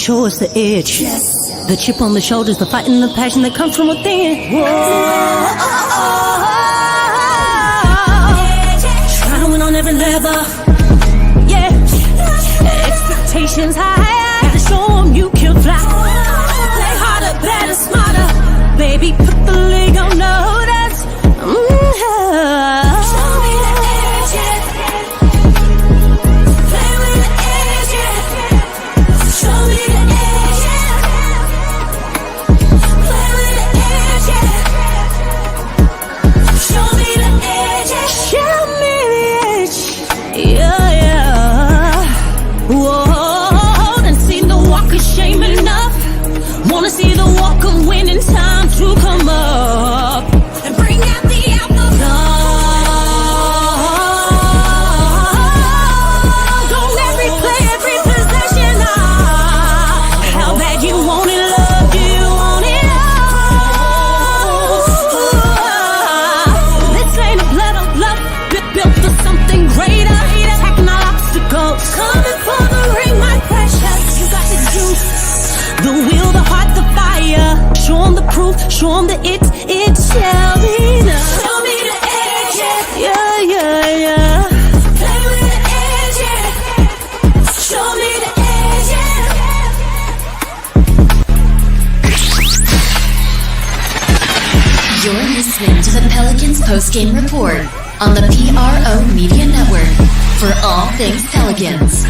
show us the edge. The chip on the shoulders, the fight and the passion that comes from within. Trying to win on every level. Yeah. Expectations high. Gotta show them you can fly. Play harder, better, smarter. Baby, put the league on notice. Show me the edge, yeah. Play with the edge, yeah. Show me the edge, yeah. Play with the edge, yeah. Show me the edge, yeah. Show me the edge, yeah, yeah. Whoa, done seen the walk of shame enough. Wanna see the walk of winning, time to come up and bring out the outlook. Don't every play, every possession. How bad you want it, love, do you want it all? This ain't a blood of love, built for something greater. Attacking all obstacles, coming for the ring, my precious. You got the juice, the will, the heart, the fire. Show 'em the proof, show 'em that it shall be done. Show me the edge, yeah, yeah, yeah. Play with the edge, yeah. Show me the edge, yeah. You're listening to the Pelicans Postgame Report on the PRO Media Network for all things Pelicans.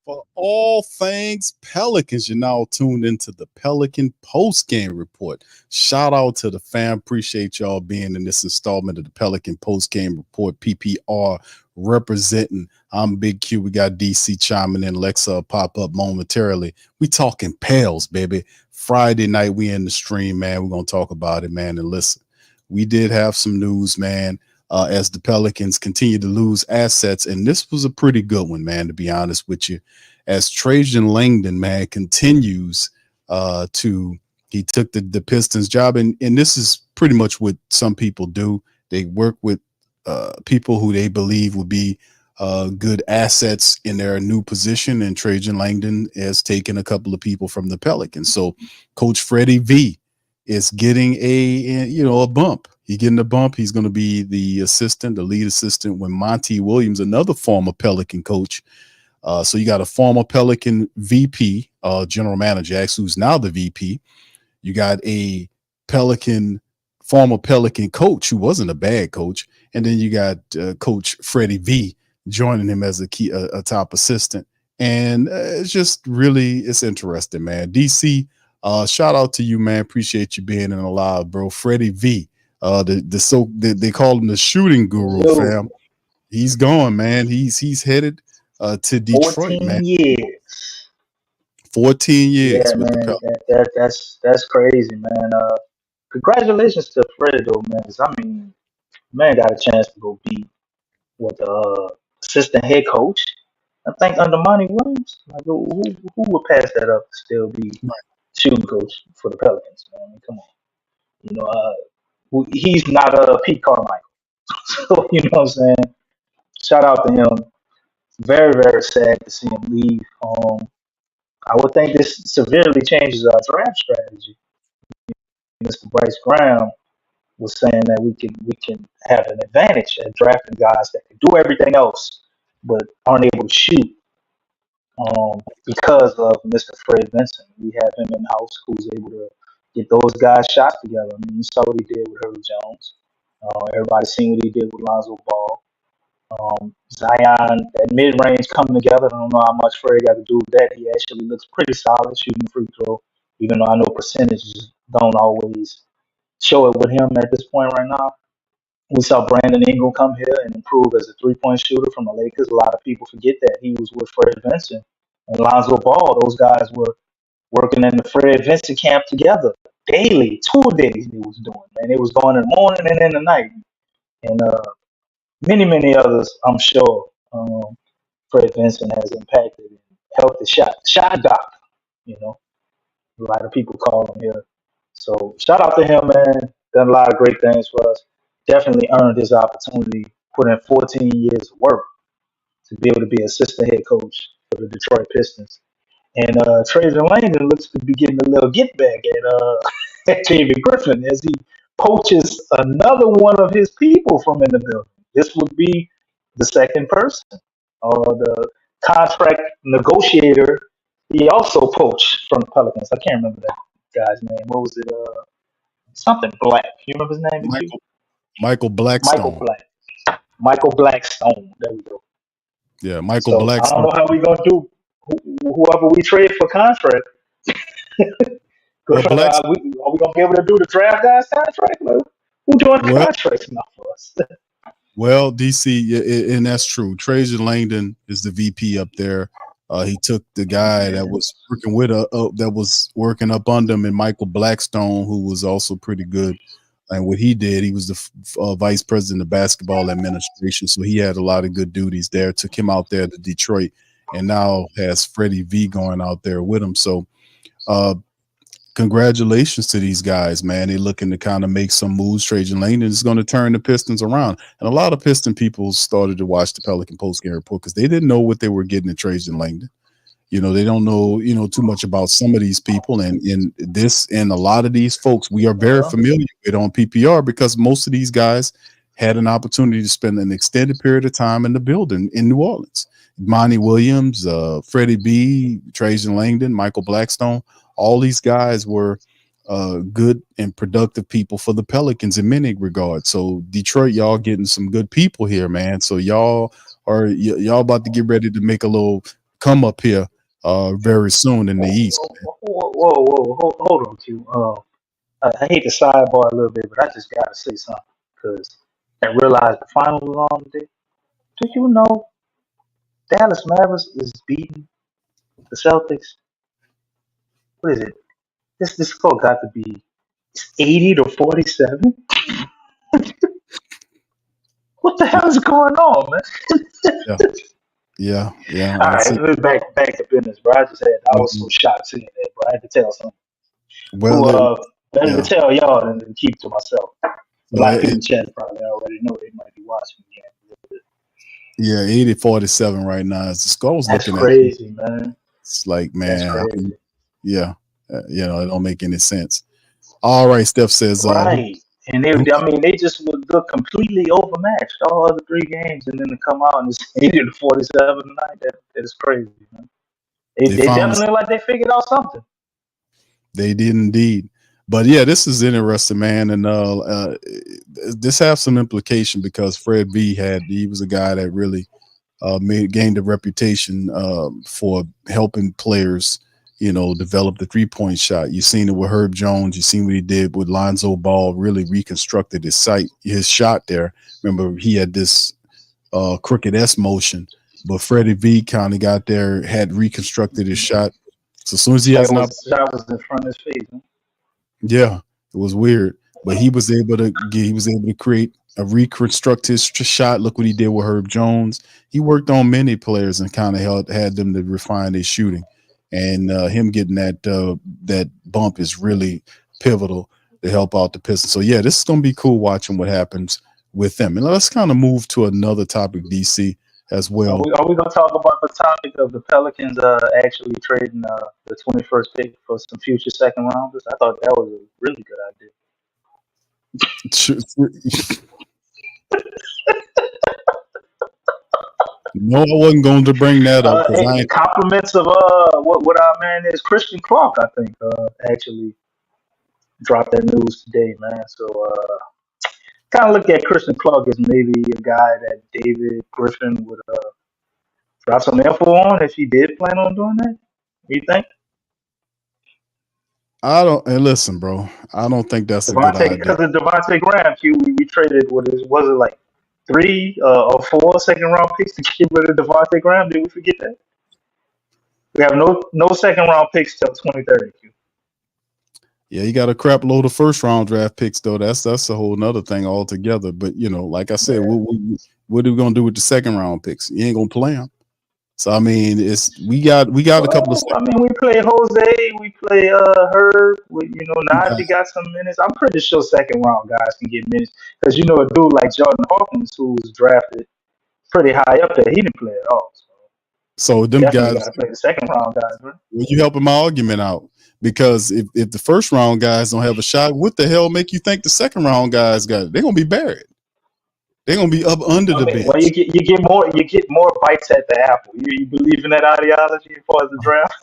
For all things Pelicans, you're now tuned into the Pelican Postgame Report. Shout out to the fam. Appreciate y'all being in this installment of the Pelican Postgame Report. PPR representing. I'm Big Q. We got DC chiming in. Lexxah pop up momentarily. We talking Pels, baby. Friday night, we in the stream, man. We're going to talk about it, man. And listen, we did have some news, man, as the Pelicans continue to lose assets. And this was a pretty good one, man, to be honest with you. As Trajan Langdon, man, continues he took the Pistons job. And this is pretty much what some people do. They work with people who they believe will be good assets in their new position. And Trajan Langdon has taken a couple of people from the Pelicans. So Coach Freddie V is getting a bump. He's getting a bump. He's going to be the lead assistant when Monty Williams, another former Pelican coach. So you got a former Pelican VP, general manager, actually, who's now the VP. You got a former Pelican coach who wasn't a bad coach. And then you got Coach Freddie V joining him as a top assistant. And it's interesting, man. DC, shout out to you, man. Appreciate you being in alive, bro. Freddie V. They call him the shooting guru, fam. He's gone, man. He's headed to Detroit, 14 man. years. 14 years. Yeah, man. That's crazy, man. Congratulations to Freddie, though, man. 'Cause, I mean, man got a chance to go be assistant head coach. I think under Monty Williams. Like, who would pass that up to still be shooting coach for the Pelicans, man? I mean, come on. He's not Pete Carmichael. So, you know what I'm saying? Shout out to him. Very, very sad to see him leave. I would think this severely changes our draft strategy. Mr. Bryce Brown was saying that we can have an advantage at drafting guys that can do everything else but aren't able to shoot because of Mr. Fred Vinson. We have him in house who's able to get those guys shots together. I mean, you saw what he did with Herb Jones. Everybody's seen what he did with Lonzo Ball. Zion, that mid-range coming together. I don't know how much Fred got to do with that. He actually looks pretty solid shooting the free throw, even though I know percentages don't always show it with him at this point right now. We saw Brandon Ingram come here and improve as a three-point shooter from the Lakers. A lot of people forget that he was with Fred Vinson and Lonzo Ball. Those guys were working in the Fred Vinson camp together daily, 2 days they was doing. Man, it was going in the morning and in the night. And many others, I'm sure, Fred Vinson has impacted and helped the shot doctor, a lot of people call him here. So shout out to him, man. Done a lot of great things for us. Definitely earned his opportunity, put in 14 years of work to be able to be assistant head coach for for the Detroit Pistons. And Trajan Langdon looks to be getting a little get back at David Griffin as he poaches another one of his people from in the building. This would be the second person. The contract negotiator, he also poached from the Pelicans. I can't remember that guy's name. What was it? Something Black. You remember his name? Michael Michael Blackstone. Black. Michael Blackstone. There we go. Yeah, Michael So I don't Blackstone. know how we gonna do whoever we trade for contract. Well, are we gonna be able to do the draft guys contract? Like, who doing the contracts now for us? Well, DC, and that's true. Trajan Langdon is the VP up there. He took the guy that was working with that was working up under him, and Michael Blackstone, who was also pretty good. And what he did, he was the vice president of basketball administration, so he had a lot of good duties there. Took him out there to Detroit, and now has Freddie V going out there with him. So, congratulations to these guys, man. They're looking to kind of make some moves. Trajan Langdon is going to turn the Pistons around. And a lot of Piston people started to watch the Pelican Postgame Report because they didn't know what they were getting in Trajan Langdon. You know, they don't know, too much about some of these people. And a lot of these folks, we are very familiar with on PPR because most of these guys had an opportunity to spend an extended period of time in the building in New Orleans. Monty Williams, Freddie B, Trajan Langdon, Michael Blackstone, all these guys were good and productive people for the Pelicans in many regards. So Detroit, y'all getting some good people here, man. So y'all about to get ready to make a little come up here very soon in the East. Whoa, hold on, Q. I hate to sidebar a little bit, but I just gotta say something because I realized the finals was on today. Did you know Dallas Mavericks is beating the Celtics? What is it? This score got to be 80-47. What the hell is going on, man? Yeah. All right, back to business, bro. I was so shocked seeing that, bro. I had to tell something. Well, better to tell y'all than to keep to myself. A lot of people in the chat probably already know they might be watching again. Yeah, 80-47 right now. As the score was looking crazy, man. It's like, man, it don't make any sense. All right, Steph says, right. And they just would look completely overmatched all other three games, and then to come out and it's 80-47 tonight. That is crazy, man. They definitely like they figured out something. They did indeed. But yeah, this is interesting, man, and this has some implication because Fred V he was a guy that really gained a reputation for helping players, develop the 3-point shot. You've seen it with Herb Jones. You've seen what he did with Lonzo Ball, really reconstructed his shot there. Remember, he had this crooked S motion, but Freddie V kind of got there, had reconstructed his shot. So as soon as he has an opportunity, shot was in front of his face. Huh? Yeah, it was weird, but he was able to reconstruct his shot. Look what he did with Herb Jones. He worked on many players and kind of had them to refine their shooting. And him getting that bump is really pivotal to help out the Pistons. So yeah, this is gonna be cool watching what happens with them. And let's kind of move to another topic, DC, as well. Are we gonna talk about the topic of the Pelicans actually trading the 21st pick for some future second rounders? I thought that was a really good idea. No, I wasn't going to bring that up. Compliments of what our man is, Christian Clark, I think, actually dropped that news today, man. So kind of look at Christian Clark as maybe a guy that David Griffin would drop some info on if he did plan on doing that. What do you think? Listen, bro, I don't think that's a good idea. Because of Devontae Graham, we traded, was it like 3 or 4 second round picks to get rid of Devontae Graham? Did we forget that? We have no second round picks till 2030. Yeah, you got a crap load of first round draft picks though. That's a whole nother thing altogether. But like I said, what are we gonna do with the second round picks? You ain't gonna play them. So I mean, we got a couple of. I mean, we play Jose, we play Herb. Najee got some minutes. I'm pretty sure second round guys can get minutes because a dude like Jordan Hawkins, who was drafted pretty high up there, he didn't play at all. So So them Definitely guys, got to play the second round guys, bro. well, you helping my argument out because if the first round guys don't have a shot, what the hell make you think the second round guys got it? They're gonna be buried. They're gonna be up under I the mean, well, bench. you get more bites at the apple. You believe in that ideology as far as the draft?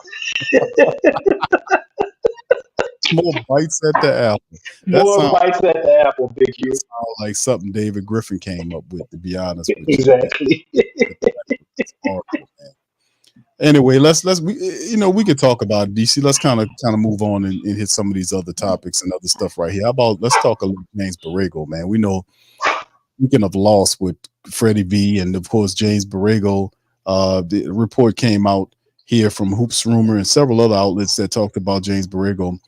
More bites at the apple. That More sounds bites at the apple, Big Q. like something David Griffin came up with. To be honest with you, Exactly. it's horrible, man. Anyway, we could talk about DC. Let's kind of move on and hit some of these other topics and other stuff right here. How about let's talk a little James Borrego, man. We know speaking of loss with Freddie V and of course James Borrego, the report came out here from Hoops Rumor and several other outlets that talked about James Borrego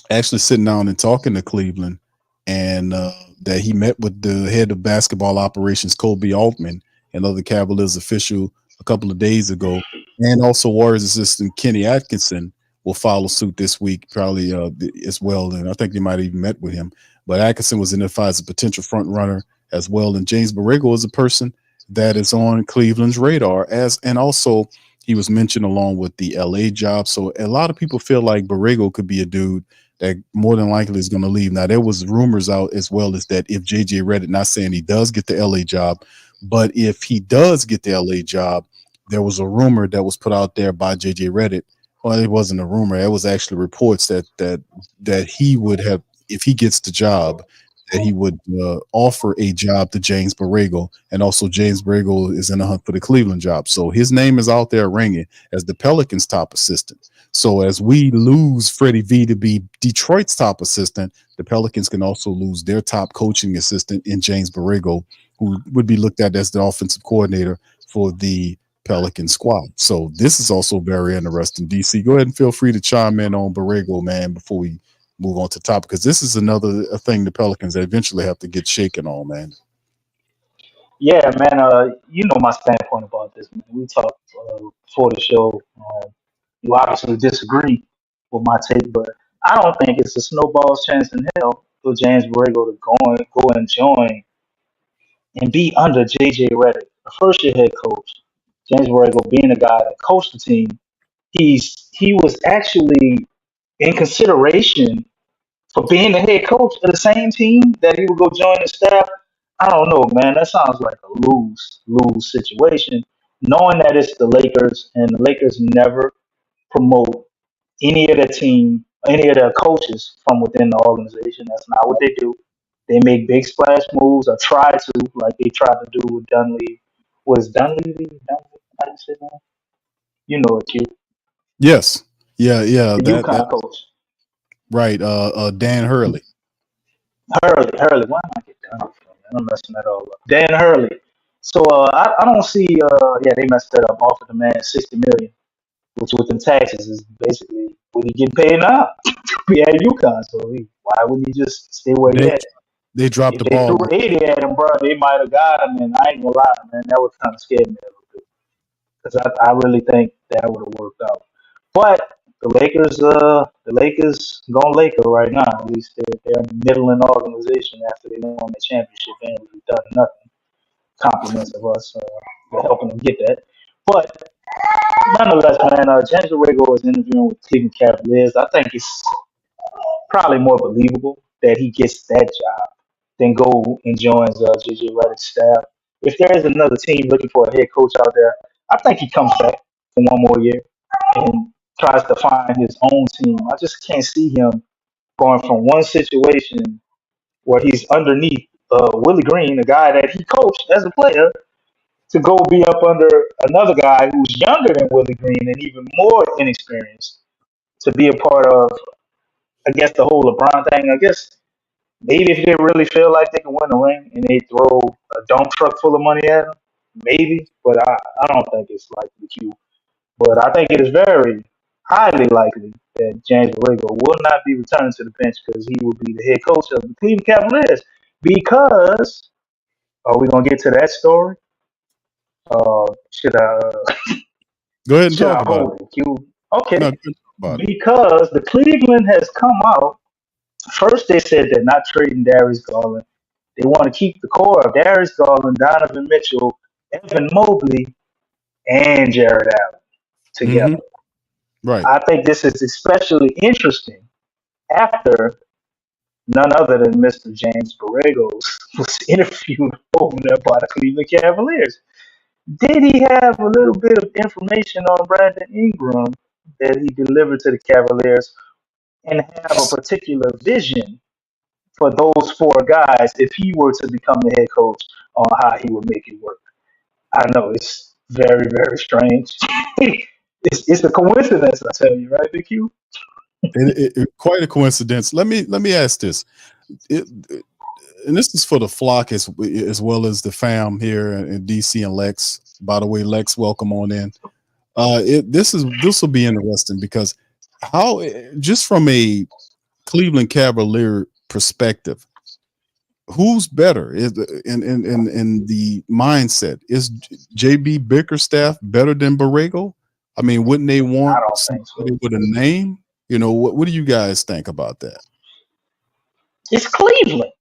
actually sitting down and talking to Cleveland, and that he met with the head of basketball operations, Kobe Altman, and other Cavaliers official a couple of days ago, and also Warriors assistant Kenny Atkinson will follow suit this week, probably as well. And I think they might have even met with him. But Atkinson was identified as a potential front runner as well. And James Borrego is a person that is on Cleveland's radar and also he was mentioned along with the LA job. So a lot of people feel like Borrego could be a dude that more than likely is going to leave. Now, there was rumors out as well as that if JJ Redick, not saying he does get the LA job, but if he does get the LA job, there was a rumor that was put out there by JJ Redick. Well, it wasn't a rumor. It was actually reports that he would have, if he gets the job, that he would offer a job to James Borrego, and also James Borrego is in the hunt for the Cleveland job. So his name is out there ringing as the Pelicans' top assistant. So as we lose Freddie V to be Detroit's top assistant, the Pelicans can also lose their top coaching assistant in James Borrego, who would be looked at as the offensive coordinator for the Pelican squad. So this is also very interesting. DC, go ahead and feel free to chime in on Borrego, man, before we move on to top, because this is another thing the Pelicans eventually have to get shaken on, man. Yeah, man. You know my standpoint about this, man. We talked before the show. You obviously disagree with my take, but I don't think it's a snowball's chance in hell for James Borrego to go and join and be under JJ Redick, the first year head coach. James Borrego being a guy that coached the team, he was actually in consideration for being the head coach of the same team that he would go join the staff. I don't know, man. That sounds like a lose situation. Knowing that it's the Lakers and the Lakers never promote any of the team, any of the coaches from within the organization. That's not what they do. They make big splash moves or try to, like they tried to do with Dunleavy. Was Dunleavy? How do you say that? You know it, Q. Yes. Yeah. The That UConn coach. right. Dan Hurley. Hurley. Why am I get Dunleavy? I'm messing that all up. Dan Hurley. So I don't see. Yeah, they messed that up. Offered the man $60 million, which within taxes is basically what he getting paid now. He at UConn, so why wouldn't he just stay where he at? They dropped If the they ball. threw 80 at him, bro, they might have got him. And I ain't gonna lie, man, that would kind of scare me a little bit because I really think that would have worked out. But the Lakers gonna Laker right now. At least they're a middling organization after they won the championship and we've done nothing. Compliments of us for helping them get that. But nonetheless, man, James Borrego is interviewing with Cleveland Cavaliers. I think it's probably more believable that he gets that job than go and joins JJ Redick's staff. If there is another team looking for a head coach out there, I think he comes back for one more year and tries to find his own team. I just can't see him going from one situation where he's underneath Willie Green, a guy that he coached as a player, to go be up under another guy who's younger than Willie Green and even more inexperienced to be a part of, I guess, the whole LeBron thing. I guess maybe if they really feel like they can win a ring and they throw a dump truck full of money at him, maybe. But I don't think it's likely Q. But I think it is very highly likely that James Borrego will not be returning to the bench because he will be the head coach of the Cleveland Cavaliers. Because are we gonna get to that story? Should I Go ahead and should talk I about hold it? Q? Okay. it. No, talk about it. Because the Cleveland has come out. First, they said they're not trading Darius Garland. They want to keep the core of Darius Garland, Donovan Mitchell, Evan Mobley, and Jared Allen together. Right. I think this is especially interesting after none other than Mr. James Borrego was interviewed over there by the Cleveland Cavaliers. Did he have a little bit of information on Brandon Ingram that he delivered to the Cavaliers and have a particular vision for those four guys if he were to become the head coach on how he would make it work? I know it's very, very strange. It's a coincidence, I tell you, right, Big Q? Quite a coincidence. Let me ask this, and this is for the flock as well as the fam here in DC and Lex. By the way, Lex, welcome on in. This will be interesting because how, just from a Cleveland Cavalier perspective, who's better in the mindset? Is JB Bickerstaff better than Borrego? I mean, wouldn't they want somebody with a name? You know, what do you guys think about that? It's Cleveland.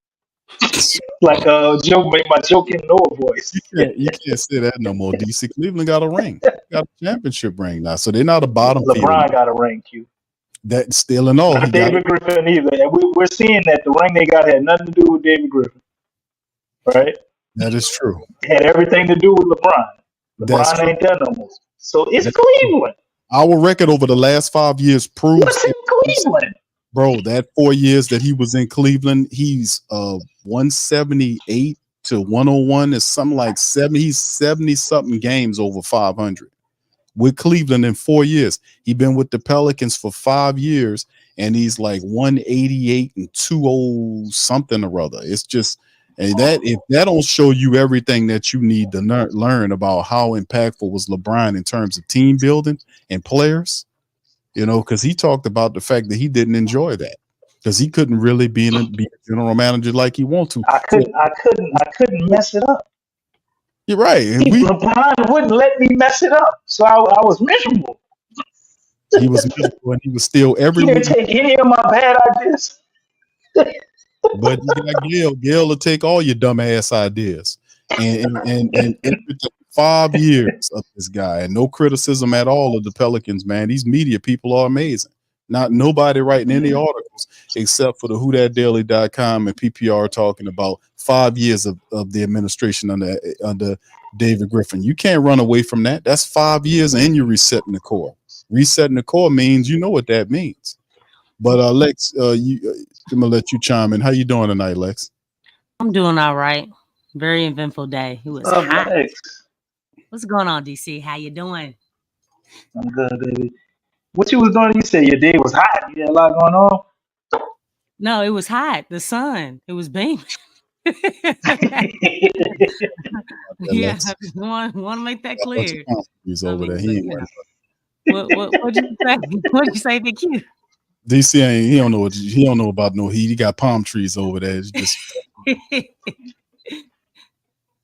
Like joke, make my joke in Noah voice. You can't say that no more. DC Cleveland got a ring, got a championship ring now, so they're not a bottom. LeBron got a ring, Q. That's still in all. Not David Griffin either. And we're seeing that the ring they got had nothing to do with David Griffin, right? That is true. It had everything to do with LeBron. LeBron ain't there no more. So it's Cleveland. Our record over the last 5 years proves what's in Cleveland. Bro, that 4 years that he was in Cleveland, he's 178 to 101 is something like 70. He's 70 something games over 500 with Cleveland in 4 years. He's been with the Pelicans for 5 years, and he's like 188 and 20 something or other. It's just, and that if that don't show you everything that you need to learn about how impactful was LeBron in terms of team building and players. You know, because he talked about the fact that he didn't enjoy that because he couldn't really be a general manager like he wanted to. I couldn't mess it up. You're right. LeBron wouldn't let me mess it up, so I was miserable. He was miserable, and he was still every. He didn't take any of my bad ideas. But you got Gail. Gail will take all your dumbass ideas, and 5 years of this guy, and no criticism at all of the Pelicans, man. These media people are amazing. Not nobody writing any articles except for the WhoDatDaily.com and PPR talking about 5 years of the administration under David Griffin. You can't run away from that. That's 5 years, and you're resetting the core. Resetting the core means you know what that means. But Lex, I'm gonna let you chime in. How you doing tonight, Lex? I'm doing all right. Very eventful day. It was hot. Thanks. What's going on, DC? How you doing? I'm good, baby. What you was doing? You said your day was hot. You had a lot going on? No, it was hot. The sun. It was beaming. Yeah, want to make that clear. He's over there. He ain't What'd you say? What'd you say, Q? DC ain't. He don't know about no heat. He got palm trees over there. It's just.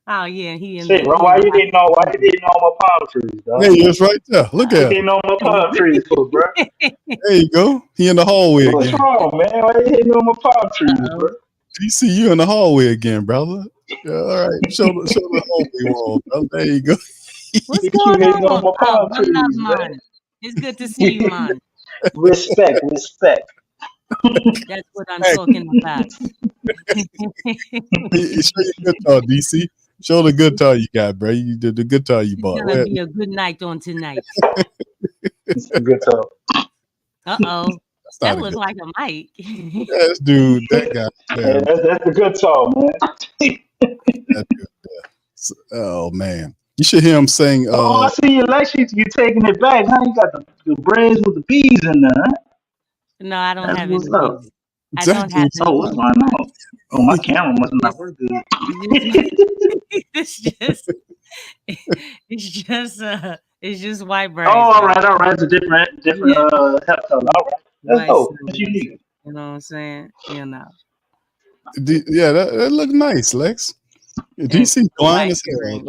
Oh yeah, he in Shit, bro, why you didn't know my palm trees, dog? Hey, it's right there. Look at him. Didn't know my palm trees, bro. There you go. He in the hallway What's again. wrong, man? Why you hitting on my palm trees, bro? DC, you in the hallway again, brother. Yeah, all right. Show the hallway wall, brother. There you go. What's going on? Oh, I'm not mine. It's good to see you, man. Respect. That's what I'm talking about. Show your guitar, DC. Show the guitar you got, bro. You did the guitar you bought. It's gonna be a good night on tonight. It's a good talk. That looks like a mic. Yes, dude, that guy. Yeah, that's the good talk, man. That dude, oh man, you should hear him sing. I see you, Lexxah. You taking it back, huh? You got the braids with the bees in there, huh? No, I don't have what's any. up. I don't have any. What's going on? Oh, my camera must not work good. It's just white braids. Oh, all right. It's a different hair color. All right, that's dope. That's unique. You know what I'm saying? You know. Yeah, that looked nice, Lex. DC blind as hell.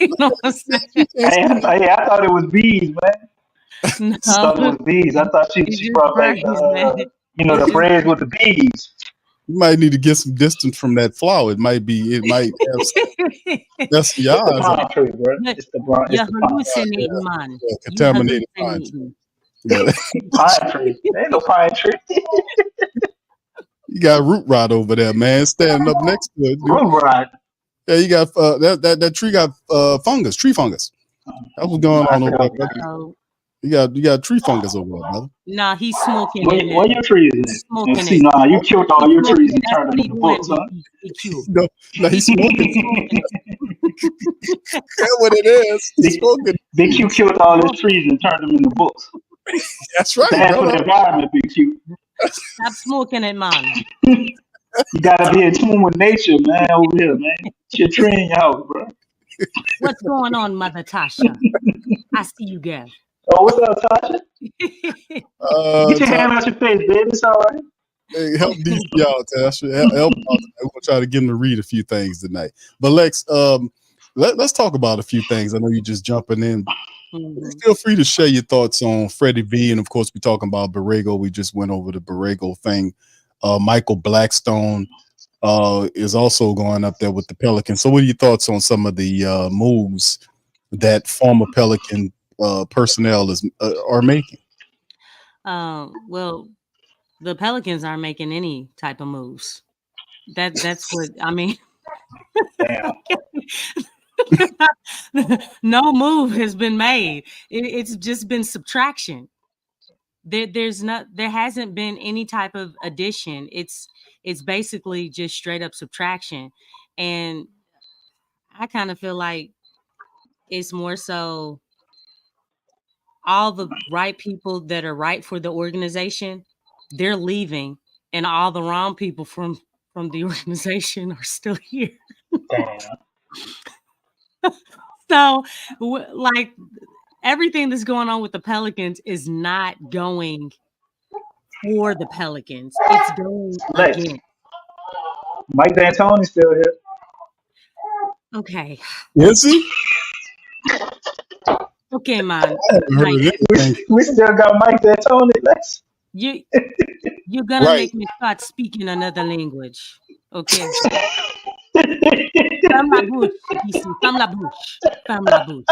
You know what I'm saying? I thought it was bees, man. No. I thought it was bees. I thought she brought back the braids with the bees. You might need to get some distance from that flower. It might have that's the It's the odds. pine tree, bro. It's the pine. You're It's the pine. hallucinating, man. Yeah, You contaminated pine tree. hallucinating. Yeah. Pine tree. There ain't no pine tree. You got root rot over there, man. Standing up next to it. Root rot. Yeah, you got that tree got fungus, tree fungus. That's what's going on over there, brother. Oh, You got tree fungus over there, brother. nah, he's smoking Where in your there. trees at? Smoking And see, it. nah, you killed all your trees and That's turned what them he into doing. books, huh? He cute. No, he's smoking. That's what it is. He's smoking. Big Q killed all his trees and turned them into books. That's right, Bad for brother. the environment, Big Q. Stop smoking it, man. You gotta be in tune with nature, man, over here, man. It's your tree in your house, bro. What's going on, Mother Tasha? I see you, girl. Oh, what's up, Tasha? Get your hand out your face, baby. It's all right. Hey, help DC out, Tasha. Help out. I'm gonna try to get him to read a few things tonight. But Lex, let's talk about a few things. I know you're just jumping in. Feel free to share your thoughts on Freddie V, and of course, we're talking about Borrego. We just went over the Borrego thing. Michael Blackstone is also going up there with the Pelicans. So, what are your thoughts on some of the moves that former Pelican personnel are making? Well, the Pelicans aren't making any type of moves. That's what I mean. Damn. No move has been made. It's just been subtraction. There hasn't been any type of addition. It's basically just straight up subtraction. And I kind of feel like it's more so all the right people that are right for the organization, they're leaving, and all the wrong people from the organization are still here. Damn. So, like, everything that's going on with the Pelicans is not going for the Pelicans. It's going Lex. against. Mike D'Antoni's still here. Okay. Is he? Okay, man. I haven't heard anything. We still got Mike D'Antoni, Lex. You're gonna Right. make me start speaking another language. Okay. Ferme la bouche, ici. Ferme la bouche. Ferme la bouche.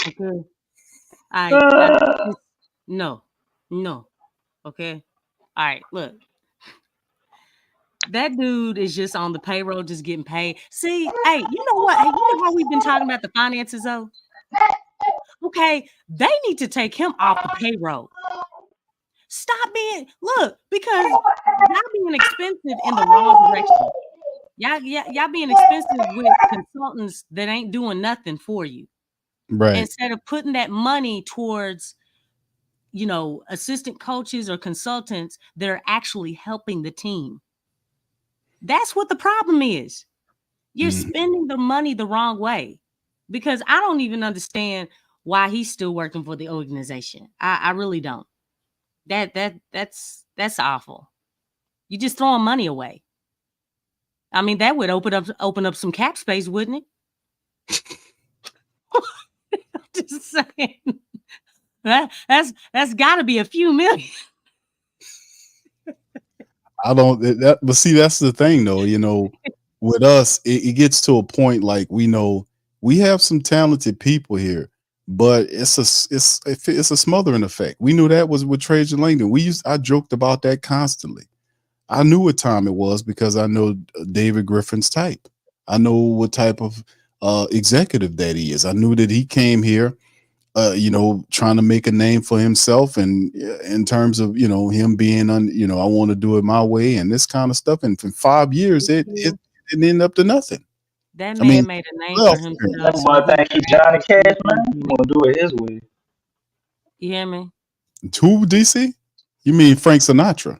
Okay. No. Okay. All right. Look. That dude is just on the payroll, just getting paid. See, hey, you know what? Hey, you know how we've been talking about the finances, though? Okay, they need to take him off the payroll. Stop being, look, because y'all being expensive in the wrong direction. Y'all being expensive with consultants that ain't doing nothing for you. Right. Instead of putting that money towards, assistant coaches or consultants that are actually helping the team. That's what the problem is. You're spending the money the wrong way, because I don't even understand why he's still working for the organization. I really don't. That's awful. You just throwing money away. I mean, that would open up some cap space, wouldn't it? I'm just saying. That's got to be a few million. But see, that's the thing, though. With us, it gets to a point like we know we have some talented people here, but it's a smothering effect. We knew that was with Trajan Langdon. I joked about that constantly. I knew what time it was because I know David Griffin's type. I know what type of executive that he is. I knew that he came here, trying to make a name for himself, and in terms of him being I want to do it my way and this kind of stuff. And for 5 years, it didn't end up to nothing. That man made a name for himself. That's why I think he Johnny Cash, man. He want to do it his way. You hear me? Who, DC? You mean Frank Sinatra?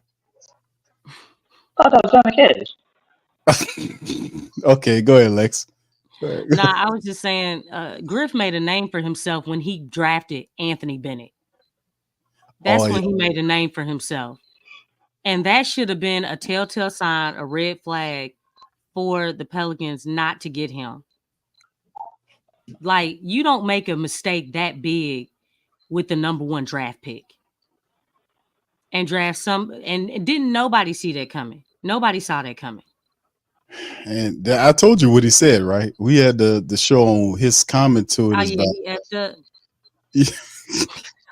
I thought it was Johnny Cash. Okay, go ahead, Lex. Nah, I was just saying, Griff made a name for himself when he drafted Anthony Bennett. That's when he made a name for himself. And that should have been a telltale sign, a red flag for the Pelicans not to get him. Like, you don't make a mistake that big with the number 1 draft pick and draft and didn't nobody see that coming. Nobody saw that coming. And I told you what he said, right? We had the show on his comment to it Oh is yeah, about he effed up.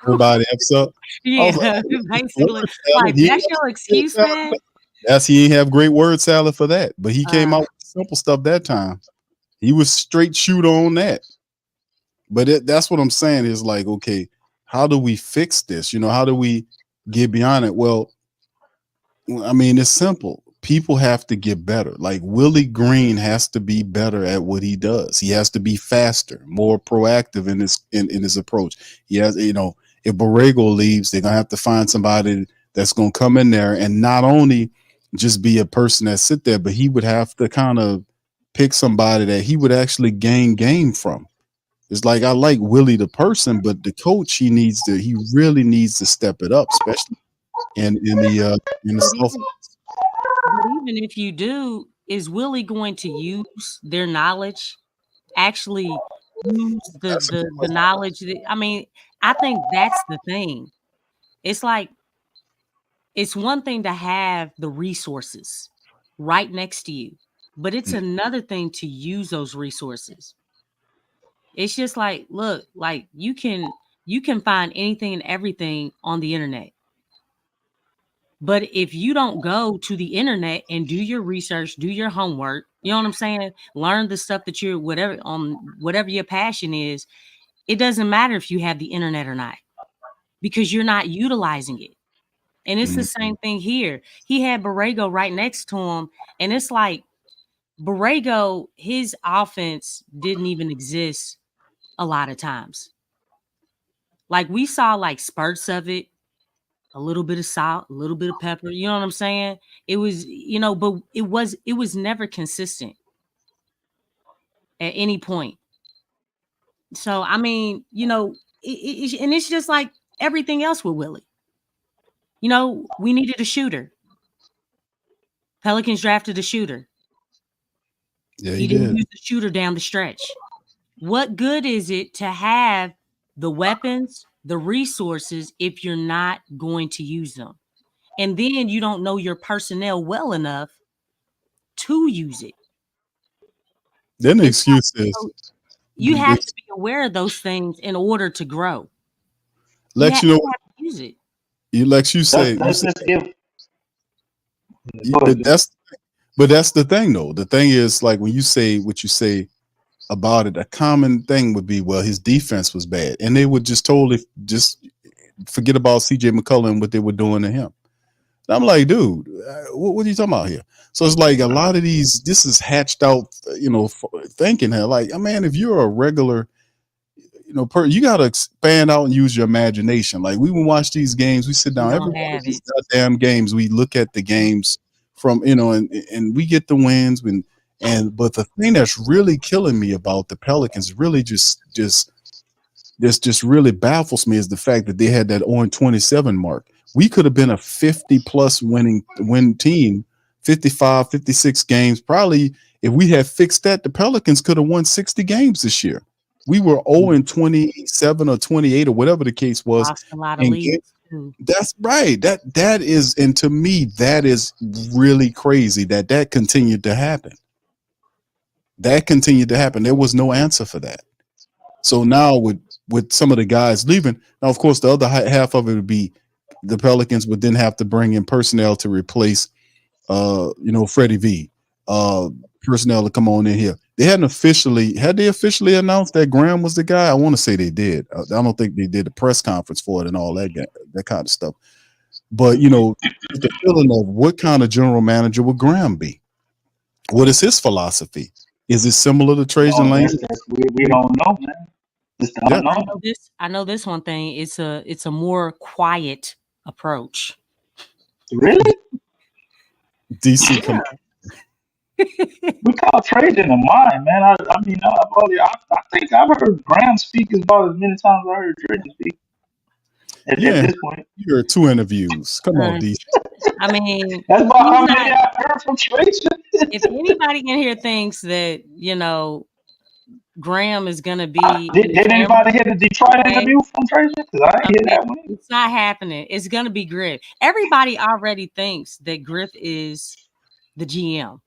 everybody F's up. I was Yeah, like, basically. word Like salad. He that's ain't your have excuse, word salad. man. That's he ain't have great word salad for that, but he came out with simple stuff that time. He was straight shooter on that. But that's what I'm saying is like, okay, how do we fix this? You know, how do we get beyond it? Well, I mean, it's simple. People have to get better. Like Willie Green has to be better at what he does. He has to be faster, more proactive in his approach. He has, you know, if Borrego leaves, they're gonna have to find somebody that's gonna come in there and not only just be a person that sit there, but he would have to kind of pick somebody that he would actually gain game from. It's like I like Willie the person, but the coach he really needs to step it up, especially in the But South. even if you do, is Willie going to use their knowledge? Actually use That's a good the question. knowledge that, I mean, I think that's the thing. It's like it's one thing to have the resources right next to you, but it's another thing to use those resources. It's just like, look, like you can find anything and everything on the internet. But if you don't go to the internet and do your research, do your homework, you know what I'm saying? Learn the stuff that you're whatever your passion is, it doesn't matter if you have the internet or not because you're not utilizing it. And it's the same thing here. He had Borrego right next to him, and it's like Borrego, his offense didn't even exist a lot of times. Like we saw like spurts of it, a little bit of salt, a little bit of pepper. You know what I'm saying? It was, but it was never consistent at any point. So I mean, and it's just like everything else with Willie. We needed a shooter. Pelicans drafted a shooter. Yeah, He he didn't did. use the shooter down the stretch. What good is it to have the weapons, the resources, if you're not going to use them? And then you don't know your personnel well enough to use it. Then the It's excuse is you have to be aware of those things in order to grow. Lex, You have to use it. Lex, you say, Let's just give. but that's the thing though. The thing is like when you say what you say about it, a common thing would be, well, his defense was bad, and they would just totally just forget about CJ McCullough and what they were doing to him. And I'm like, dude, what are you talking about here? So it's like a lot of this is hatched out, thinking here. Like, man, if you're a regular, you got to expand out and use your imagination. Like we would watch these games, we sit down every one of these goddamn games. We look at the games from, and we get the wins. But the thing that's really killing me about the Pelicans really just really baffles me is the fact that they had that 0-27 mark. We could have been a 50+ win team, 55, 56 games. Probably if we had fixed that, the Pelicans could have won 60 games this year. We were 0-27 or 28 or whatever the case was. Lost a lot of leads too. That's right. That is, and to me, that is really crazy that continued to happen. That continued to happen. There was no answer for that. So now with some of the guys leaving, now of course the other half of it would be the Pelicans would then have to bring in personnel to replace Freddie V. Personnel to come on in here. Had they officially announced that Graham was the guy? I want to say they did. I don't think they did a press conference for it and all that kind of stuff. But the feeling of what kind of general manager would Graham be? What is his philosophy? Is it similar to Trajan Lane? We don't know, man. I know this one thing. It's a more quiet approach. Really? DC come. We call Trajan a mind, man. I think I've heard Graham speak about as many times as I heard Trajan speak. At this point, you heard 2 interviews. Come on, DC. I mean, that's about how many I heard from Trajan. If anybody in here thinks that Graham is gonna be, did anybody hear the Detroit interview from Trajan? Because I didn't hear that one. It's not happening. It's gonna be Griff. Everybody already thinks that Griff is the GM.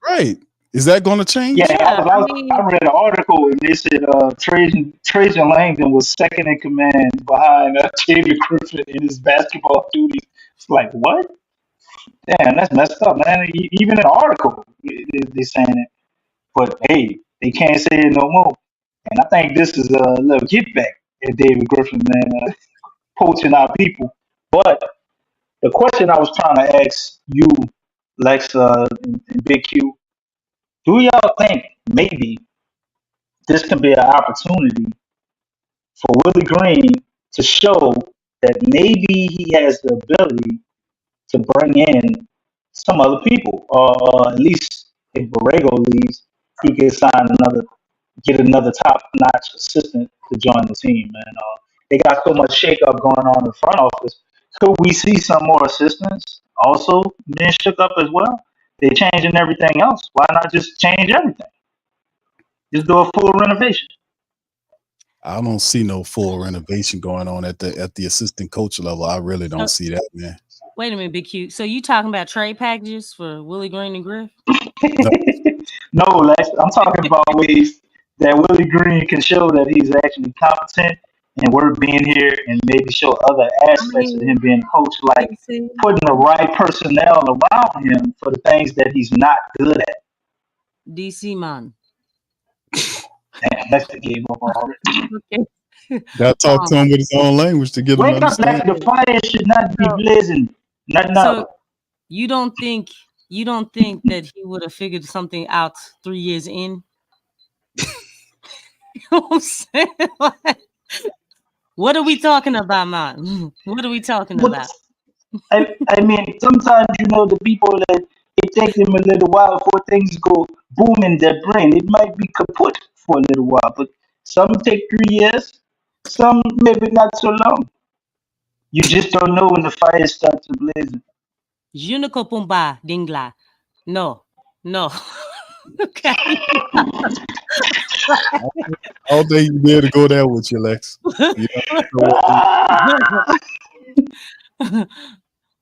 Right. Is that going to change? Yeah, I mean, read an article and they said Trajan Langdon was second in command behind David Griffin in his basketball duties. It's like, what? Damn, that's messed up, man. Even in the article, they're saying it. But hey, they can't say it no more. And I think this is a little get back at David Griffin, man, poaching our people. But the question I was trying to ask you, Lexxah and Big Q, do y'all think maybe this can be an opportunity for Willie Green to show that maybe he has the ability to bring in some other people, or at least if Borrego leaves, he can get another top-notch assistant to join the team. Man, they got so much shakeup going on in the front office. Could we see some more assistants also being shook up as well? They're changing everything else. Why not just change everything? Just do a full renovation. I don't see no full renovation going on at the assistant coach level. I really don't see that, man. Wait a minute, Big Q. So you talking about trade packages for Willie Green and Griff? No, Lex, I'm talking about ways that Willie Green can show that he's actually competent and worth being here, and maybe show other aspects of him being a coach, like putting the right personnel around him for the things that he's not good at. DC man. Damn, that's the game up already. Okay. Got to talk to him with his own language to get him Wake up, Lex. understand. The fire should not be blazing. So you don't think that he would have figured something out 3 years in? You know what I'm saying? Like, what are we talking about, man? What are we talking about? I mean, sometimes, the people that it takes them a little while before things go boom in their brain. It might be kaput for a little while, but some take 3 years, some maybe not so long. You just don't know when the fire starts to blaze. Je ne comprends pas, Dingla. No. Okay. I don't think you dare to go there with you, Lex.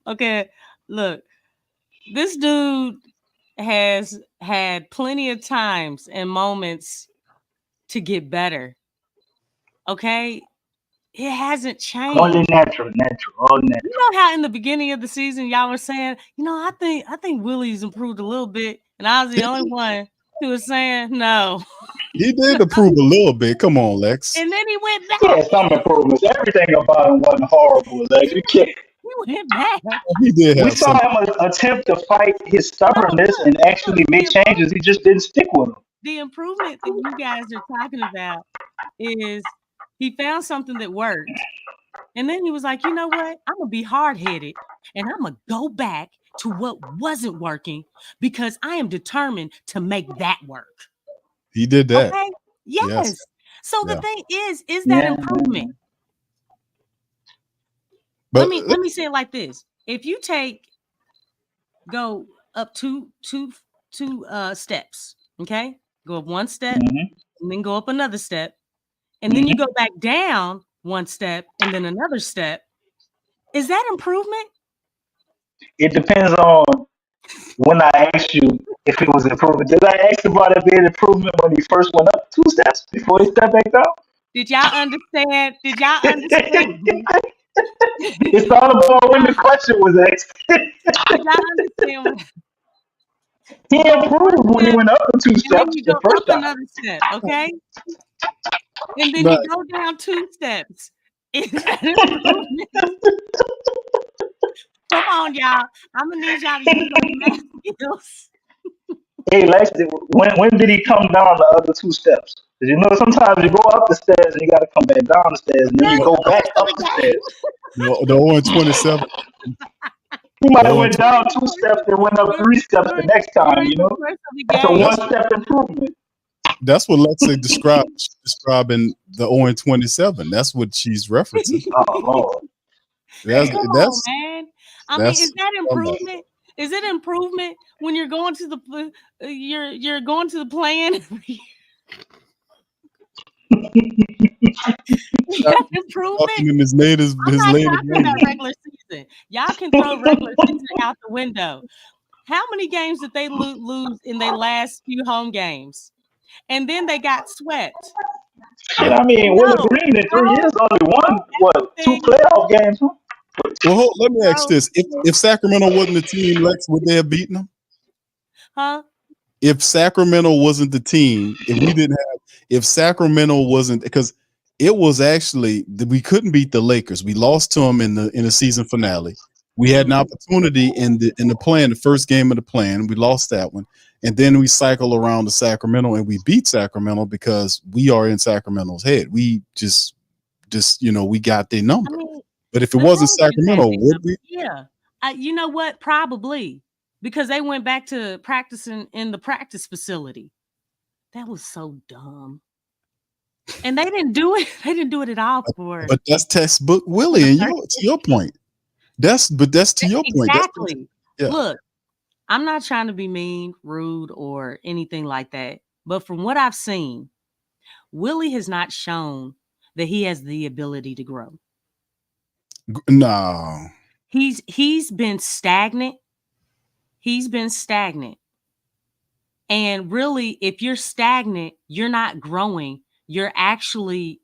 Okay, look, this dude has had plenty of times and moments to get better. Okay, it hasn't changed. Only natural, all natural. You know how in the beginning of the season y'all were saying, I think Willie's improved a little bit, and I was the only one who was saying no. He did improve a little bit. Come on, Lex. And then he went back. Yeah, some improvements. Everything about him wasn't horrible, Lex. He went back. He did have we saw him attempt to fight his stubbornness and actually make changes. He just didn't stick with them. The improvement that you guys are talking about is he found something that worked. And then he was like, you know what? I'm going to be hard-headed, and I'm going to go back to what wasn't working because I am determined to make that work. He did that. Okay? Yes. So the thing is that improvement. But let me say it like this. If you go up two steps, okay? Go up one step, and then go up another step, and then you go back down one step and then another step. Is that improvement? It depends on when I asked you if it was improvement. Did I ask about it being improvement when he first went up 2 steps before he stepped back down? Did y'all understand? It's all about when the question was asked. Did y'all understand? He improved when he went up 2 steps. And then you go the first up time. another step, okay? And then you go down 2 steps. Is that improvement? Come on, y'all. I'm gonna need y'all to use those math skills. Hey, Lex, when did he come down the other 2 steps? Because sometimes you go up the stairs and you got to come back down the stairs, and then you go back up the stairs. The 0-27. He might have went down 2 steps and went up 3 steps the next time. That's a 1-step improvement. That's what Lexxah describing the 0-27. That's what she's referencing. Oh Lord. Come on, man. I mean, is that improvement? Is it improvement when you're going to the you're going to the play-in? Is that improvement? His latest regular season. listen, y'all can throw regular season out the window. How many games did they lose in their last few home games? And then they got swept. Shit, I mean, Willie No, Green in 3 years only won, that's the 2 thing. playoff games? Huh? Well, let me ask Bro. this: if Sacramento wasn't the team, Lex, would they have beaten them? Huh? If Sacramento wasn't the team, if Sacramento wasn't, because it was actually we couldn't beat the Lakers. We lost to them in the season finale. We had an opportunity in the plan, the first game of the plan. We lost that one, and then we cycle around to Sacramento and we beat Sacramento because we are in Sacramento's head. We just we got their number. I mean, But if it of wasn't course you had Sacramento, their would number. we? Yeah. You know what? Probably. Because they went back to practicing in the practice facility. That was so dumb. And they didn't do it. They didn't do it at all for. But that's textbook Willie, and to your point. That's to your point. Exactly. Yeah. Look, I'm not trying to be mean, rude, or anything like that. But from what I've seen, Willie has not shown that he has the ability to grow. No. He's been stagnant. He's been stagnant. And really, if you're stagnant, you're not growing. You're actually,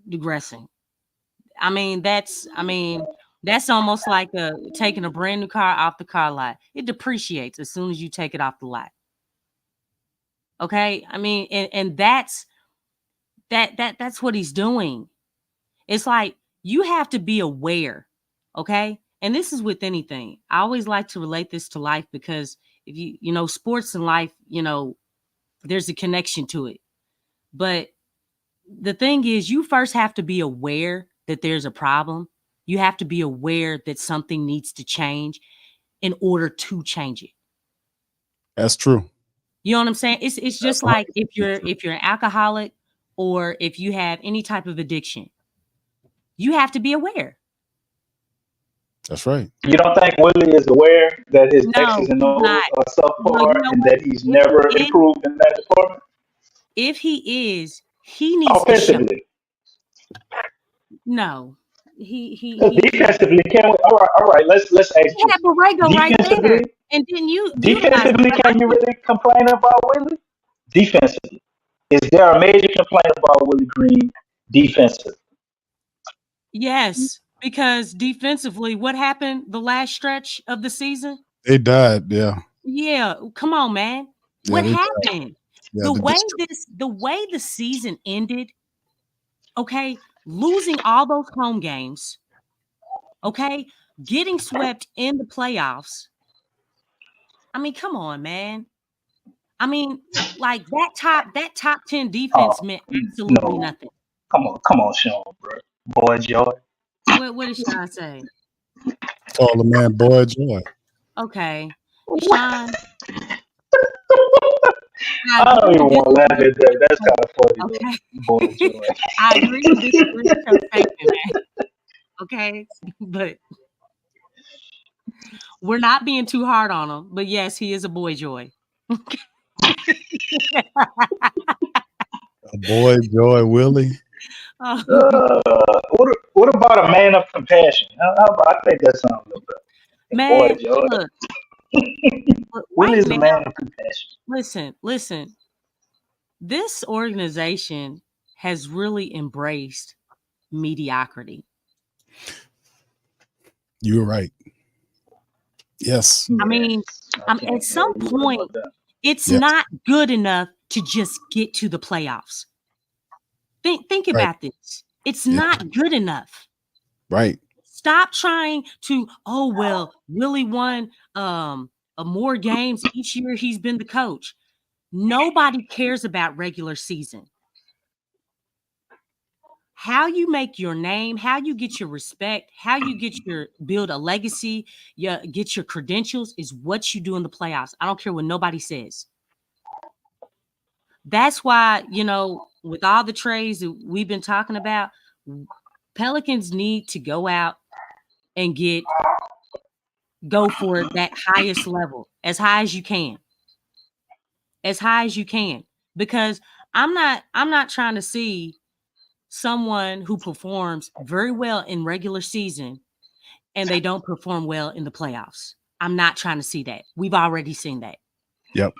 digressing. I mean, that's almost like taking a brand new car off the car lot. It depreciates as soon as you take it off the lot. Okay? I mean, and that's what he's doing. It's like you have to be aware, okay? And this is with anything. I always like to relate this to life because if sports and life, there's a connection to it. But the thing is, you first have to be aware that there's a problem. You have to be aware that something needs to change in order to change it. That's true. You know what I'm saying? It's just like if you're an alcoholic or if you have any type of addiction, you have to be aware. That's right. You don't think Willie is aware that his X's and O's not. are subpar Well, and that he's never improved in that department? If he is, he needs to show. Offensively. No. He Defensively, can we? All right. Let's ask you. had Borrego right there. Defensively, And then you defensively, can you really complain about Willie? Defensively, is there a major complaint about Willie Green defensively? Yes, because defensively, what happened the last stretch of the season? They died, yeah. Yeah, come on, man. Yeah, What they happened? Yeah, The way the season ended, okay, losing all those home games, okay, getting swept in the playoffs. I mean, come on, man. I mean, like that top 10 defense meant absolutely nothing. Come on, Sean, bro. Boy Joy. What did Sean say? Call the man Boy Joy. Okay. Sean. I don't even want to laugh at that. That's kind of funny. Okay. Boy Joy. I agree with this statement, man. Okay. But we're not being too hard on him. But yes, he is a boy joy. A Boy Joy Willie. What about a man of compassion? I think that sounds a little better. Man, Boy Joy. look, Willie's right a now, man of compassion. Listen. This organization has really embraced mediocrity. You're right. Yes. I mean, at some point, it's not good enough to just get to the playoffs. Think about this. It's not good enough. Right. Stop trying to, Willie won more games each year he's been the coach. Nobody cares about regular season. How you make your name, how you get your respect, how you build a legacy, get your credentials is what you do in the playoffs. I don't care what nobody says. That's why, with all the trades that we've been talking about, Pelicans need to go out and go for that highest level, as high as you can. As high as you can. Because I'm not trying to see someone who performs very well in regular season and they don't perform well in the playoffs. I'm not trying to see that. We've already seen that. Yep.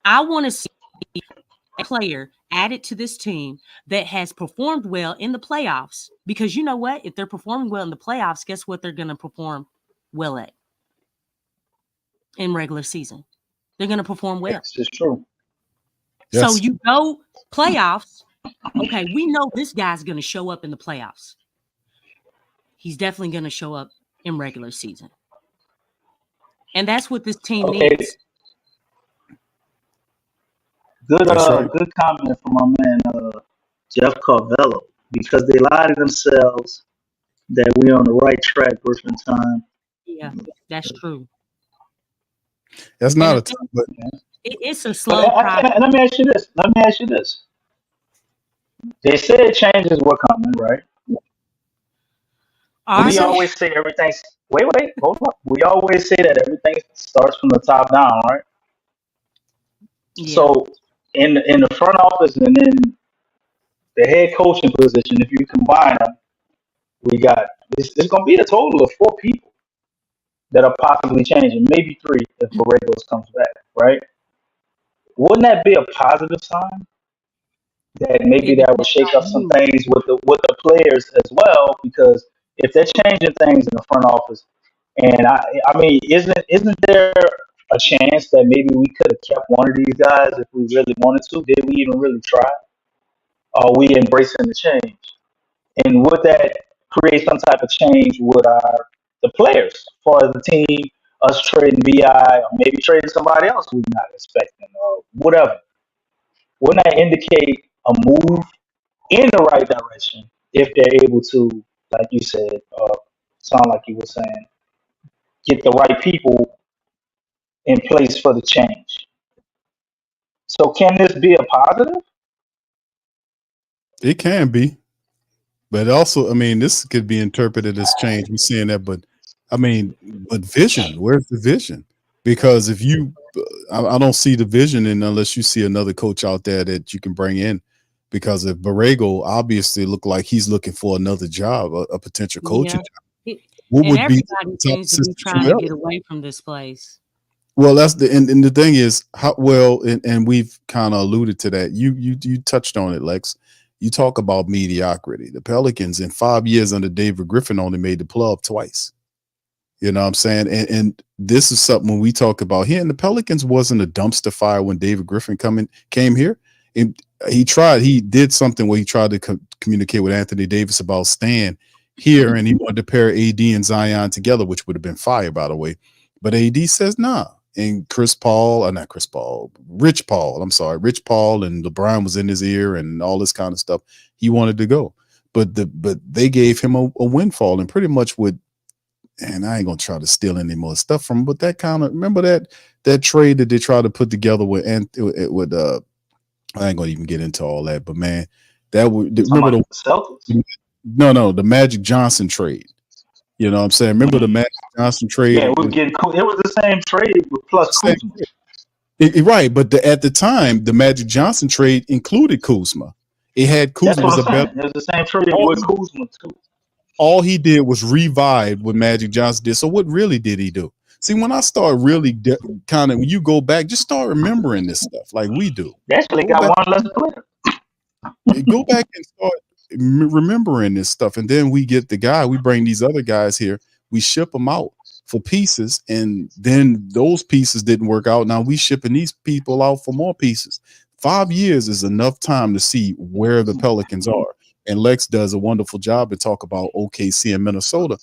I want to see a player added to this team that has performed well in the playoffs, because you know what? If they're performing well in the playoffs, guess what they're going to perform well at in regular season? They're going to perform well. This is true. So Yes. you go playoffs. Okay, we know this guy's going to show up in the playoffs. He's definitely going to show up in regular season. And that's what this team needs. Good, right. good comment from my man Jeff Carvello, because they lie to themselves that we're on the right track most of the time. Yeah, that's true. That's not a time, but It's a slow process. And let me ask you this. They said changes were coming, right? We always say everything's. Wait, hold up. We always say that everything starts from the top down, right? Yeah. So in the front office and in the head coaching position, if you combine them, we got it's going to be a total of 4 people that are possibly changing, maybe 3 if Borrego comes back, right? Wouldn't that be a positive sign? That maybe that would shake up some things with the players as well, because if they're changing things in the front office, and I mean, isn't there a chance that maybe we could have kept one of these guys if we really wanted to? Did we even really try? Are we embracing the change? And would that create some type of change with the players, as far as the team, us trading BI, or maybe trading somebody else we're not expecting, or whatever? Wouldn't that indicate a move in the right direction if they're able to, like you said, sound like you were saying, get the right people in place for the change? So can this be a positive? it can be. But also, I mean, this could be interpreted as change. We're seeing that, but I mean, but vision. Where's the vision? Because if you, I don't see the vision in unless you see another coach out there that you can bring in. Because if Borrego obviously look like he's looking for another job, a potential coaching job, what and would be everybody seems to be trying to get away from this place. Well, that's and the thing is how well, and we've kind of alluded to that. You touched on it, Lex. You talk about mediocrity. The Pelicans in 5 years under David Griffin only made the playoff twice. You know what I'm saying? And this is something when we talk about here, and the Pelicans wasn't a dumpster fire when David Griffin came here. And he did something where he tried to communicate with Anthony Davis about staying here, and he wanted to pair AD and Zion together, which would have been fire, by the way. But AD says nah. And Rich Paul, I'm sorry, Rich Paul and LeBron was in his ear and all this kind of stuff. He wanted to go, but they gave him a windfall, and pretty much and I ain't gonna try to steal any more stuff from him, but that kind of, remember that trade that they tried to put together with I ain't gonna even get into all that, but man, that would remember the Celtics? No, the Magic Johnson trade. You know what I'm saying? Remember the Magic Johnson trade? Yeah, it was the same trade with plus Kuzma. Right, but at the time, the Magic Johnson trade included Kuzma. It had Kuzma. That's what I'm saying. It was the same trade with Kuzma too. All he did was revive what Magic Johnson did. So what really did he do? See, when I start really when you go back, just start remembering this stuff like we do. They actually got one less player. Go back and start remembering this stuff, and then we get we bring these other guys here, we ship them out for pieces, and then those pieces didn't work out. Now we shipping these people out for more pieces. 5 years is enough time to see where the Pelicans are, and Lex does a wonderful job to talk about OKC and Minnesota.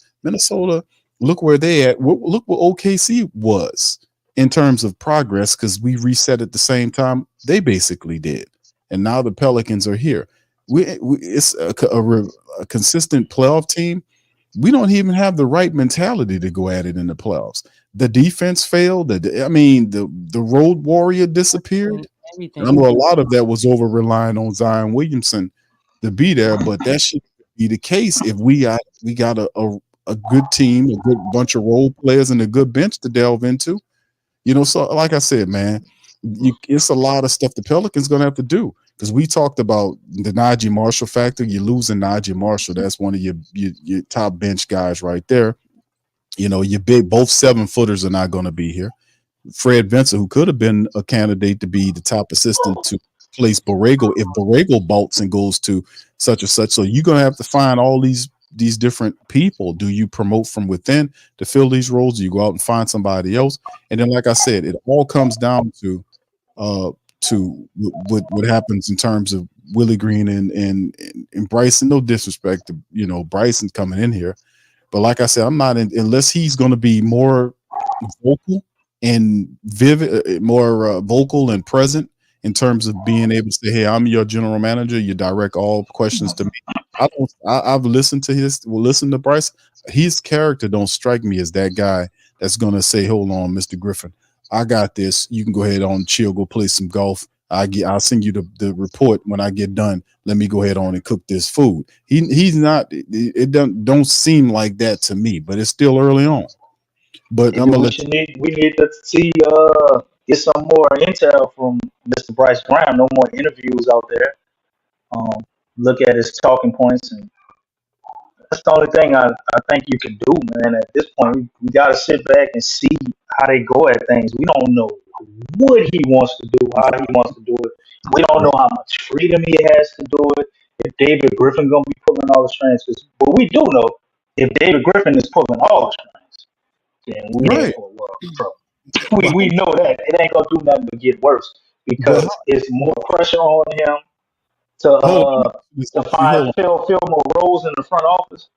Look where they at. Look what OKC was in terms of progress, because we reset at the same time they basically did, and now the Pelicans are here. It's a consistent playoff team. We don't even have the right mentality to go at it in the playoffs. The defense failed. The road warrior disappeared. I know a lot of that was over relying on Zion Williamson to be there, but that should be the case if we got a good team, a good bunch of role players, and a good bench to delve into. You know, so like I said, man, it's a lot of stuff the Pelicans gonna have to do. because we talked about the Najee Marshall factor. You're losing Najee Marshall. That's one of your top bench guys right there. You know, your big, both 7-footers are not going to be here. Fred Vinson, who could have been a candidate to be the top assistant to place Borrego if Borrego bolts and goes to such and such. So you're going to have to find all these different people. Do you promote from within to fill these roles? Do you go out and find somebody else? And then, like I said, it all comes down to what happens in terms of Willie Green and Bryson. No disrespect to, you know, Bryson coming in here, but like I said, I'm not in, unless he's going to be more vocal and vivid, more vocal and present in terms of being able to say, "Hey, I'm your general manager. You direct all questions to me." I've listened to Bryce. His character don't strike me as that guy that's going to say, "Hold on, Mr. Griffin, I got this. You can go ahead on chill, go play some golf. I'll send you the report when I get done. Let me go ahead on and cook this food." He's not. It don't seem like that to me. But it's still early on. But I'm gonna let you. We need to see get some more intel from Mr. Bryce Graham. No more interviews out there. Look at his talking points, and that's the only thing I think you can do, man. At this point, we got to sit back and see how they go at things. We don't know what he wants to do, how he wants to do it. We don't know how much freedom he has to do it. If David Griffin gonna be pulling all the strings, but we do know if David Griffin is pulling all the strings, then we ain't for a world of trouble. We know that it ain't gonna do nothing but get worse because it's more pressure on him to fill more roles in the front office.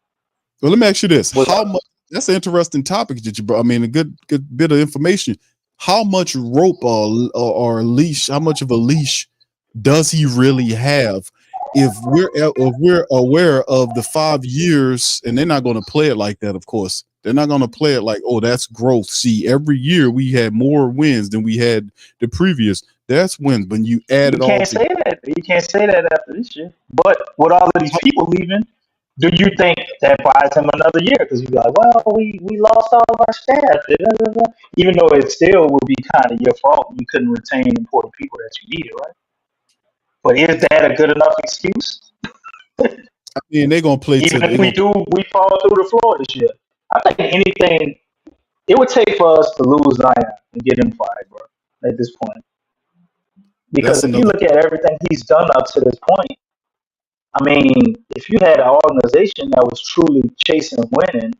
Well, let me ask you this: how much? That's an interesting topic that you brought. I mean, a good bit of information. How much rope or leash? How much of a leash does he really have? If we're aware of the 5 years, and they're not going to play it like that, of course. They're not going to play it like, "Oh, that's growth." See, every year we had more wins than we had the previous. That's wins. When you add it all, you can't say that after this year. But with all of these people leaving, do you think that buys him another year? Because you'd be like, "Well, we lost all of our staff," even though it still would be kind of your fault. You couldn't retain important people that you needed, right? But is that a good enough excuse? I mean, they're gonna play. Even if we fall through the floor this year. I think anything it would take for us to lose Zion and get him fired, bro. At this point, because if you look at everything he's done up to this point, I mean, if you had an organization that was truly chasing winning,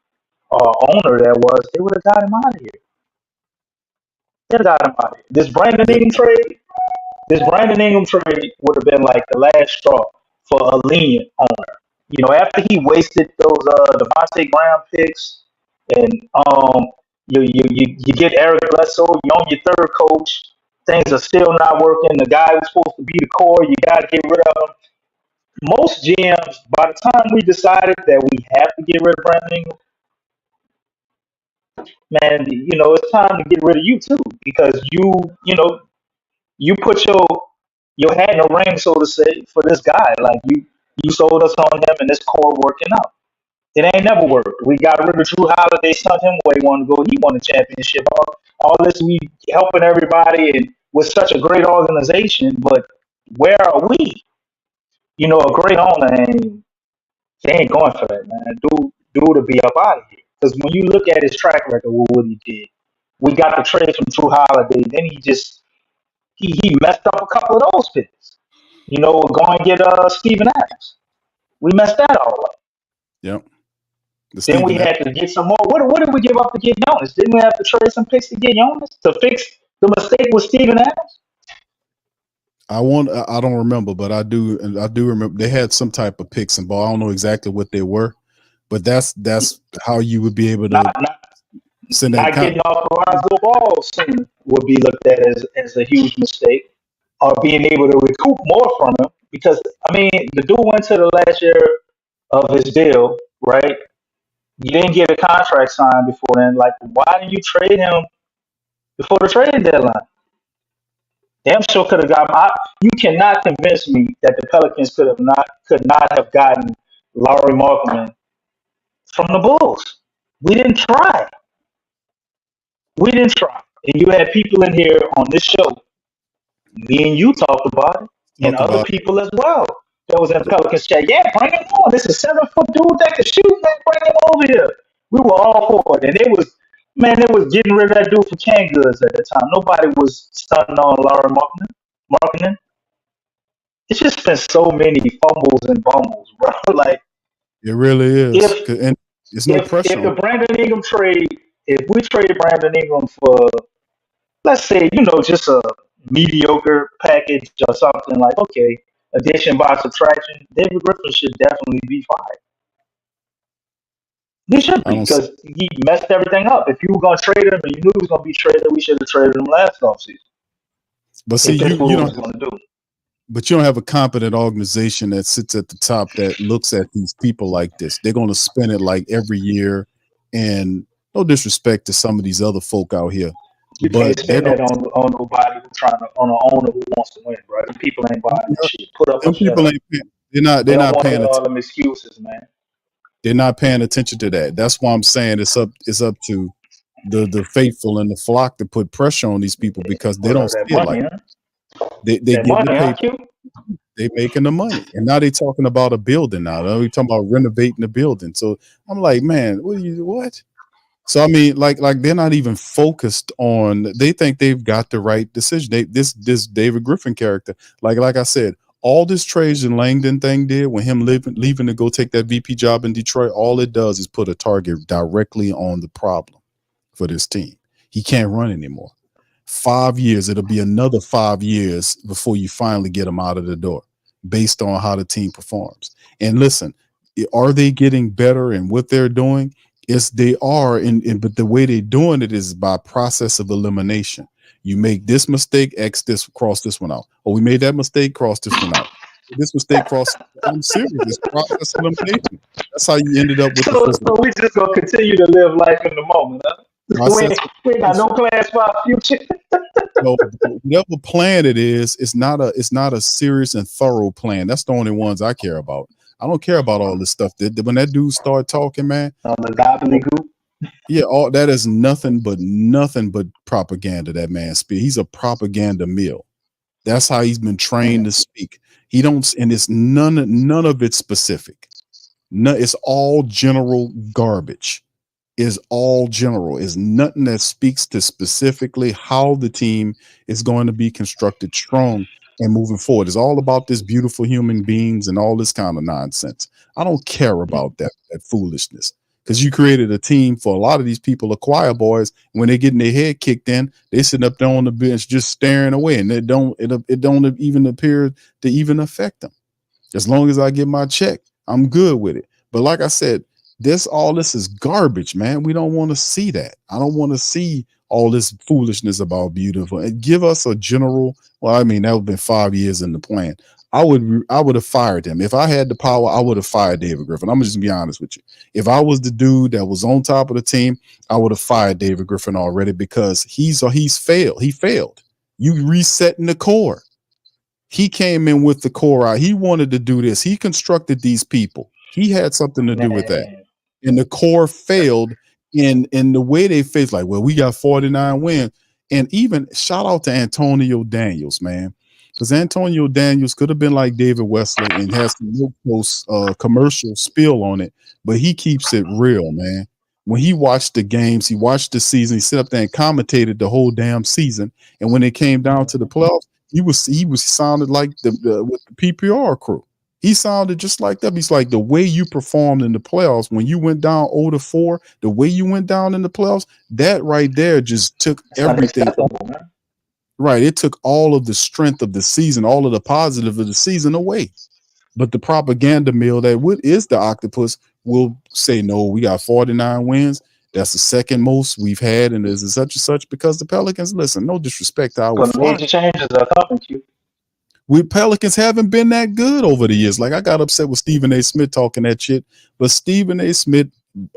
or owner that was, they would have got him out of here. They would have got him out of here. This Brandon Ingram trade would have been like the last straw for a lenient owner. You know, after he wasted those Devontae Graham picks, and you get Eric Bledsoe, you're on your third coach, things are still not working. The guy who's supposed to be the core, you got to get rid of him. Most GMs, by the time we decided that we have to get rid of Brandon Ingram, man, you know, it's time to get rid of you too, because you put your hat in the ring, so to say, for this guy. Like you sold us on him, and this core working out. It ain't never worked. We got rid of Drew Holiday, sent him where he wanted to go. He won a championship. All this, we helping everybody, and with such a great organization, but where are we? You know, a great owner, and they ain't going for that, man. Dude to be up out of here. Because when you look at his track record with what he did, we got the trade from Drew Holiday. Then he messed up a couple of those picks. You know, go and get Steven Adams. We messed that all up. Yep. Then we had to get some more. What did we give up to get Jonas? Didn't we have to trade some picks to get Jonas to fix the mistake with Steven Adams? I don't remember, but I do remember they had some type of picks and ball. I don't know exactly what they were, but that's how you would be able to send that. Not getting off Lonzo Ball soon would be looked at as a huge mistake, or being able to recoup more from him, because I mean the dude went to the last year of his deal, right? You didn't get a contract signed before then. Like, why didn't you trade him before the trade deadline? Damn sure could have got him. You cannot convince me that the Pelicans could not have gotten Lauri Markkanen from the Bulls. We didn't try. And you had people in here on this show, me and you talked about it. and Talked other about people as well. That was in the Pelicans chat. Yeah, bring him on. This is a 7-foot dude that can shoot. Man, bring him over here. We were all for it, and it was, man, they was getting rid of that dude for canned goods at the time. Nobody was stunning on Laurie Markkinen. It's just been so many fumbles and bumbles, bro. Like it really is, if and there's no pressure if the on. Brandon Ingram trade, if we traded Brandon Ingram for, let's say, just a mediocre package or something, like, okay, addition by subtraction, David Griffin should definitely be fired. He should I be, don't. See, because he messed everything up. If you were going to trade him and you knew he was going to be traded, we should have traded him last offseason. but see, If this is what you we don't. was going to do. But you don't have a competent organization that sits at the top that looks at these people like this. They're going to spin it like every year, and no disrespect to some of these other folk out here, You but can't they're spend going. that on nobody on an owner who wants to win, bro. The people ain't buying that shit. Put up or Them shut people up. ain't. They're not. They They're don't not want to paying hear all attention. them excuses, man. They're not paying attention to that. That's why I'm saying it's up. It's up to the faithful and the flock to put pressure on these people because they Put don't up see that it like money, huh? they That give the money, huh, paper. Q? They making the money, and now they talking about a building. Now we talking about renovating the building. So I'm like, man, what? So I mean, like they're not even focused on. They think they've got the right decision. This David Griffin character, like I said, all this Trajan Langdon thing did when him leaving to go take that VP job in Detroit. All it does is put a target directly on the problem for this team. He can't run anymore. 5 years. It'll be another 5 years before you finally get him out of the door, based on how the team performs. And listen, are they getting better in what they're doing? Yes, they are, but the way they're doing it is by process of elimination. You make this mistake, X this, cross this one out. Oh, we made that mistake, cross this one out. This mistake, cross. I'm serious. It's process elimination. That's how you ended up with the So, physical so we just gonna continue to live life in the moment, huh? process. We ain't got no plans for our future. So whatever plan it is, it's not a serious and thorough plan. That's the only ones I care about. I don't care about all this stuff. When that dude start talking, man, On the gobbledygook. yeah, all that is nothing but propaganda. That man speak. He's a propaganda mill. That's how he's been trained to speak. He don't, and it's none of it's specific. No, it's all general garbage. Is all general. Is nothing that speaks to specifically how the team is going to be constructed strong and moving forward. It's all about this beautiful human beings and all this kind of nonsense. I don't care about that foolishness, because you created a team for a lot of these people, are choir boys. When they getting their head kicked in, they sitting up there on the bench just staring away, and it don't even appear to even affect them. As long as I get my check, I'm good with it. But like I said, all this is garbage, man. We don't want to see that. I don't want to see all this foolishness about beautiful. And give us a general. Well, I mean, that would have been 5 years in the plan. I would have fired him if I had the power. I would have fired David Griffin. I'm just gonna be honest with you. If I was the dude that was on top of the team, I would have fired David Griffin already, because he's failed. He failed. You resetting the core. He came in with the core out. He wanted to do this. He constructed these people. He had something to do with that. Man. And the core failed in the way they faced. Like, well, we got 49 wins. And even shout out to Antonio Daniels, man. Because Antonio Daniels could have been like David Wesley and has some real close commercial spill on it, but he keeps it real, man. When he watched the games, he watched the season, he sit up there and commentated the whole damn season. And when it came down to the playoffs, he was sounded like with the PPR crew. He sounded just like them. He's like, the way you performed in the playoffs when you went down 0-4, the way you went down in the playoffs, that right there just took everything. Man. Right. It took all of the strength of the season, all of the positive of the season away. But the propaganda mill that is the octopus will say, no, we got 49 wins. That's the second most we've had, and there's such and such, because the Pelicans, listen, no disrespect to our But flock. major changes are coming, Q. We Pelicans haven't been that good over the years. Like, I got upset with Stephen A. Smith talking that shit, but Stephen A. Smith,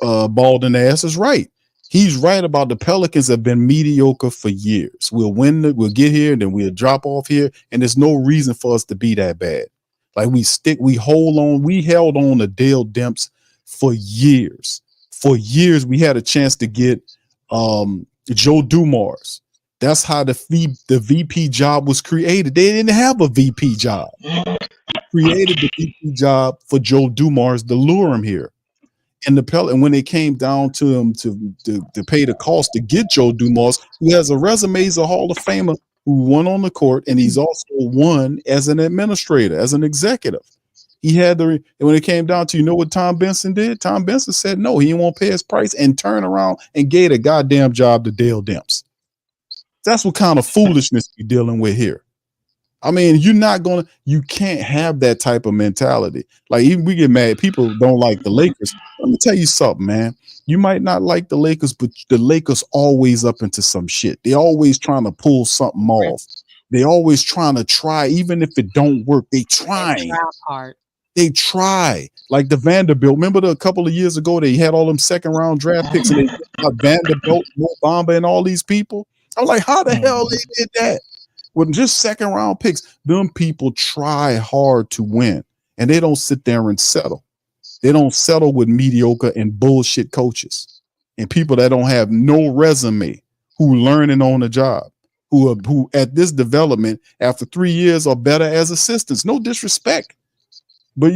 balding ass, is right. He's right about the Pelicans have been mediocre for years. We'll win, we'll get here, and then we'll drop off here, and there's no reason for us to be that bad. Like, we held on to Dale Demps for years. For years, we had a chance to get Joe Dumars. That's how the VP job was created. They didn't have a VP job. Created the VP job for Joe Dumars to lure him here. And and when it came down to him to pay the cost to get Joe Dumars, who has a resume as a Hall of Famer, who won on the court, and he's also won as an administrator, as an executive. He had and when it came down to, you know what Tom Vinson did? Tom Vinson said no, he didn't want to pay his price, and turned around and gave a goddamn job to Dale Demps. That's what kind of foolishness we're dealing with here. I mean, you can't have that type of mentality. Like, even we get mad. People don't like the Lakers. Let me tell you something, man. You might not like the Lakers, but the Lakers always up into some shit. They're always trying to pull something off. They always trying to try, even if it don't work. They trying. They try. Like the Vanderbilt. Remember a couple of years ago, they had all them second round draft picks, and they got Vanderbilt, Mo Bamba, and all these people. I'm like, how the hell they did that? With just second round picks, them people try hard to win, and they don't sit there and settle. They don't settle with mediocre and bullshit coaches and people that don't have no resume, who learning on the job, who at this development after 3 years are better as assistants. No disrespect, but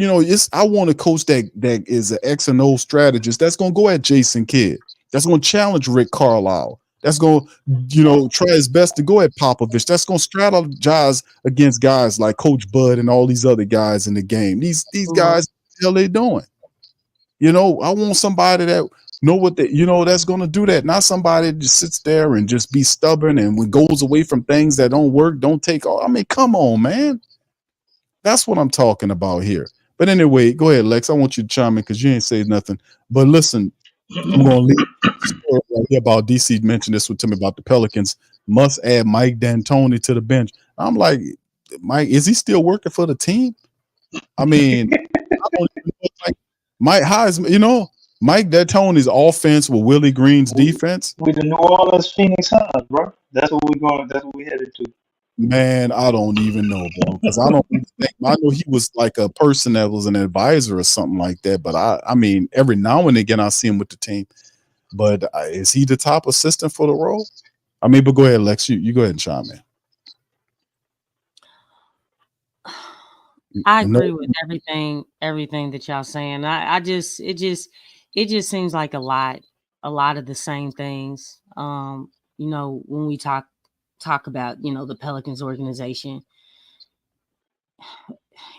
I want a coach that is an X and O strategist that's gonna go at Jason Kidd, that's gonna challenge Rick Carlisle. That's going to, try his best to go at Popovich. That's going to strategize against guys like Coach Bud and all these other guys in the game. These guys, what the hell they doing? I want somebody that know what that's going to do that. Not somebody that just sits there and just be stubborn and when goes away from things that don't work, don't take all. I mean, come on, man. That's what I'm talking about here. But anyway, go ahead, Lex. I want you to chime in because you ain't say nothing. But listen, I'm going to leave the story right here about DC. Mentioned this to me about the Pelicans. Must add Mike D'Antoni to the bench. I'm like, Mike, is he still working for the team? I mean, I don't even know, like, Mike, how is Mike D'Antoni's offense with Willie Green's defense? With the New Orleans Phoenix Suns, bro. That's what we're going. That's what we headed to. Man, I don't even know, bro. Because I don't think, I know he was like a person that was an advisor or something like that. But I mean, every now and again I see him with the team. But is he the top assistant for the role? I mean, but go ahead, Lex. You go ahead and chime in. I agree with everything that y'all saying. It just seems like a lot of the same things. When we talk about, the Pelicans organization,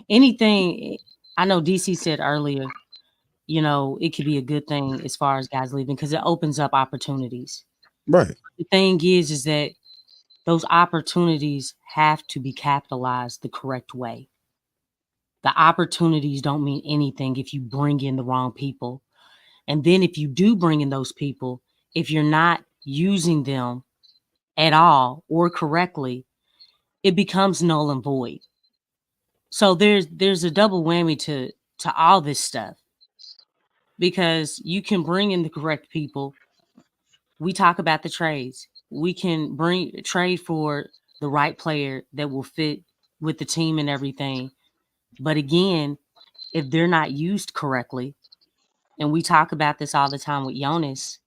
anything. I know DC said earlier, it could be a good thing as far as guys leaving because it opens up opportunities. Right. The thing is that those opportunities have to be capitalized the correct way. The opportunities don't mean anything if you bring in the wrong people. And then if you do bring in those people, if you're not using them at all or correctly, it becomes null and void. So there's a double whammy to all this stuff, because you can bring in the correct people. We talk about the trades. We can trade for the right player that will fit with the team and everything. But again, if they're not used correctly, and we talk about this all the time with Jonas,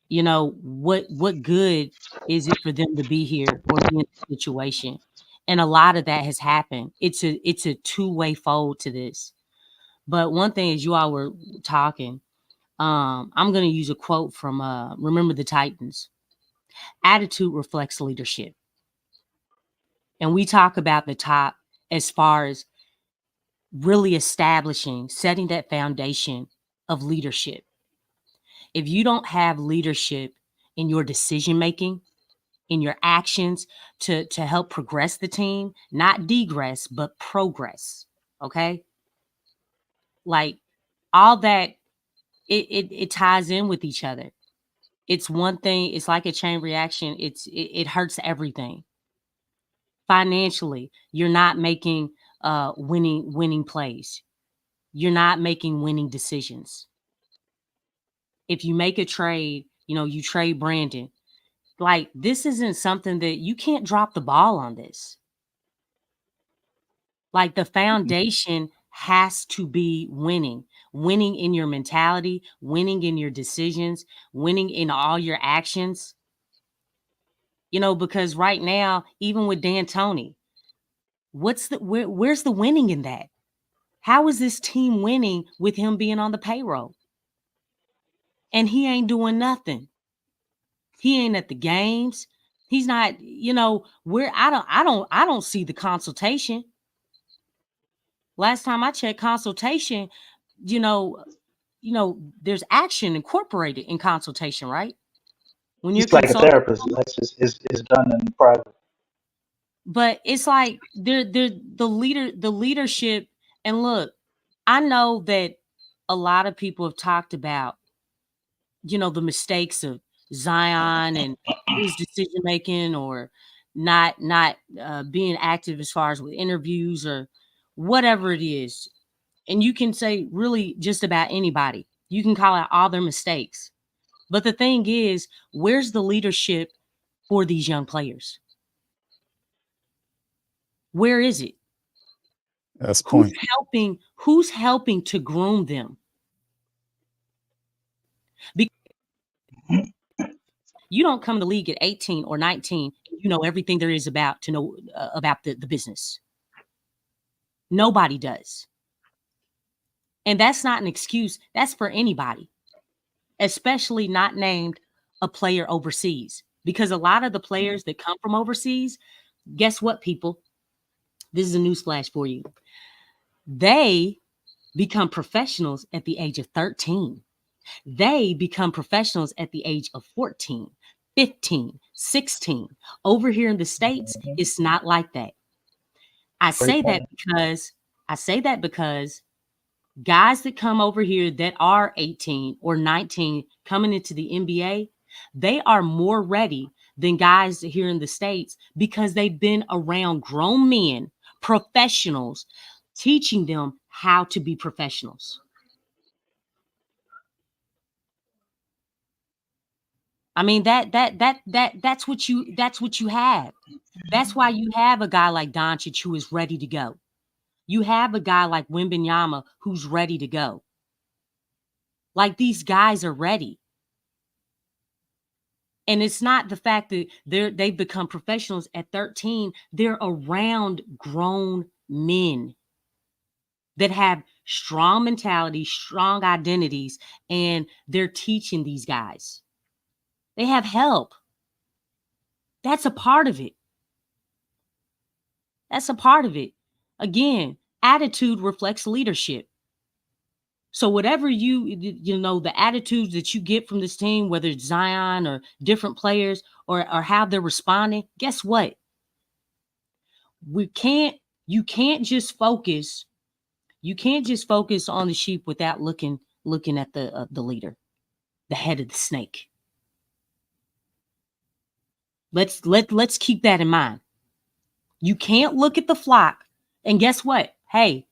what good is it for them to be here or be in a situation? And a lot of that has happened. It's a two-way fold to this. But one thing, as you all were talking, I'm going to use a quote from Remember the Titans. Attitude reflects leadership. And we talk about the top as far as really setting that foundation of leadership. If you don't have leadership in your decision-making, in your actions to help progress the team, not degress, but progress, okay? Like all that, it ties in with each other. It's one thing. It's like a chain reaction. It hurts everything. Financially, you're not making winning plays. You're not making winning decisions. If you make a trade, you trade Brandon. Like, this isn't something that you can't drop the ball on this. Like, the foundation has to be winning in your mentality, winning in your decisions, winning in all your actions. because right now, even with D'Antoni, where's the winning in that? How is this team winning with him being on the payroll? And he ain't doing nothing. He ain't at the games. He's not, where I don't see the consultation. Last time I checked consultation, there's action incorporated in consultation, right? When you're He's like a consulting, therapist. Lexxah is done in private. but it's like they're the leadership. And look, I know that a lot of people have talked about, the mistakes of Zion and his decision making, or not being active as far as with interviews or whatever it is. And you can say really just about anybody. You can call out all their mistakes. But the thing is, where's the leadership for these young players? Where is it? That's the point. Who's helping to groom them? Because you don't come to the league at 18 or 19, you know everything there is about to know about the business. Nobody does. And that's not an excuse. That's for anybody, especially not named a player overseas. Because a lot of the players that come from overseas, guess what, people? This is a newsflash for you. They become professionals at the age of 13. They become professionals at the age of 14, 15, 16. Over here in the States, it's not like that. I say that because guys that come over here that are 18 or 19 coming into the NBA, they are more ready than guys here in the States because they've been around grown men, professionals, teaching them how to be professionals. I mean, that's what you have. That's why you have a guy like Doncic who is ready to go. You have a guy like Wembanyama who's ready to go. Like, these guys are ready. And it's not the fact that they've become professionals at 13. They're around grown men that have strong mentality, strong identities, and they're teaching these guys. They have help. That's a part of it. That's a part of it. Again, attitude reflects leadership. So whatever the attitudes that you get from this team, whether it's Zion or different players or how they're responding, guess what? You can't just focus on the sheep without looking at the leader, the head of the snake. Let's keep that in mind. You can't look at the flock, and guess what? Hey,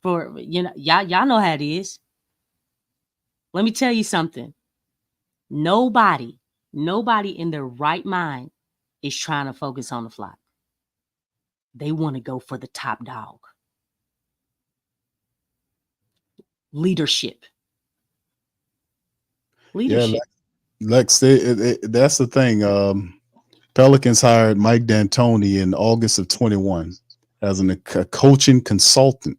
y'all know how it is. Let me tell you something. Nobody in their right mind is trying to focus on the flock. They want to go for the top dog. Leadership. Yeah, Lex, that's the thing. Pelicans hired Mike D'Antoni in August of 21 as a coaching consultant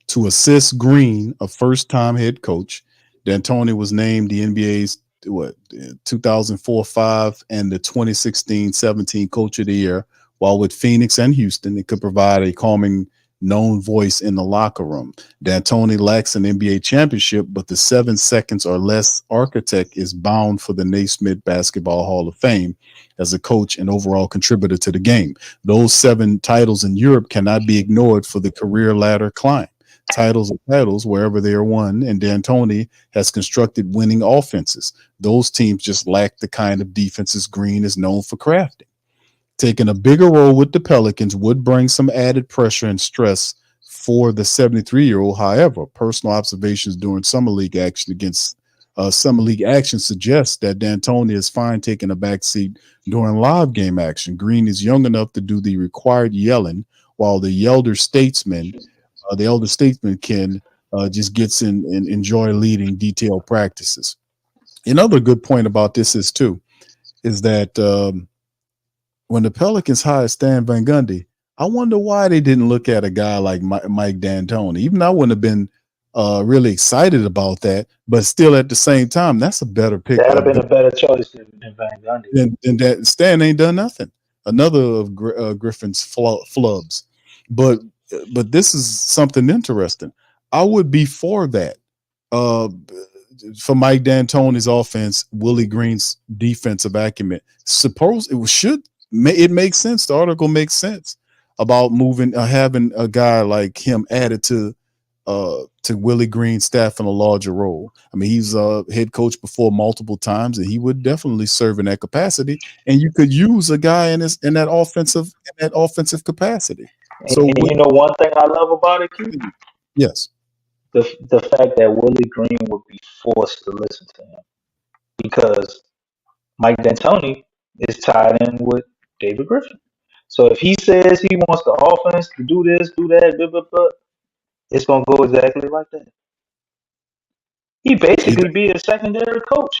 to assist Green, a first-time head coach. D'Antoni was named the NBA's 2004-05 and the 2016-17 Coach of the Year. While with Phoenix and Houston, it could provide a calming, known voice in the locker room. D'Antoni lacks an NBA championship, but the 7 seconds or less architect is bound for the Naismith Basketball Hall of Fame as a coach and overall contributor to the game. Those 7 titles in Europe cannot be ignored for the career ladder climb. Titles are titles wherever they are won, and D'Antoni has constructed winning offenses. Those teams just lack the kind of defenses Green is known for crafting. Taking a bigger role with the Pelicans would bring some added pressure and stress for the 73-year-old. However, personal observations during summer league action suggest that D'Antoni is fine taking a backseat during live game action. Green is young enough to do the required yelling, while the elder statesman can just gets in and enjoy leading detailed practices. Another good point about this is that when the Pelicans hired Stan Van Gundy, I wonder why they didn't look at a guy like Mike D'Antoni. Even I wouldn't have been really excited about that, but still at the same time, that's a better pick. That would have been a better choice than Van Gundy. Than that. Stan ain't done nothing. Another of Griffin's flubs. But this is something interesting. I would be for that. For Mike D'Antoni's offense, Willie Green's defensive acumen. It makes sense. The article makes sense about having a guy like him added to Willie Green's staff in a larger role. I mean, he's a head coach before multiple times, and he would definitely serve in that capacity. And you could use a guy in that offensive capacity. So, and you know, one thing I love about it, Q? Yes. The fact that Willie Green would be forced to listen to him because Mike D'Antoni is tied in with David Griffin. So if he says he wants the offense to do this, do that, blah, blah, blah, it's going to go exactly like that. He basically be a secondary coach.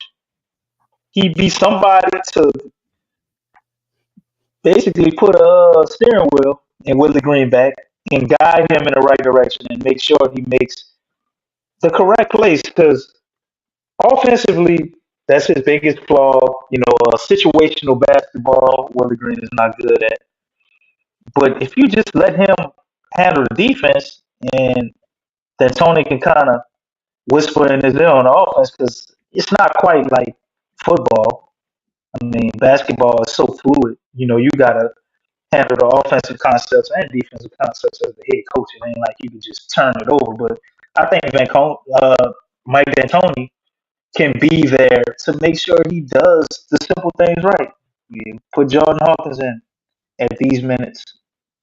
He'd be somebody to basically put a steering wheel in Willie Green back and guide him in the right direction and make sure he makes the correct place, because offensively, that's his biggest flaw. You know, situational basketball, Willie Green is not good at. But if you just let him handle the defense, and then Tony can kind of whisper in his ear on the offense, because it's not quite like football. I mean, basketball is so fluid. You know, you got to handle the offensive concepts and defensive concepts as the head coach. It ain't like you can just turn it over. But I think Mike D'Antoni can be there to make sure he does the simple things right. You put Jordan Hawkins in at these minutes.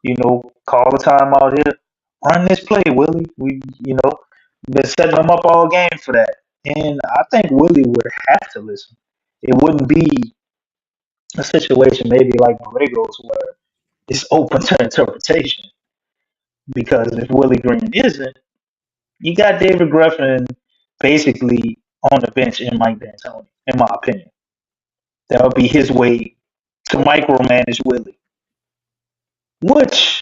You know, call the time out here. Run this play, Willie. Been setting him up all game for that. And I think Willie would have to listen. It wouldn't be a situation maybe like Borrego's where it's open to interpretation. Because if Willie Green isn't, you got David Griffin basically on the bench in Mike D'Antoni, in my opinion. That would be his way to micromanage Willie. Which,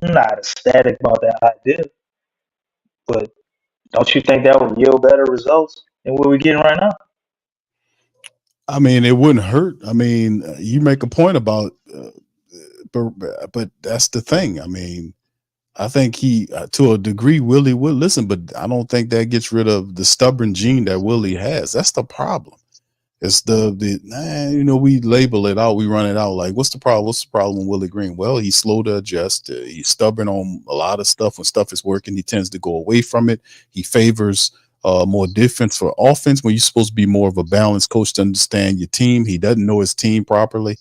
I'm not ecstatic about that idea. But don't you think that would yield better results than what we're getting right now? I mean, it wouldn't hurt. I mean, you make a point about, but that's the thing. I mean, I think to a degree, Willie would listen, but I don't think that gets rid of the stubborn gene that Willie has. That's the problem. It's we label it out, we run it out. Like, what's the problem? What's the problem with Willie Green? Well, he's slow to adjust. He's stubborn on a lot of stuff. When stuff is working, he tends to go away from it. He favors more defense for offense when you're supposed to be more of a balanced coach to understand your team. He doesn't know his team properly.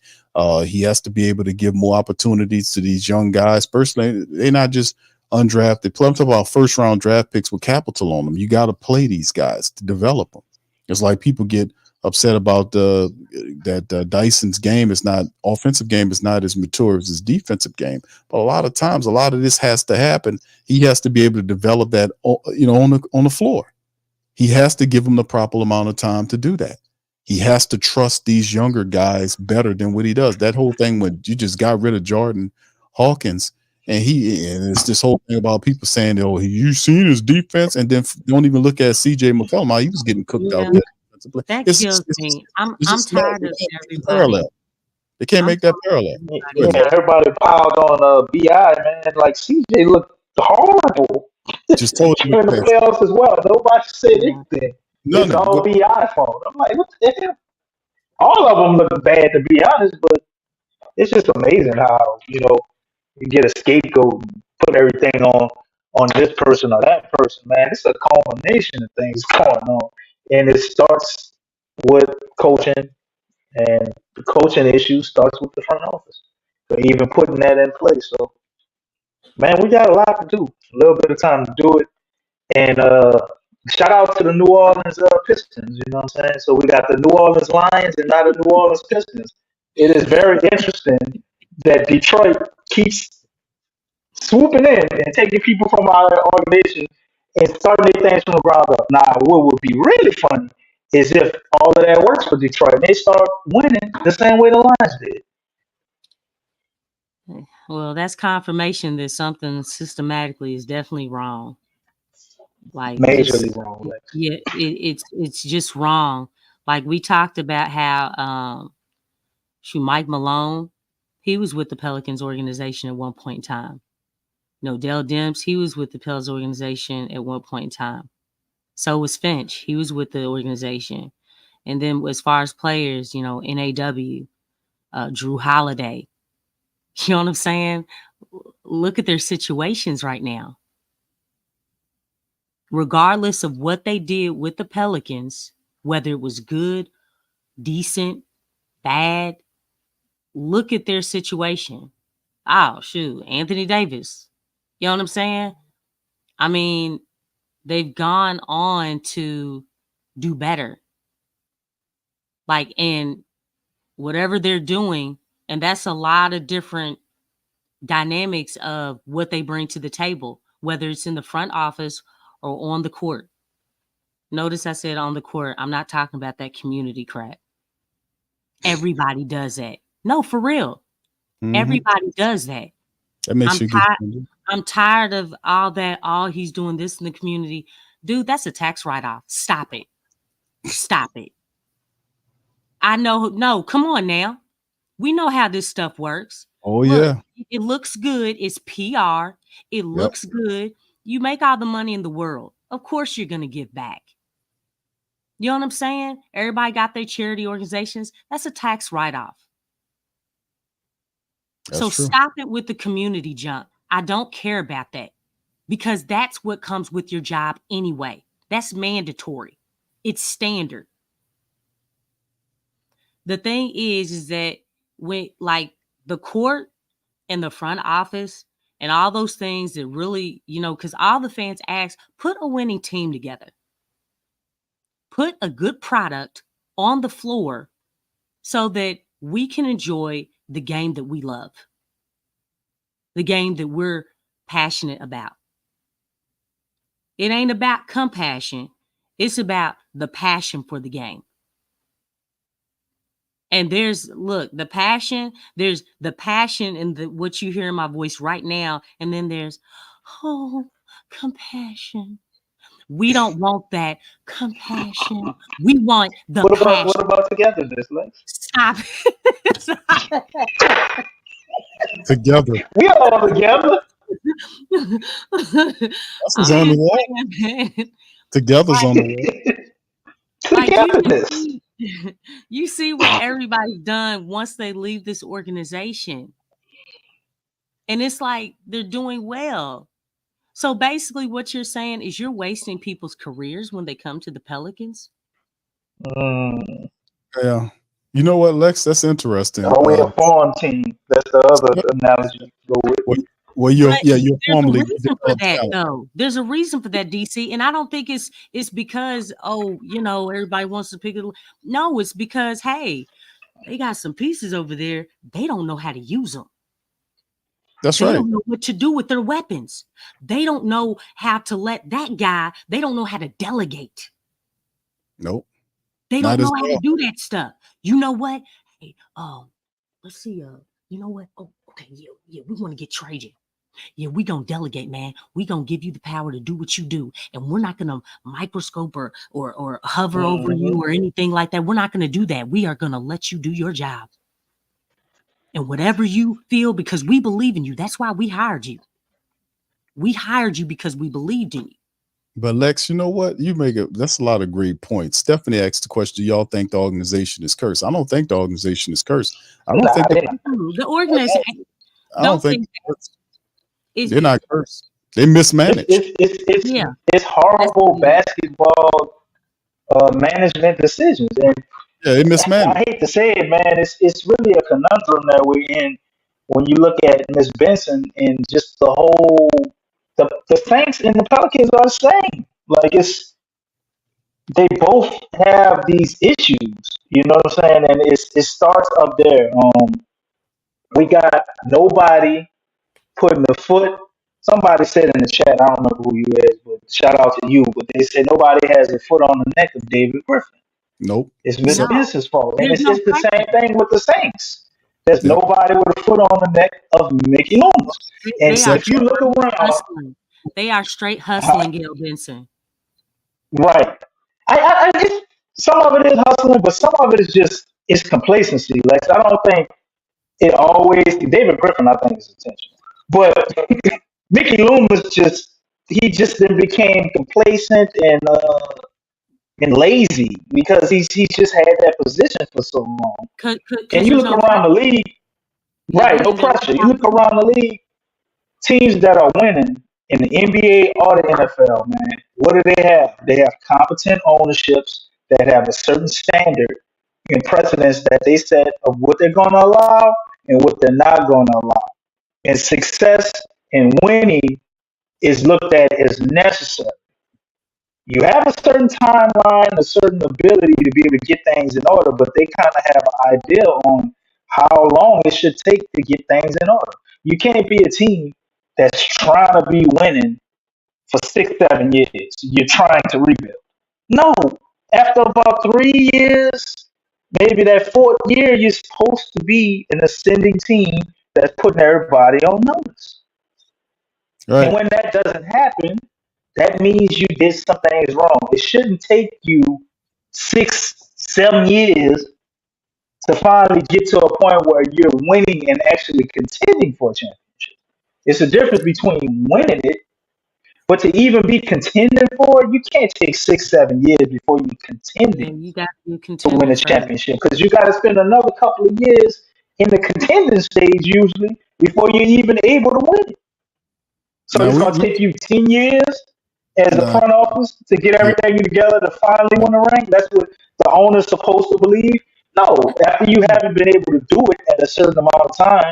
He has to be able to give more opportunities to these young guys. Personally, they're not just undrafted. I'm talking about first-round draft picks with capital on them. You got to play these guys to develop them. It's like people get upset about that Dyson's offensive game is not as mature as his defensive game. But a lot of times, a lot of this has to happen. He has to be able to develop that, on the floor. He has to give them the proper amount of time to do that. He has to trust these younger guys better than what he does. That whole thing when you just got rid of Jordan Hawkins, and it's this whole thing about people saying, "Oh, you seen his defense," and then don't even look at CJ McCollum. How he was getting cooked out there. That kills me. I'm tired of everybody. They can't make that parallel. Yeah, everybody piled on BI, man. Like CJ looked horrible. Just told in the playoffs as well. Nobody said anything. None it's all BI fault. I'm like, what the hell? All of them look bad, to be honest, but it's just amazing how you get a scapegoat and put everything on this person or that person. Man, it's a culmination of things going on. And it starts with coaching, and the coaching issue starts with the front office. So even putting that in place. So, man, we got a lot to do. A little bit of time to do it. And shout out to the New Orleans Pistons. You know what I'm saying? So we got the New Orleans Lions and now the New Orleans Pistons. It is very interesting that Detroit keeps swooping in and taking people from our organization and starting their things from the ground up. Now, what would be really funny is if all of that works for Detroit and they start winning the same way the Lions did. Well, that's confirmation that something systematically is definitely wrong. Like it's Majorly wrong, Lex. yeah, it's just wrong. Like we talked about how Mike Malone, he was with the Pelicans organization at one point in time. Dell Demps, he was with the Pelicans organization at one point in time. So was Finch. He was with the organization. And then as far as players, NAW, Drew Holiday. You know what I'm saying? Look at their situations right now. Regardless of what they did with the Pelicans, whether it was good, decent, bad, look at their situation. Oh, shoot. Anthony Davis. You know what I'm saying? I mean, they've gone on to do better. And whatever they're doing, and that's a lot of different dynamics of what they bring to the table, whether it's in the front office or on the court. Notice I said on the court. I'm not talking about that community crap. Everybody does that. No, for real. Mhm. Everybody does that. That makes you good. I'm tired of all that. All he's doing this in the community. Dude, that's a tax write-off. Stop it. Stop it. I know. No, come on now. We know how this stuff works. Oh, Look, yeah. it looks good. It's PR. It looks good. You make all the money in the world. Of course you're going to give back. You know what I'm saying? Everybody got their charity organizations. That's a tax write-off. So true. Stop it with the community junk. I don't care about that because that's what comes with your job anyway. That's mandatory. It's standard. The thing is that when the court and the front office and all those things that really, because all the fans ask, put a winning team together. Put a good product on the floor so that we can enjoy the game that we love, the game that we're passionate about. It ain't about compassion. It's about the passion for the game. And there's the passion in what you hear in my voice right now. And then there's, compassion. We don't want that compassion. We want the passion. What about togetherness, Lex? Stop. Together. We are all together. That's what's on the wall. Together's on the wall. Togetherness. You see what everybody's done once they leave this organization. And it's like they're doing well. So basically what you're saying is you're wasting people's careers when they come to the Pelicans? Yeah. You know what, Lex? That's interesting. We're a farm team. That's the other analogy. Go with. Well, you're formally. There's a reason for that, though. There's a reason for that, DC, and I don't think it's because everybody wants to pick it. No, it's because hey, they got some pieces over there. They don't know how to use them. That's right. They don't know what to do with their weapons. They don't know how to let that guy. They don't know how to delegate. Nope. They don't know how to do that stuff. You know what? Hey, let's see. You know what? Oh, okay. Yeah. We want to get Trajan. Yeah, we gonna delegate, man. We gonna give you the power to do what you do, and we're not gonna microscope or hover over you or anything like that. We're not gonna do that. We are gonna let you do your job, and whatever you feel, because we believe in you. That's why we hired you. We hired you because we believed in you. But Lex, you know what? That's a lot of great points. Stephanie asked the question, do y'all think the organization is cursed? I don't think the organization is cursed. I don't think the organization. I don't think they're not cursed. They mismanaged. It's horrible basketball management decisions. And they mismanaged. I hate to say it, man. It's really a conundrum that we're in when you look at Miss Vinson and just the whole the Saints and the Pelicans are the same. Like they both have these issues. You know what I'm saying? And it starts up there. We got nobody putting the foot. Somebody said in the chat, I don't remember who you is, but shout out to you. But they said nobody has a foot on the neck of David Griffin. Nope. It's Miss Vincent's fault. And it's the same thing with the Saints. There's nobody with a foot on the neck of Mickey Loomis. And They are if you look around, hustling. They are straight hustling, Gail Benson. right? I just, some of it is hustling, but some of it is just it's complacency. Lex, I don't think it always. David Griffin, I think, is intentional, but Mickey Loomis just then became complacent and lazy because he's just had that position for so long. And you look around the league, right? No pressure. You look around the league, teams that are winning in the NBA or the NFL, man. What do they have? They have competent ownerships that have a certain standard and precedence that they set of what they're going to allow and what they're not going to allow. And success and winning is looked at as necessary. You have a certain timeline, a certain ability to be able to get things in order, but they kind of have an idea on how long it should take to get things in order. You can't be a team that's trying to be winning for 6, 7 years. You're trying to rebuild. No, after about 3 years, maybe that fourth year, you're supposed to be an ascending team that's putting everybody on notice. Right. And when that doesn't happen, that means you did some things wrong. It shouldn't take you 6, 7 years to finally get to a point where you're winning and actually contending for a championship. It's a difference between winning it, but to even be contending for it, you can't take 6, 7 years before you're contending You got to win a championship because you got to spend another couple of years in the contending stage usually before you're even able to win it. So it's going to take you 10 years as a front office to get everything together to finally win a ring. That's what the owner's supposed to believe. No, after you haven't been able to do it at a certain amount of time,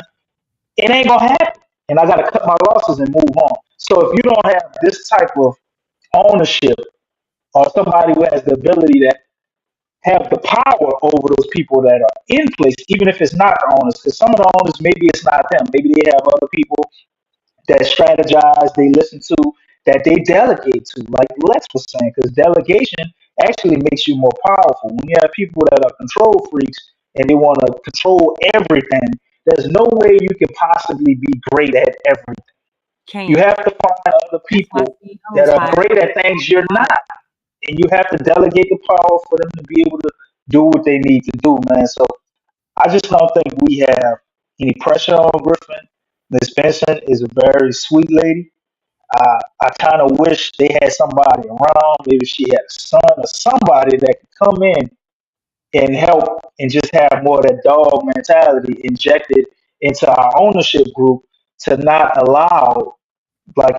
it ain't going to happen. And I got to cut my losses and move on. So if you don't have this type of ownership or somebody who has the ability to have the power over those people that are in place, even if it's not the owners, because some of the owners, maybe it's not them. Maybe they have other people that strategize, they listen to, that they delegate to, like Lex was saying, because delegation actually makes you more powerful. When you have people that are control freaks and they want to control everything, there's no way you can possibly be great at everything. You have to find other people that are great at things you're not. And you have to delegate the power for them to be able to do what they need to do, man. So I just don't think we have any pressure on Griffin. Miss Vinson is a very sweet lady. I kind of wish they had somebody around. Maybe she had a son or somebody that could come in and help and just have more of that dog mentality injected into our ownership group to not allow, like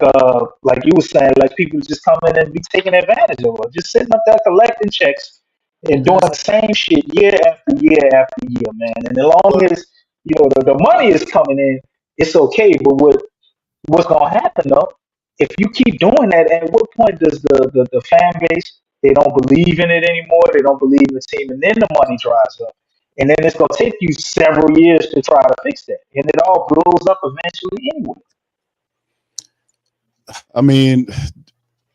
you were saying, like people just come in and be taking advantage of her, just sitting up there collecting checks and doing the same shit year after year after year, man. And as long as the money is coming in, it's okay. But what's gonna happen though? If you keep doing that, at what point does the fan base, they don't believe in it anymore? They don't believe in the team, and then the money dries up, and then it's gonna take you several years to try to fix that, and it all blows up eventually anyway. I mean,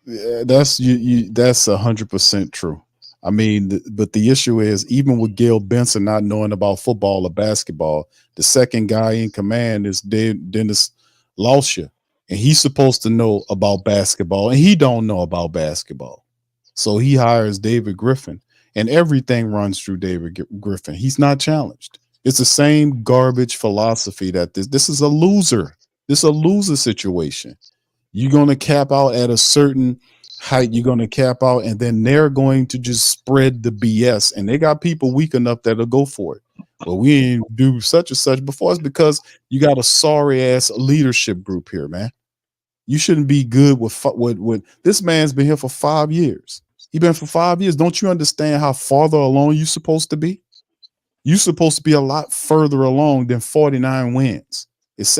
that's 100% true. I mean, but the issue is, even with Gail Benson not knowing about football or basketball, the second guy in command is Dennis Lexxah, and he's supposed to know about basketball, and he don't know about basketball. So he hires David Griffin, and everything runs through David Griffin. He's not challenged. It's the same garbage philosophy that this is a loser. This is a loser situation. You're going to cap out at a certain height. You're going to cap out, and then they're going to just spread the BS. And they got people weak enough that'll go for it. But we ain't do such and such before. It's because you got a sorry ass leadership group here, man. You shouldn't be good with this man's been here for 5 years. He's been for 5 years. Don't you understand how farther along you're supposed to be? You're supposed to be a lot further along than 49 wins. It's,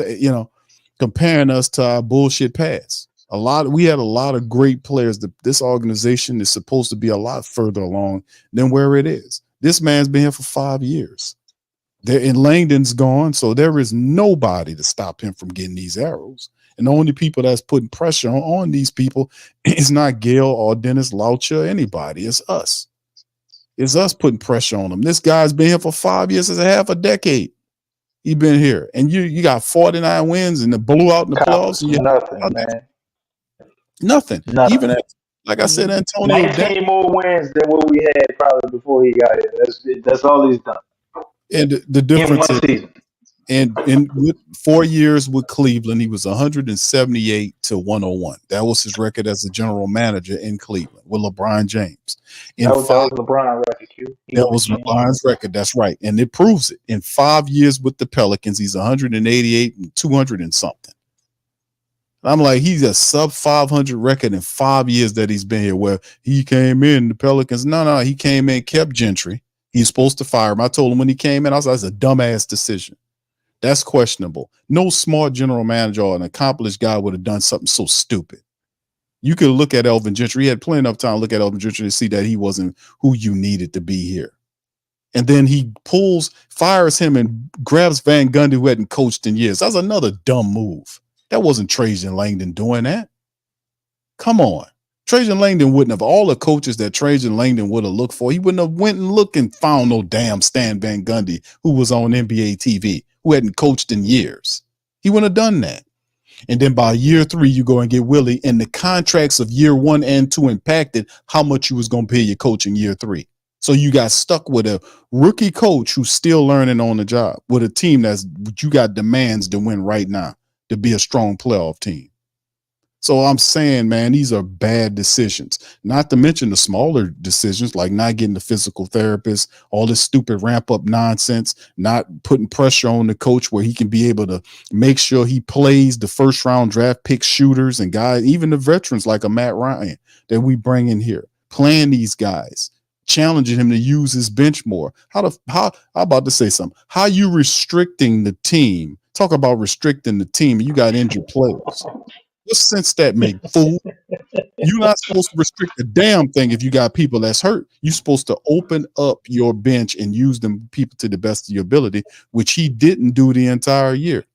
comparing us to our bullshit past. We had a lot of great players. This organization is supposed to be a lot further along than where it is. This man's been here for 5 years. And Langdon's gone, so there is nobody to stop him from getting these arrows. And the only people that's putting pressure on these people is not Gail or Dennis Lexxah or anybody. It's us. It's us putting pressure on them. This guy's been here for 5 years. It's a half a decade. He been here, and you got 49 wins and the blew out in the playoffs. And Nothing, man. Nothing. Nothing. Even at, like I said, Antonio 19 more wins than what we had probably before he got here. That's all he's done and the in difference one is, season. and with 4 years with Cleveland, he was 178 to 101. That was his record as a general manager in Cleveland with LeBron James. That was LeBron record, Q. That was LeBron's record. That's right. And it proves it. In 5 years with the Pelicans, he's 188 and 200 and something. I'm like, he's a sub 500 record in 5 years that he's been here. Where he came in, the Pelicans. No, he came in, kept Gentry. He's supposed to fire him. I told him when he came in, I was like, it's a dumbass decision. That's questionable. No smart general manager or an accomplished guy would have done something so stupid. You could look at Elvin Gentry. He had plenty of time to look at Elvin Gentry to see that he wasn't who you needed to be here. And then he fires him and grabs Van Gundy, who hadn't coached in years. That's another dumb move. That wasn't Trajan Langdon doing that. Come on. Trajan Langdon wouldn't have, all the coaches that Trajan Langdon would have looked for, he wouldn't have went and looked and found no damn Stan Van Gundy who was on NBA TV, who hadn't coached in years. He wouldn't have done that. And then by year 3, you go and get Willie, and the contracts of year 1 and 2 impacted how much you was going to pay your coach in year 3. So you got stuck with a rookie coach who's still learning on the job with a team you got demands to win right now to be a strong playoff team. So I'm saying, man, these are bad decisions, not to mention the smaller decisions like not getting the physical therapist, all this stupid ramp up nonsense, not putting pressure on the coach where he can be able to make sure he plays the first round draft pick shooters and guys, even the veterans like a Matt Ryan that we bring in here, playing these guys, challenging him to use his bench more. How I'm about to say something. How you restricting the team? Talk about restricting the team. You got injured players. What sense that make, fool? You're not supposed to restrict a damn thing if you got people that's hurt. You're supposed to open up your bench and use them people to the best of your ability, which he didn't do the entire year.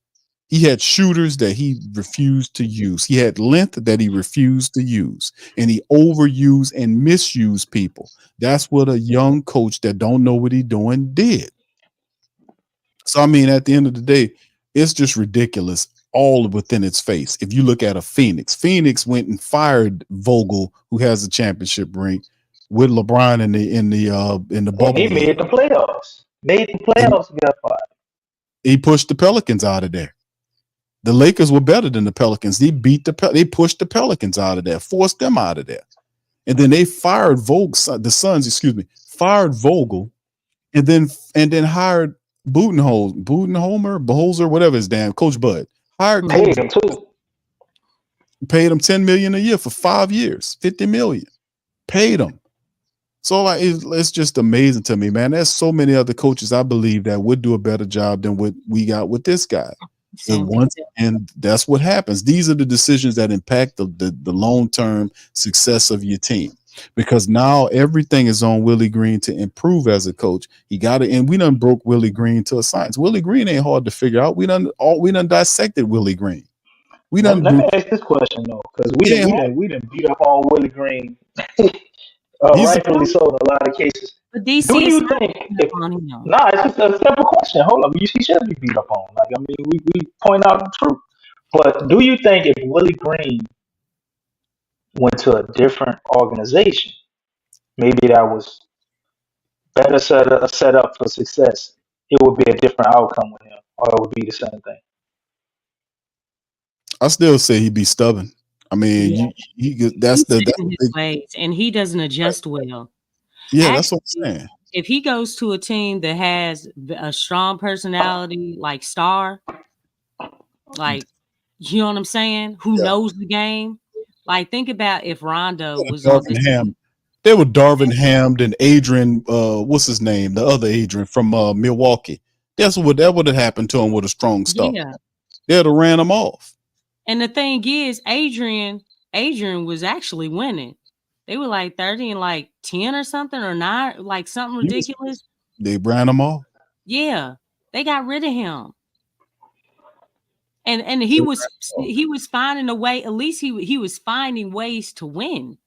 He had shooters that he refused to use. He had length that he refused to use, and he overused and misused people. That's what a young coach that don't know what he's doing did. So, I mean, at the end of the day, it's just ridiculous, all within its face. If you look at a Phoenix went and fired Vogel, who has a championship ring, with LeBron in the bubble. And he made the playoffs. Got fired. He pushed the Pelicans out of there. The Lakers were better than the Pelicans. They pushed the Pelicans out of there, forced them out of there. And then they fired the Suns, fired Vogel, and then hired Budenholzer, whatever his damn Coach Bud. Hired paid him too. Paid him $10 million a year for 5 years, $50 million. Paid him. So like it's just amazing to me, man. There's so many other coaches I believe that would do a better job than what we got with this guy. And that's what happens. These are the decisions that impact the long-term success of your team. Because now everything is on Willie Green to improve as a coach. He got it, and we done broke Willie Green to a science. Willie Green ain't hard to figure out. We done dissected Willie Green. Let me ask this question though, because we done beat up on Willie Green, rightfully so in a lot of cases. But DC, do you think? It's just a simple question. Hold on, he should be beat up on. Like, I mean, we point out the truth. But do you think if Willie Green went to a different organization, maybe that was better set up for success, it would be a different outcome with him, or it would be the same thing? I still say he'd be stubborn. I mean, that's his ways, and he doesn't adjust well. Yeah, that's what I'm saying. If he goes to a team that has a strong personality, like Star, like, you know what I'm saying, who knows the game. Like, think about if Rondo was on this team. They were Darvin Ham and Adrian, what's his name? The other Adrian from Milwaukee. That would have happened to him with a strong start. Yeah. They'd have ran him off. And the thing is, Adrian was actually winning. They were like 30 and like 10 or something, or 9, like something ridiculous. They ran him off. Yeah. They got rid of him. And he was finding a way, at least he was finding ways to win.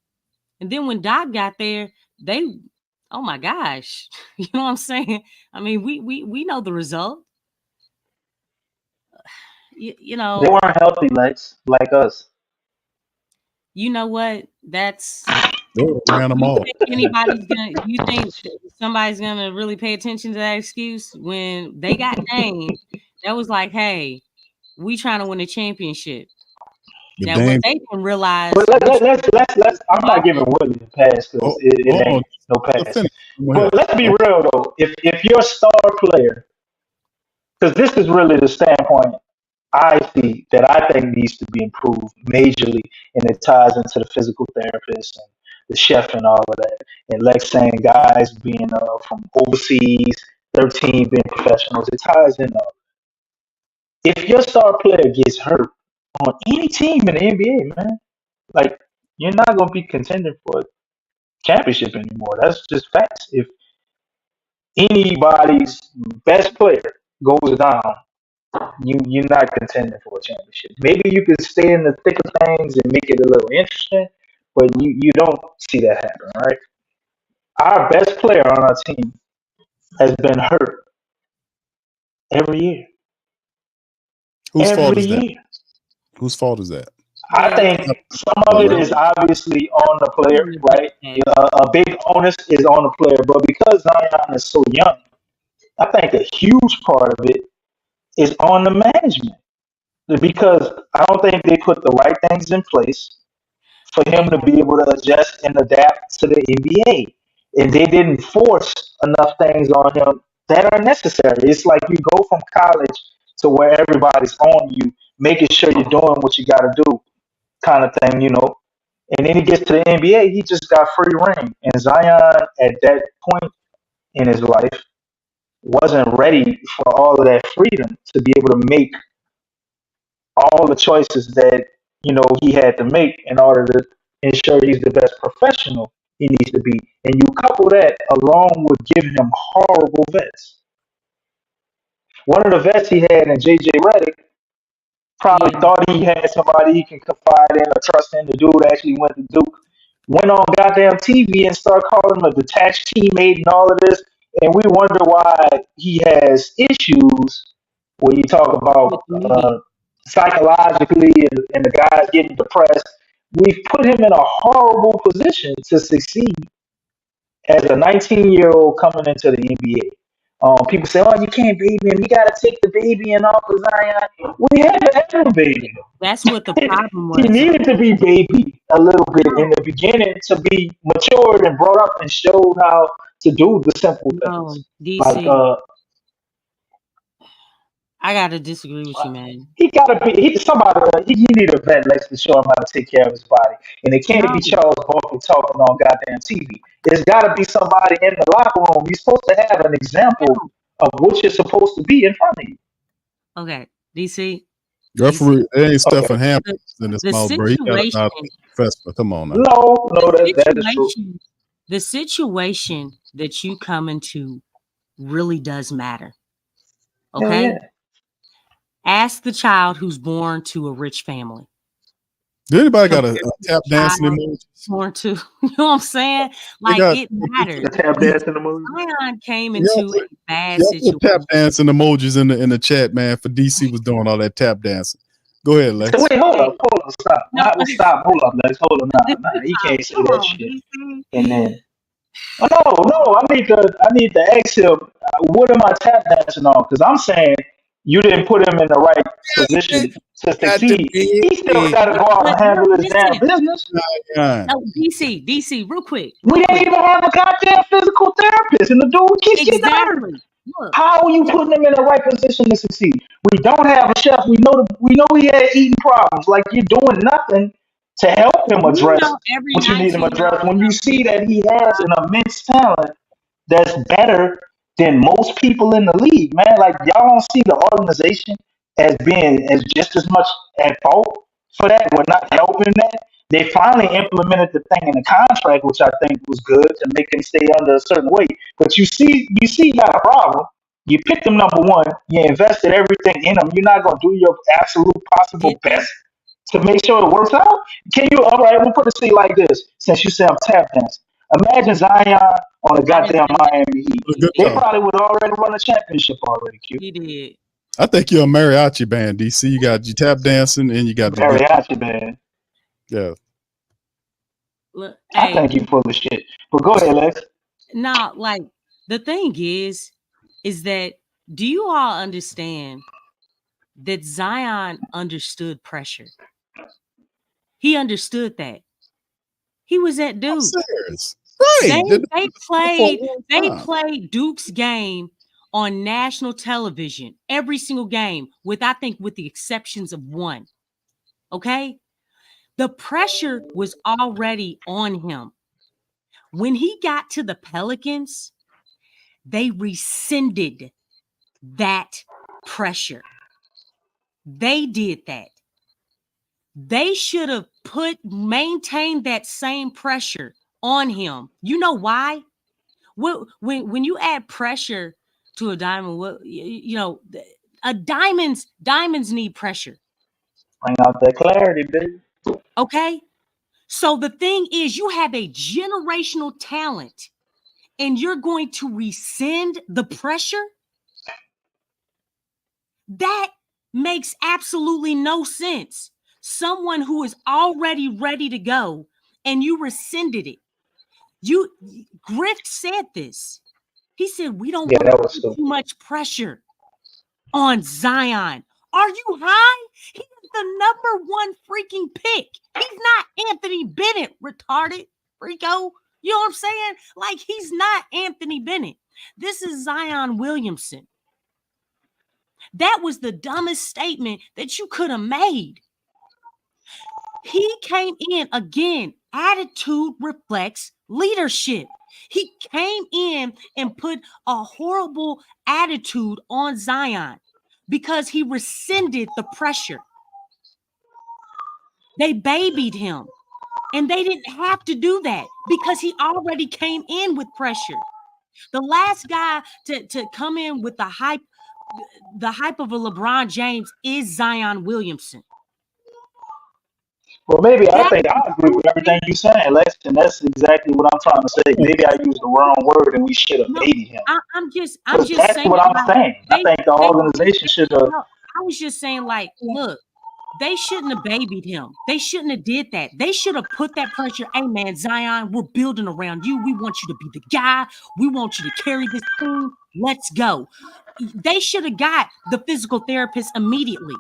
And then when Doc got there, oh my gosh. You know what I'm saying? I mean, we know the result. you They know, weren't healthy, Lex, like us. you know what? That's They would've ran them off. you think somebody's gonna really pay attention to that excuse when they got named? That was like, hey, we trying to win a championship. But Now, what Dame, they didn't realize, But let's. I'm not giving Willie a pass because oh, it hold on. ain't no To pass. finish. Go ahead. But let's be real though. If your star player, because this is really the standpoint I see that I think needs to be improved majorly, and it ties into the physical therapist and the chef and all of that. And Lex saying guys being from overseas, 13 being professionals, it ties in. If your star player gets hurt on any team in the NBA, man, like you're not gonna be contending for a championship anymore. That's just facts. If anybody's best player goes down, you're not contending for a championship. Maybe you could stay in the thick of things and make it a little interesting, but you don't see that happen, right? Our best player on our team has been hurt every year. Whose fault Every is that? year. Whose fault is that? I well, think some of All it right. is obviously on the I'm player, gonna right? A big onus is on the player, but because Zion is so young, I think a huge part of it is on the management because I don't think they put the right things in place for him to be able to adjust and adapt to the NBA. And they didn't force enough things on him that are necessary. It's like you go from college to where everybody's on you, making sure you're doing what you got to do, kind of thing, you know. And then he gets to the NBA, he just got free reign. And Zion, at that point in his life, wasn't ready for all of that freedom to be able to make all the choices that he had to make in order to ensure he's the best professional he needs to be. And you couple that along with giving him horrible vets. One of the vets he had in JJ Redick probably yeah, thought he had somebody he can confide in or trust in. The dude actually went to Duke, went on goddamn TV and started calling him a detached teammate and all of this. And we wonder why he has issues when you talk with about the media. psychologically and the guys getting depressed. We've put him in a horrible position to succeed as a 19-year-old coming into the NBA. People say, "Oh, you can't baby him. You got to take the baby and off of Zion." We had to have a baby. That's what the problem He was. needed to be baby a little bit in No, the beginning to be matured and brought up and showed how to do the simple things. no, Like DC. I gotta disagree with you, man. he gotta be somebody. He need a vet Lex to show him how to take care of his body, and it can't No, be Charles Barkley talking on goddamn TV. There's got to be somebody in the locker room. You're supposed to have an example no. of what you're supposed to be in front of you. Okay, DC. Referee, it ain't Okay. Stephen Hampton The, in his the mouth, bro. He got situation, out professor. Come on now. No, that is true. the situation that you come into really does matter. Hell Okay, yeah. ask the child who's born to a rich family. Did anybody got Compared a to tap the dancing child emoji? born to, you know what I'm saying? They Like got it matters. The tap dancing emoji. Zion came y'all into put, a bad y'all put situation. tap dancing emojis in the chat, man. For DC was doing all that tap dancing. Go ahead, Lex. Wait, hold Okay, up, stop. no, Stop, hold up, Lex, hold up, nah. He can't say come that on, shit. DC. And then, no, I need to ask him, what am I tap dancing on? Because I'm saying you didn't put him in the right position to Got to succeed. be He still got to go out and But handle no, his damn listen. business. Zion. No, DC, real quick. We didn't even have a goddamn physical therapist, and the dude keeps getting hurt. Exactly. Look, How are you putting him in the right position to succeed? We don't have a chef. We know he had eating problems. Like you're doing nothing to help him you address know every what you need him 19-year-old address. When you young see man. that he has an immense talent that's better than most people in the league, man. Like y'all don't see the organization as being as just as much at fault for that. We're not helping that. They finally implemented the thing in the contract, which I think was good to make him stay under a certain weight. But you got a problem. You picked him number one. You invested everything in him. You're not gonna do your absolute possible Did they? best to make sure it works out. Can you? All right, we'll put it like this. Since you say I'm tap dancing, imagine Zion on the I didn't goddamn say that. Miami Heat. Good They job. probably would already run a championship already. Q. He did. I think you're a mariachi band, DC. You got you tap dancing and you got the Mariachi band. yeah. Look, I hey, think you full of shit. But go ahead, Lex. now, like the thing is that do you all understand that Zion understood pressure? He understood that. He was that I'm dude. serious. They Right. they For a played long they time. played Duke's game on national television, every single game, with the exceptions of one. Okay? The pressure was already on him. When he got to the Pelicans, they rescinded that pressure. They did that. They should have maintained that same pressure on him. You know why? When you add pressure to a diamond, diamonds need pressure. Bring out that clarity, baby. Okay? So the thing is, you have a generational talent and you're going to rescind the pressure? That makes absolutely no sense. Someone who is already ready to go and you rescinded it. Griff said this. He said, we don't Yeah, want to that was put stupid. too much pressure on Zion. Are you high? He's the number one freaking pick. He's not Anthony Bennett, retarded freako. You know what I'm saying? Like, he's not Anthony Bennett. This is Zion Williamson. That was the dumbest statement that you could have made. He came in again. Attitude reflects leadership. He came in and put a horrible attitude on Zion because he rescinded the pressure. They babied him, and they didn't have to do that because he already came in with pressure. The last guy to come in with the hype of a LeBron James is Zion Williamson. Well, maybe I think I agree with everything you're saying, Lex, and that's exactly what I'm trying to say. Maybe I used the wrong word, and we should have babied him. I'm just That's saying. what I'm saying. I think the organization should have. I was just saying, like, look, they shouldn't have babied him. They shouldn't have did that. They should have put that pressure. Hey, man, Zion, we're building around you. We want you to be the guy. We want you to carry this team. Let's go. They should have got the physical therapist immediately.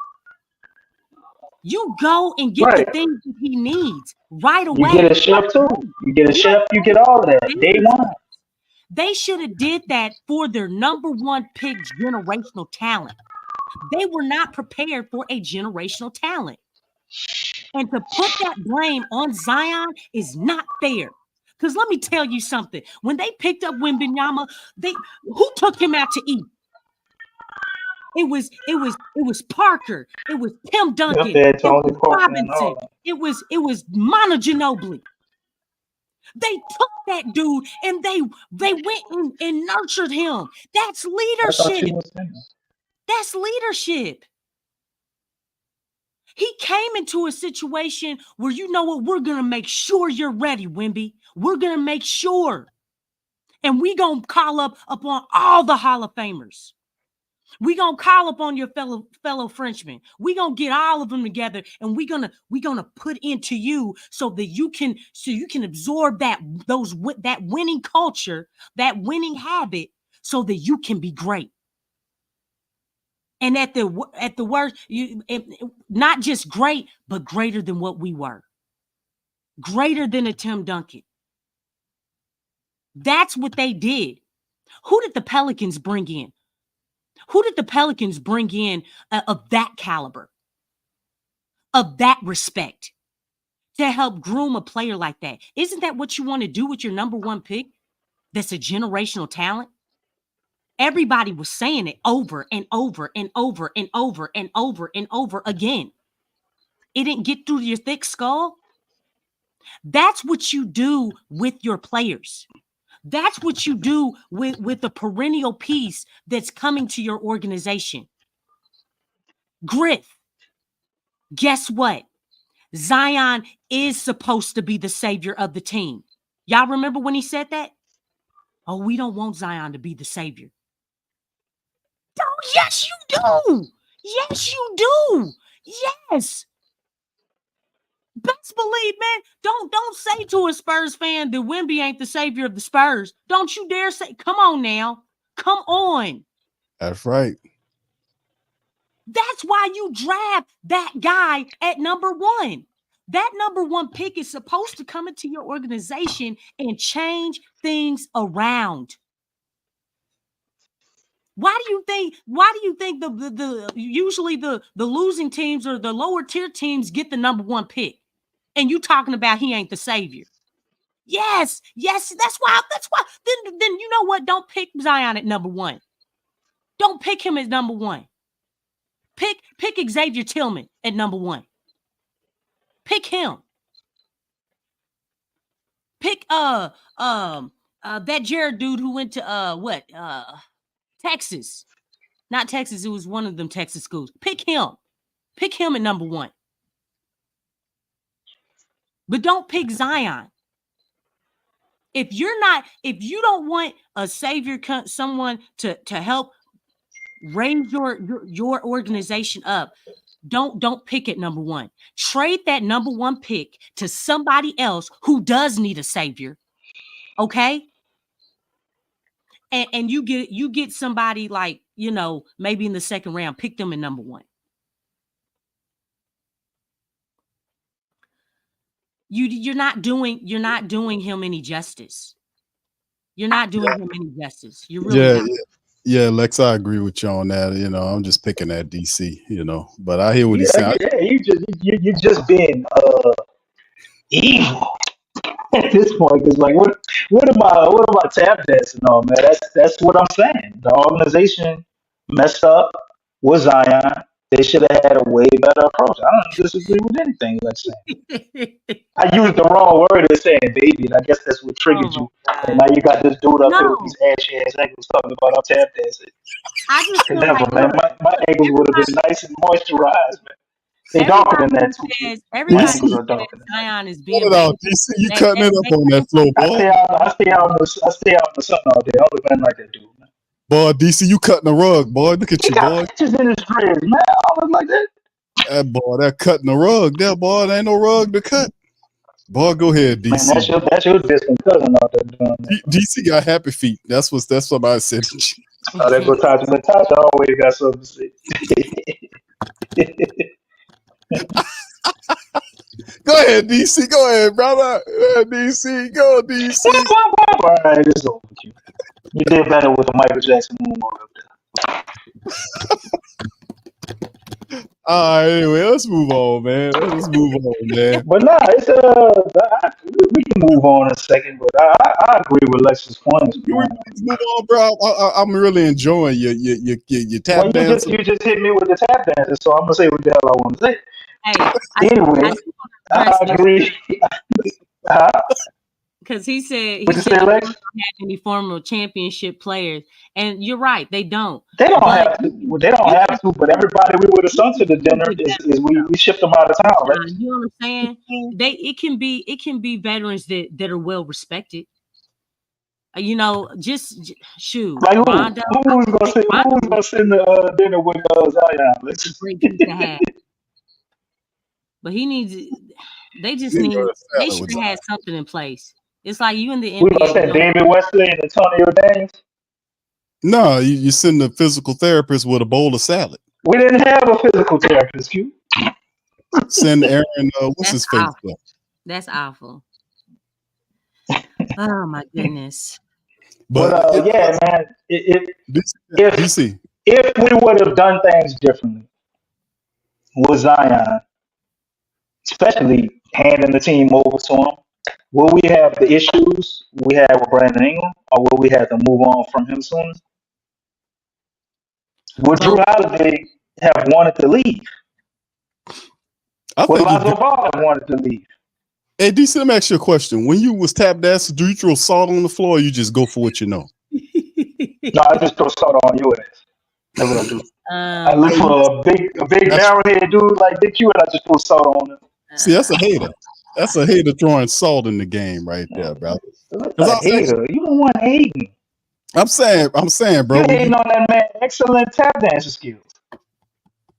You go and get the things that he needs right away. You get a chef too. You get a chef. You get all of that. Day one. They should have did that for their number one pick generational talent. They were not prepared for a generational talent. And to put that blame on Zion is not fair. Because let me tell you something. When they picked up Wembanyama, who took him out to eat? It was Parker. It was Tim Duncan. It was Robinson. It was Manu Ginobili. They took that dude and they went and nurtured him. That's leadership. That's leadership. He came into a situation where, you know what, we're going to make sure you're ready, Wemby. We're going to make sure. And we going to call upon all the Hall of Famers. We going to call upon your fellow Frenchmen. We going to get all of them together and we going to put into you so that you can absorb that winning culture, that winning habit, so that you can be great. And at the worst, not just great, but greater than what we were. Greater than a Tim Duncan. That's what they did. Who did the Pelicans bring in? Who did the Pelicans bring in of that caliber, of that respect, to help groom a player like that? Isn't that what you want to do with your number one pick? That's a generational talent. Everybody was saying it over and over and over and over and over and over again. It didn't get through your thick skull. That's what you do with your players. That's what you do with the perennial piece that's coming to your organization. Griff, guess what? Zion is supposed to be the savior of the team. Y'all remember when he said that? Oh, we don't want Zion to be the savior. Oh, Yes, you do. Yes, you do. Yes. Best believe, man. Don't say to a Spurs fan that Wemby ain't the savior of the Spurs. Don't you dare say. Come on now. Come on. That's right. That's why you draft that guy at number 1. That number 1 pick is supposed to come into your organization and change things around. Why do you think the usually the losing teams or the lower tier teams get the number 1 pick? And you talking about he ain't the savior. Yes, that's why. Then you know what? Don't pick Zion at number 1. Don't pick him at number 1. Pick Xavier Tillman at number 1. Pick him. Pick that Jared dude who went to Texas. Not Texas, it was one of them Texas schools. Pick him. Pick him at number 1. But don't pick Zion. If you don't want a savior, someone to help raise your organization up, don't pick at number 1. Trade that number 1 pick to somebody else who does need a savior. Okay? And you get somebody like, maybe in the second round, pick them at number 1. You're not doing him any justice. You're not doing him any justice. You really not. Yeah, Lex, I agree with you on that. I'm just picking at DC, but I hear what he's saying. Yeah, you just being evil at this point. Because like, what am I tap dancing on, man? That's what I'm saying. The organization messed up with Zion. They should have had a way better approach. I don't disagree with anything Lex saying. I used the wrong word in saying baby, and I guess that's what triggered you. And now you got this dude up here with these ashy ass ankles talking about I'm tap dancing. I just feel never, man. My ankles would have been nice and moisturized, man. They darker than that too. Everybody says Zion is being. DC, you cutting it up on that floor, boy. I stay out in the sun all day. I look like that dude, man. Boy, DC, you cutting the rug, boy. Look at you, boy. Just in his dreads, man. I look like that. That boy, that cutting the rug. There, boy, there ain't no rug to cut. Boy, go ahead, DC. Man, that's your distant cousin out there doing that. DC got happy feet. That's what I said. Oh, that go Tasha. Natasha always got something to say. Go ahead, DC. Go ahead, brother. DC. Go, DC. All right, it's over with you. You did better with the Michael Jackson moonwalk up there. All right, anyway, let's move on, man. But nah, it's we can move on in a second. But I agree with Lex's points. Let's move on, bro. I'm really enjoying your tap dance. You just hit me with the tap dances, so I'm gonna say what the hell I want to say. Hey, anyway, I agree. Because he said they don't have any former championship players, and you're right, they don't. They don't have to. They don't have to. But everybody we would have sent to the dinner is we shipped them out of town, right? You know what I'm saying? It can be veterans that are well respected. Just shoot. Like who's gonna send the dinner with Zion? It's a great thing to have. But they should have had something in place. It's like you in the NBA. We gonna send David Wesley and Antonio Davis? No, you send a physical therapist with a bowl of salad. We didn't have a physical therapist, Q. Send Aaron, what's his face? That's awful. Oh my goodness. But yeah, man. If we would have done things differently with Zion, especially handing the team over to him, will we have the issues we have with Brandon Ingram, or will we have to move on from him sooner? Would Drew Holiday have wanted to leave? Would Lonzo Ball have wanted to leave? Hey, DC, let me ask you a question. When you was tap dancing, do you throw salt on the floor or you just go for what you know? No, I just throw salt on your ass. That's what I do. I look for a big narrow-headed dude like Big Q, and I just throw salt on him. See, that's a hater. That's a hater throwing salt in the game right there, bro. That's a hater. You don't want hating. I'm saying, bro. You hating on that man excellent tap dancing skills.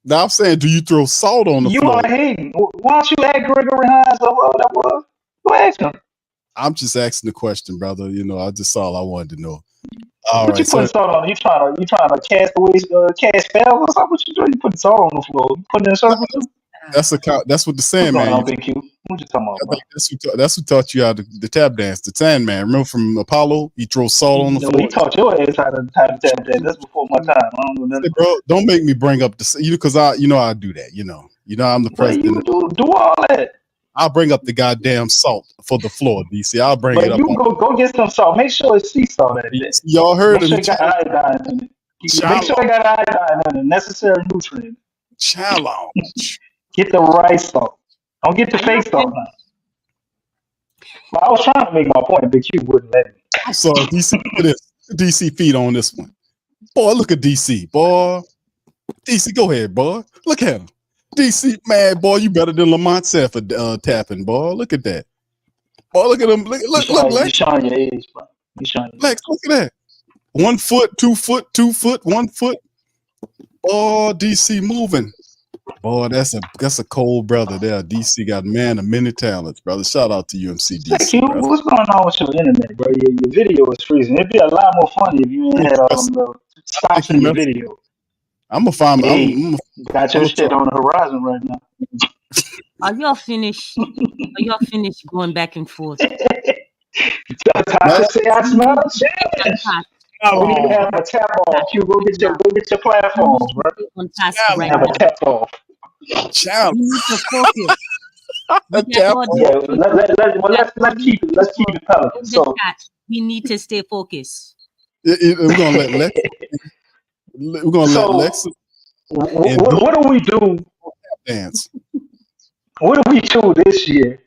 Now I'm saying, do you throw salt on the You floor? are hating. Why don't you ask Gregory Hines or whoever that was? Go ask him. I'm just asking the question, brother. You know, I just all I wanted to know. All What you right, so putting salt on? You trying to cast away cast spells or something? What you doing? You putting salt on the floor? You putting in a circle too? that's what the What's going Sandman. on, Big Q? What you talking about, I bro? think that's who taught you how to the tap dance. The Sandman. Remember from Apollo? He throws salt on the No, floor. he taught your ass how to tap dance. That's before my time. I don't know nothing Say, about bro, don't make me bring up the because I do that. You know I'm the that. Well, president. you do all that. I'll bring up the goddamn salt for the floor, DC. I'll bring it But up you on. go get some salt. Make sure it's sea salt at that. Y'all heard Make of sure the it got iodine in it. Make sure it got iodine in it. Necessary nutrient. challenge. Get the right salt. Don't get the fake salt now. But I was trying to make my point, but you wouldn't let me. I'm sorry, DC. Look at this. DC feet on this one. Boy, look at DC. Boy, DC, go ahead, boy. Look at him. DC, man, boy, you better than Lamont Sanford tapping, boy. Look at that. Boy, look at him. Look, You're Lex. showing your age, bro. You're showing your Lex, look at that. 1 foot, 2 foot, 2 foot, 1 foot. Oh, DC moving. Boy, that's a cold brother there. DC got man of many talents, brother. Shout out to UMC Thank DC, you. brother. What's going on with your internet, bro? Your video is freezing. It'd be a lot more funny if you ain't had all them little stops in your video. I'm gonna find. Hey, got your I'm shit on the horizon right now. Are y'all finished? Are y'all finished going back and forth? Tasha say I smell a change. We need to have a tap off. You go get your platforms, bro. On task right Have a now. tap off. Challenge. You need to focus. A tap off. Yeah, let's keep it Pelican. So we need to stay focused. We're gonna let Lex. We're gonna let Lex. What do we do? Dance. What do we do this year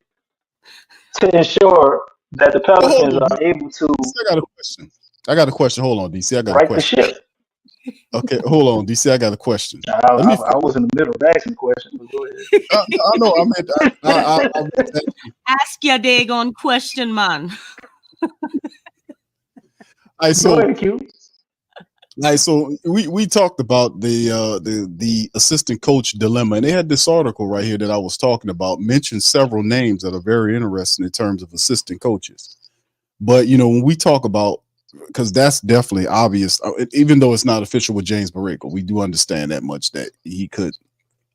to ensure that the Pelicans are able to I got a question. Hold on, DC. I got a right the question. ship? Okay, hold on, DC. I got a question. I was in the middle of asking questions, but go ahead. I know. I meant. Ask your daggone question, man. So, go ahead, Q. so we talked about the assistant coach dilemma, and they had this article right here that I was talking about, mentioned several names that are very interesting in terms of assistant coaches. But when we talk about, because that's definitely obvious, even though it's not official with James Borrego, we do understand that much that he could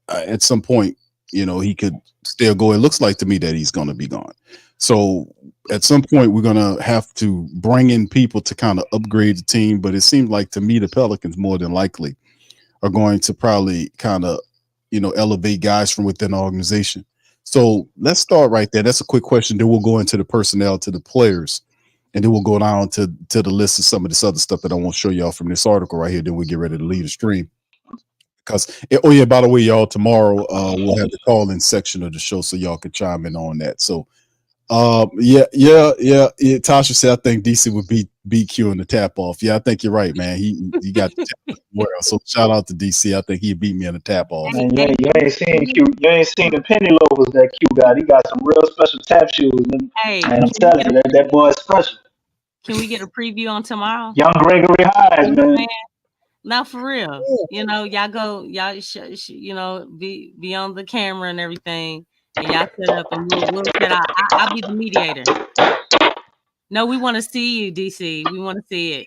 at some point, he could still go. It looks like to me that he's going to be gone. So at some point, we're going to have to bring in people to kind of upgrade the team. But it seems like to me, the Pelicans more than likely are going to probably kind of, elevate guys from within the organization. So let's start right there. That's a quick question. Then we'll go into the personnel, to the players, and then we'll go down to the list of some of this other stuff that I want to show y'all from this article right here. Then we'll get ready to leave the stream. Because, by the way, y'all, tomorrow we'll have the call-in section of the show so y'all can chime in on that. So, Tasha said I think DC would beat BQ in the tap off. Yeah, I think you're right, man. He got the tap well. So shout out to DC. I think he beat me in the tap off. Man, you ain't seen Q. You ain't seen the penny loafers that Q got. He got some real special tap shoes, and I'm telling you, that boy is special. Can we get a preview on tomorrow? Young Gregory Hines, man. Now for real, y'all go, be on the camera and everything, and y'all set up, and we'll set out. I'll be the mediator. No, we want to see you, DC. We want to see it.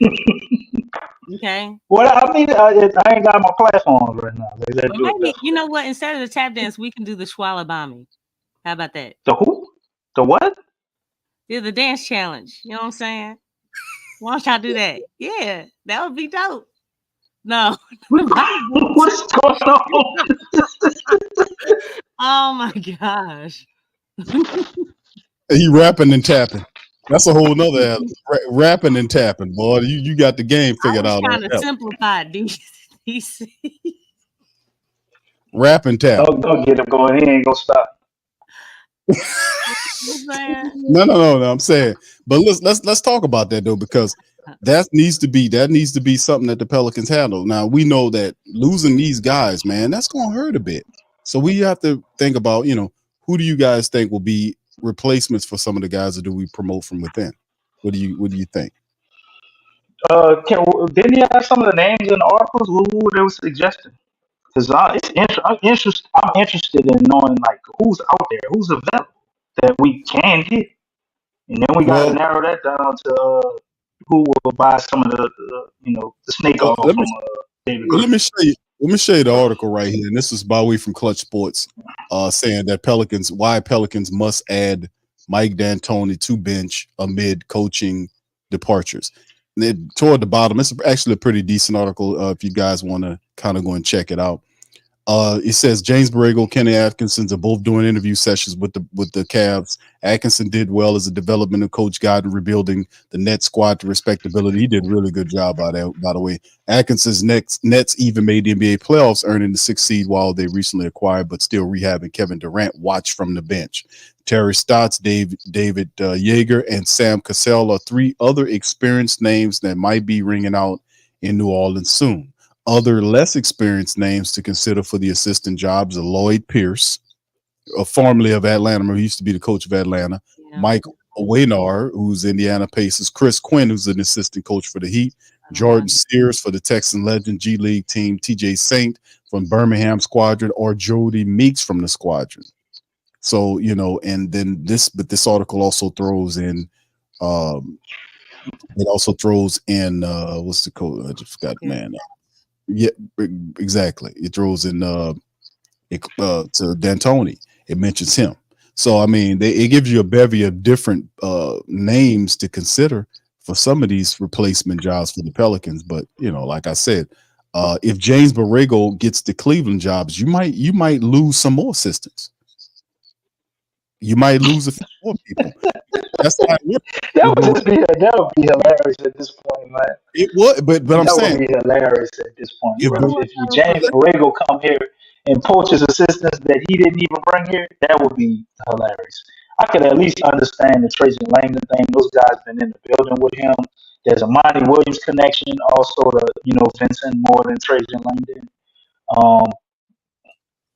Okay. Well, I mean, I ain't got my platforms right now. Maybe you know what? Instead of the tap dance, we can do the Schwala Bombing. How about that? The who? The what? Yeah, the dance challenge. You know what I'm saying? Why don't y'all do that? Yeah, that would be dope. No. What's going on? Oh my gosh. He rapping and tapping. That's a whole nother rapping and tapping, boy. You got the game figured out. Trying to simplify DC. Rap and tap. Don't get him going. He ain't gonna stop. No. I'm saying, but let's talk about that though, because that needs to be something that the Pelicans handle. Now we know that losing these guys, man, that's gonna hurt a bit. So we have to think about, who do you guys think will be replacements for some of the guys, or do we promote from within? What do you think? Didn't he have some of the names in the articles? Who they were suggesting? Because I'm interested in knowing like who's out there, who's available that we can get, and then we got to Well, narrow that down to who will buy some of the snake well, oil from David let Griffin. me show you. Let me show you the article right here, and this is by way from Clutch Sports, saying that why Pelicans must add Mike D'Antoni to bench amid coaching departures. And then toward the bottom, it's actually a pretty decent article. If you guys want to kind of go and check it out. It says James Borrego, Kenny Atkinson are both doing interview sessions with the Cavs. Atkinson did well as a developmental coach, guide in rebuilding the Nets squad to respectability. He did a really good job by the way. Atkinson's Nets even made the NBA playoffs, earning the 6th seed while they recently acquired, but still rehabbing Kevin Durant watch from the bench. Terry Stotts, David Yeager, and Sam Cassell are 3 other experienced names that might be ringing out in New Orleans soon. Other less experienced names to consider for the assistant jobs are Lloyd Pierce, formerly of Atlanta. He used to be the coach of Atlanta. Yeah. Mike Wojnarowski, who's Indiana Pacers. Chris Quinn, who's an assistant coach for the Heat. Jordan Sears for the Texan Legend G League team. TJ Saint from Birmingham Squadron, or Jody Meeks from the Squadron. So, and then this article also throws in, what's the code? I just forgot, man. Yeah, exactly. It throws in to D'Antoni. It mentions him. So I mean, it gives you a bevy of different names to consider for some of these replacement jobs for the Pelicans. But like I said, if James Borrego gets the Cleveland jobs, you might lose some more assistants. You might lose a few more people. That's not That would be hilarious at this point, man. It would, but I'm saying that would be hilarious at this point. If If James Borrego come here and poaches assistants that he didn't even bring here, that would be hilarious. I could at least understand the Trajan Langdon thing. Those guys been in the building with him. There's a Monty Williams connection, also to Vinson more than Trajan Langdon.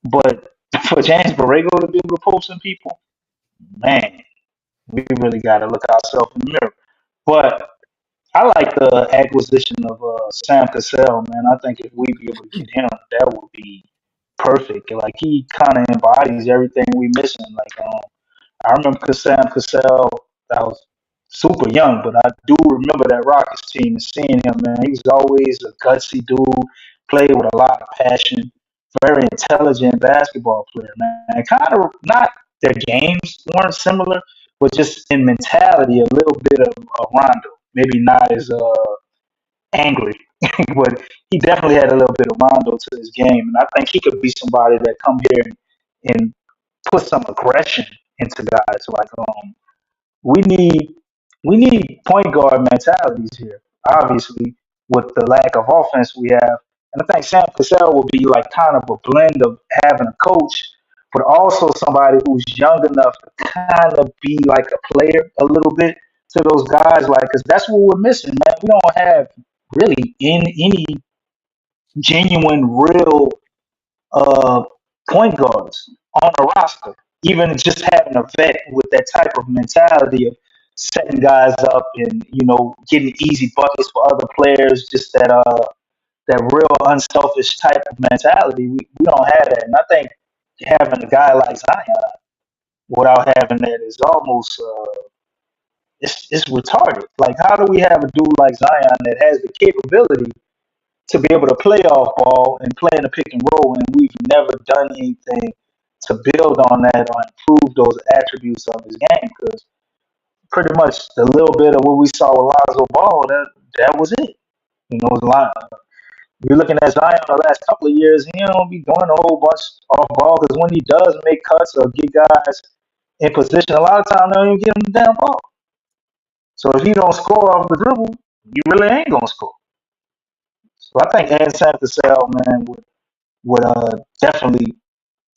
But for James Borrego to be able to poach some people, man, we really got to look ourselves in the mirror. But I like the acquisition of Sam Cassell, man. I think if we be able to get him, that would be perfect. Like he kind of embodies everything we missing. Like I remember Sam Cassell. I was super young, but I do remember that Rockets team and seeing him. Man, he was always a gutsy dude. Played with a lot of passion. Very intelligent basketball player, man. Kind of not their games weren't similar, but just in mentality, a little bit of Rondo. Maybe not as angry, but he definitely had a little bit of Rondo to his game, and I think he could be somebody that come here and put some aggression into guys. Like we need point guard mentalities here. Obviously, with the lack of offense we have, and I think Sam Cassell will be like kind of a blend of having a coach, but also somebody who's young enough to kind of be like a player a little bit to those guys. Like, because that's what we're missing, man. We don't have really any genuine, real point guards on the roster. Even just having a vet with that type of mentality of setting guys up and getting easy buckets for other players, just that real unselfish type of mentality. We don't have that, and I think having a guy like Zion without having that is almost it's retarded. Like, how do we have a dude like Zion that has the capability to be able to play off ball and play in a pick and roll, and we've never done anything to build on that or improve those attributes of his game? Because pretty much the little bit of what we saw with Lonzo Ball, that was it. You're looking at Zion the last couple of years, he don't be doing a whole bunch off ball, because when he does make cuts or get guys in position, a lot of times they don't even get him the damn ball. So if you don't score off the dribble, you really ain't gonna score. So I think adding Sam Cassell, man, would definitely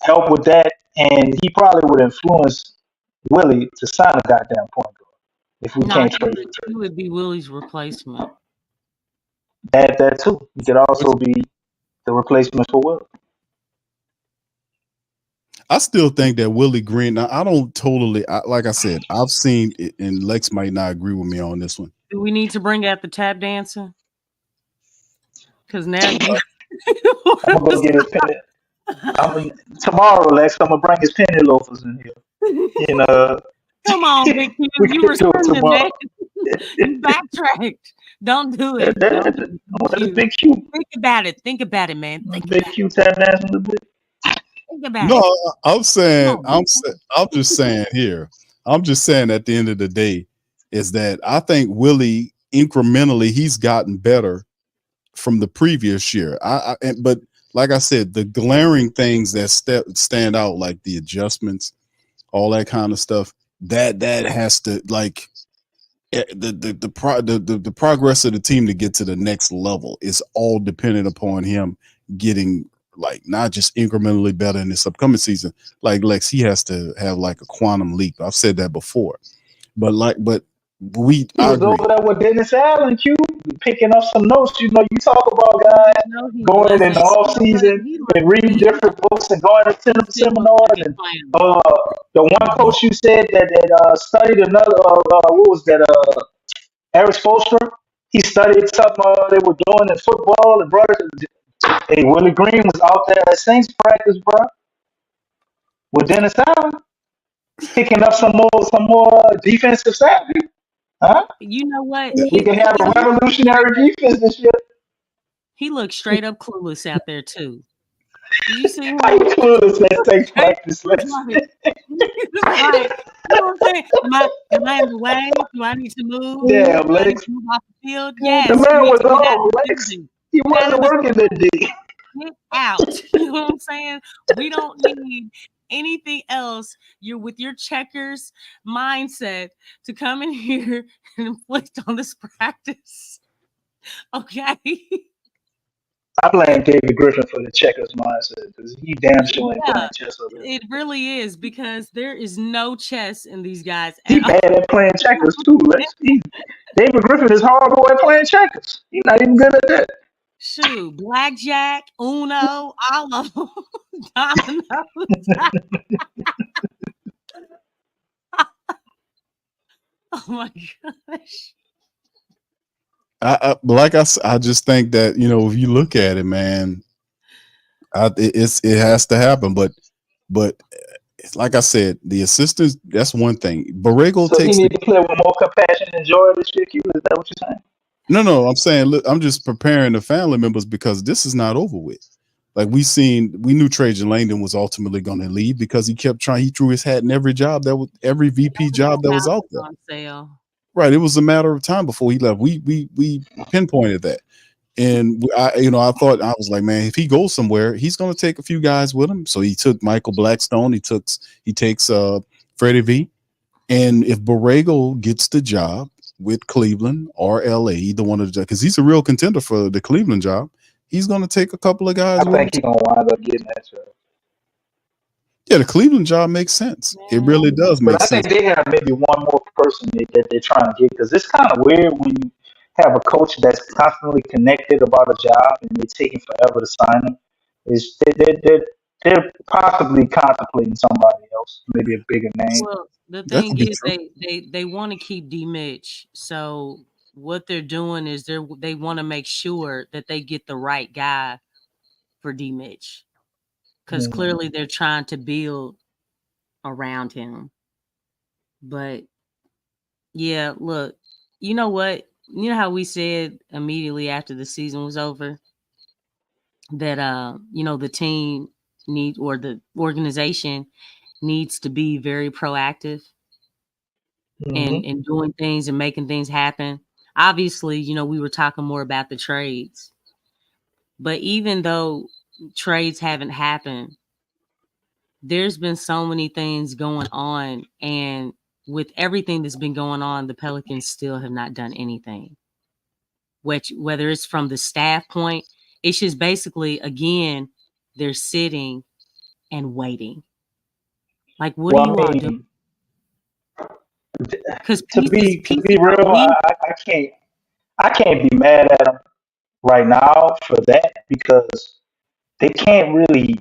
help with that, and he probably would influence Willie to sign a goddamn point guard if we can't trade for He would be Willie's replacement. Add that too. He could also be the replacement for Will. I still think that Willie Green. Now, I don't totally. Like I said, I've seen it, and Lex might not agree with me on this one. Do we need to bring out the tap dancer? Because now you. I'm gonna go get his penny. Tomorrow, Lex. I'm gonna bring his penny loafers in here. You know, Come on, Big Q. we You can were do it spending tomorrow. that. You backtracked. Don't do it. Don't do it, What is Q. Big Q? Think about it. Think about it, man. Think Big about Q tap dancing a little bit. it. Think about No, it. I'm saying, Come on. I'm just saying here. I'm just saying at the end of the day is that I think Willie incrementally he's gotten better from the previous year. But like I said, the glaring things that stand out, like the adjustments, all that kind of stuff, that has to like the progress of the team to get to the next level is all dependent upon him getting like not just incrementally better in this upcoming season. Like Lex, he has to have like a quantum leap. I've said that before, but He I was agree. over there with Dennis Allen, Q, picking up some notes. You know, you talk about guys No, he going in the wasn't. off season and reading different books and going to seminars. And the one coach you said that studied another, what was that? Eric Spoelstra. He studied something they were doing in football and brought it. Hey, Willie Green was out there at Saints practice, bro, with Dennis Allen, picking up some more defensive savvy. Huh? You know what? We can have a revolutionary defense this year. He looked straight up clueless out there too. Did you see him? How you clueless? Let's take practice. Let's. Like, you know what I'm saying? Am I in the way? Do I need to move? Damn, Do I need Lex. to move off the field? Yes. The man you need was to get out off, of the Lex. building. He wasn't working that day. Get out. You know what I'm saying? We don't need anything else. You're with your checkers mindset to come in here and inflict on this practice. Okay. I blame David Griffin for the checkers mindset because he damn sure ain't playing chess over there. It really is because there is no chess in these guys. He bad at playing checkers too, Lex. David Griffin is horrible at playing checkers. He's not even good at that. Shoot, blackjack, Uno, all of them, dominoes. Oh my gosh. I just think that if you look at it, man, it has to happen. But like I said, the assistants, that's one thing. Borrego So takes. he need to play with more compassion and joy this year. Is that what you're saying? No, I'm saying, look, I'm just preparing the family members because this is not over with. Like we knew Trajan Langdon was ultimately going to leave because he kept trying. He threw his hat in every VP job that was out there. On sale. Right. It was a matter of time before he left. We pinpointed that. And I thought, I was like, man, if he goes somewhere, he's going to take a few guys with him. So he took Michael Blackstone. He takes Freddie V. And if Borrego gets the job with Cleveland or LA, either one of the, because he's a real contender for the Cleveland job, he's going to take a couple of guys. I think he's going to wind up getting that job. Yeah, the Cleveland job makes sense. It really does make sense. But I think they have maybe one more person that they're trying to get because it's kind of weird when you have a coach that's constantly connected about a job and they're taking forever to sign him. They're possibly contemplating somebody else, maybe a bigger name. Well, the thing is, they want to keep D Mitch. So what they're doing is they want to make sure that they get the right guy for D Mitch. Because clearly they're trying to build around him. But yeah, look, you know what? You know how we said immediately after the season was over that the team or the organization needs to be very proactive and doing things and making things happen. Obviously, we were talking more about the trades. But even though trades haven't happened, there's been so many things going on, and with everything that's been going on, the Pelicans still have not done anything. Whether it's from the staff point, it's just basically, again, they're sitting and waiting. Like, what are you all doing? Because to be real, I can't be mad at them right now for that because they can't really,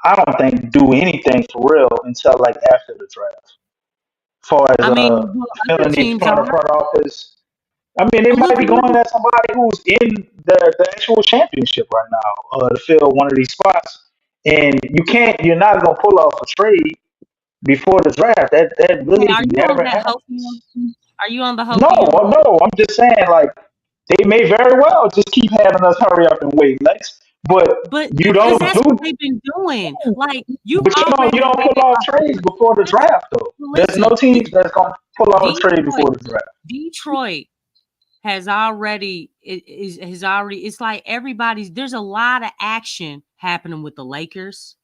I don't think, do anything for real until like after the draft. far as I mean, well, other filling these teams front are. office. I mean, they might Look, be going at somebody who's in the actual championship right now to fill one of these spots. And you're not gonna pull off a trade before the draft. That okay, really are you on never that happens. Hopium? Are you on the No, Hopium? no, I'm just saying like they may very well just keep having us hurry up and wait, Lex. But But you because don't that's do what they've been doing. Like you've but already you don't made pull it off like trades before the listen, draft though. There's no listen. team that's gonna pull off a trade Detroit, before the draft. Detroit has already has already. It's like everybody's. There's a lot of action happening with the Lakers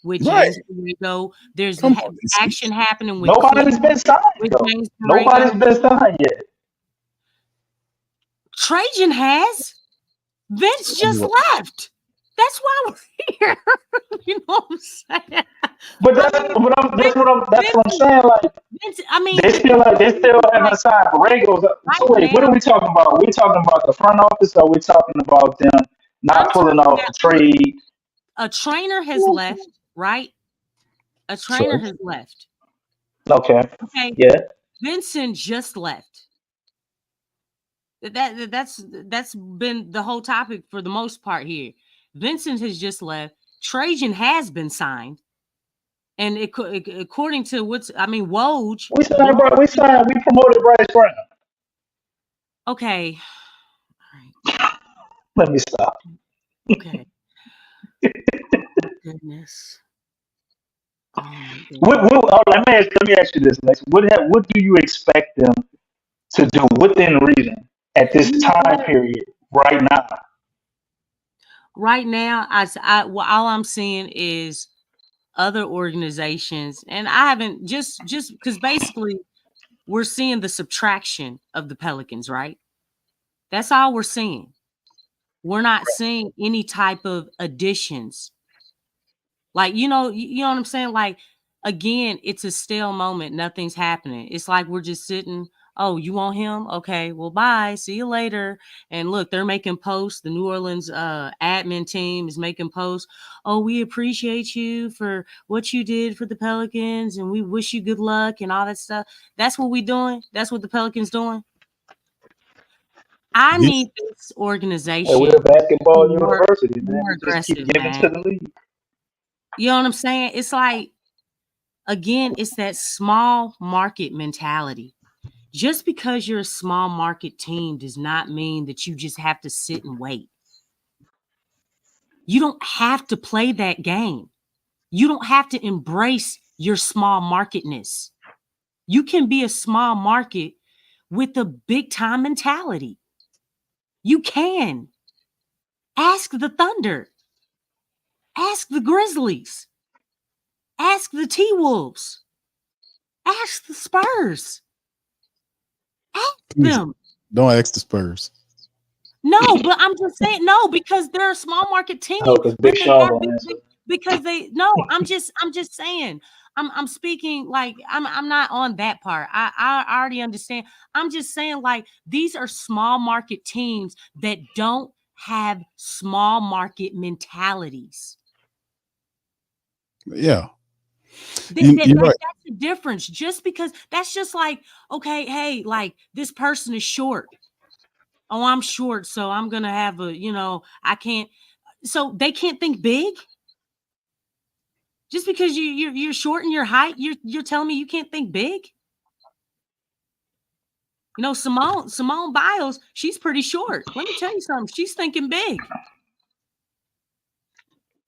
with Right. James Borrego. There's Come on, action happening with Nobody's been Cleveland signed with though. James Nobody's Borrego. been signed yet. Trajan has. Vince tell me just what. left. That's why we're here. You know what I'm saying? But I mean, that's what I'm Vince, saying. Like Vince, I mean, they still haven't like signed Borrego. So right wait, what are now, we talking about? Are we talking about the front office, or are we talking about them I'm not pulling talking off about the trade? a trainer has left, right? A trainer Sure. has left. Okay, Okay. yeah. Vinson just left. That's been the whole topic for the most part here. Vincent has just left. Trajan has been signed. And according to Woj. We promoted Bryce Brown. Okay. All right. Let me stop. Okay. Oh, goodness. Oh my goodness. Let me ask you this, Lex. What do you expect them to do within reason at this You know time what? period right now? Right now, well, all I'm seeing is other organizations, and I haven't just because basically we're seeing the subtraction of the Pelicans, right? That's all we're seeing. We're not seeing any type of additions. Like, you know what I'm saying? Like, again, it's a stale moment. Nothing's happening. It's like we're just sitting. Oh, you want him? Okay, well, bye. See you later. And look, they're making posts. The New Orleans admin team is making posts. Oh, we appreciate you for what you did for the Pelicans, and we wish you good luck and all that stuff. That's what we're doing. That's what the Pelicans doing. I This, need this Hey, we're organization a basketball to be university, man. more We just keep aggressive, giving to man. the league. You know what I'm saying? It's like, again, it's that small market mentality. Just because you're a small market team does not mean that you just have to sit and wait. You don't have to play that game. You don't have to embrace your small marketness. You can be a small market with a big time mentality. You can. Ask the Thunder. Ask the Grizzlies. Ask the T-Wolves. Ask the Spurs. Ask please them. don't ask the Spurs. No, but I'm just saying no because they're a small market team, No, because but Big they Sean have gonna answer. because they no. I'm just saying. I'm speaking like I'm not on that part. I already understand. I'm just saying like these are small market teams that don't have small market mentalities. Yeah. You're Right. that's the difference. Just because that's just like, okay, hey, like this person is short. Oh, I'm short, so I'm gonna have I can't. So they can't think big. Just because you're short in your height, you're telling me you can't think big. You know, Simone Biles, she's pretty short. Let me tell you something. She's thinking big.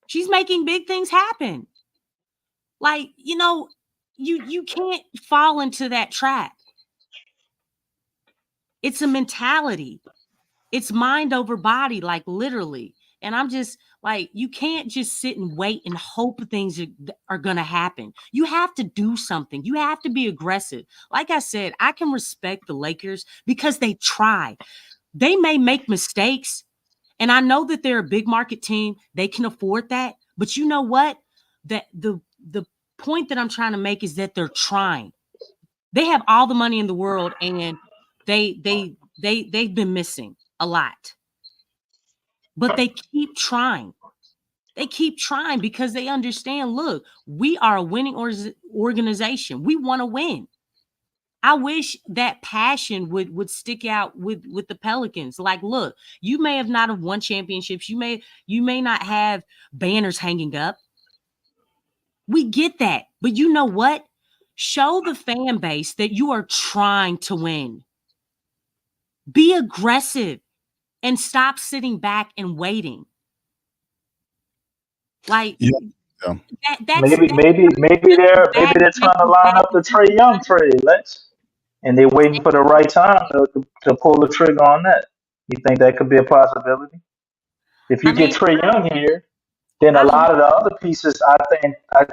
She's making big things happen. Like, you can't fall into that trap. It's a mentality. It's mind over body, like literally. And I'm just like, you can't just sit and wait and hope things are going to happen. You have to do something. You have to be aggressive. Like I said, I can respect the Lakers because they try. They may make mistakes. And I know that they're a big market team. They can afford that. But you know what? That the point that I'm trying to make is that they're trying. They have all the money in the world and they've been missing a lot. But they keep trying. They keep trying because they understand, look, we are a winning organization. We want to win. I wish that passion would stick out with the Pelicans. Like, look, you may have not have won championships. You may not have banners hanging up. We get that. But you know what? Show the fan base that you are trying to win. Be aggressive and stop sitting back and waiting. Like that's maybe they're trying to line up the Trae Young trade, Lex, and they're waiting for the right time to pull the trigger on that. You think that could be a possibility? If you I get mean, Trae Young here, then a I lot of the other pieces I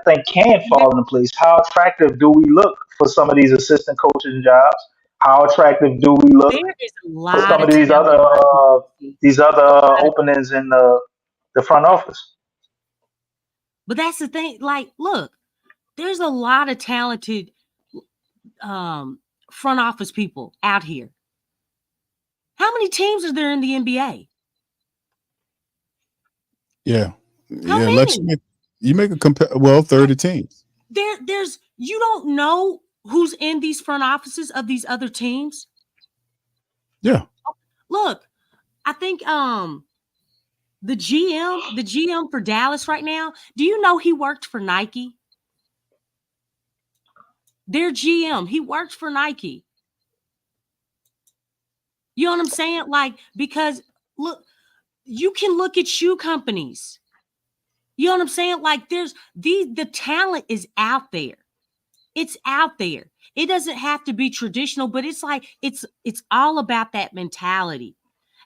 think can fall into place. How attractive do we look for some of these assistant coaching jobs? How attractive do we look there is a for lot some of of talent. these other openings in the front office? But that's the thing. Like, look, there's a lot of talented front office people out here. How many teams are there in the NBA? Yeah. How Yeah. Lex, many? you make a 30 teams. There's you don't know who's in these front offices of these other teams. Yeah. Look, I think the GM for Dallas right now, do you know he worked for Nike? Their GM, he worked for Nike. You know what I'm saying? Like, because look, you can look at shoe companies. You know what I'm saying? Like, there's the talent is out there. It's out there. It doesn't have to be traditional, but it's like it's all about that mentality.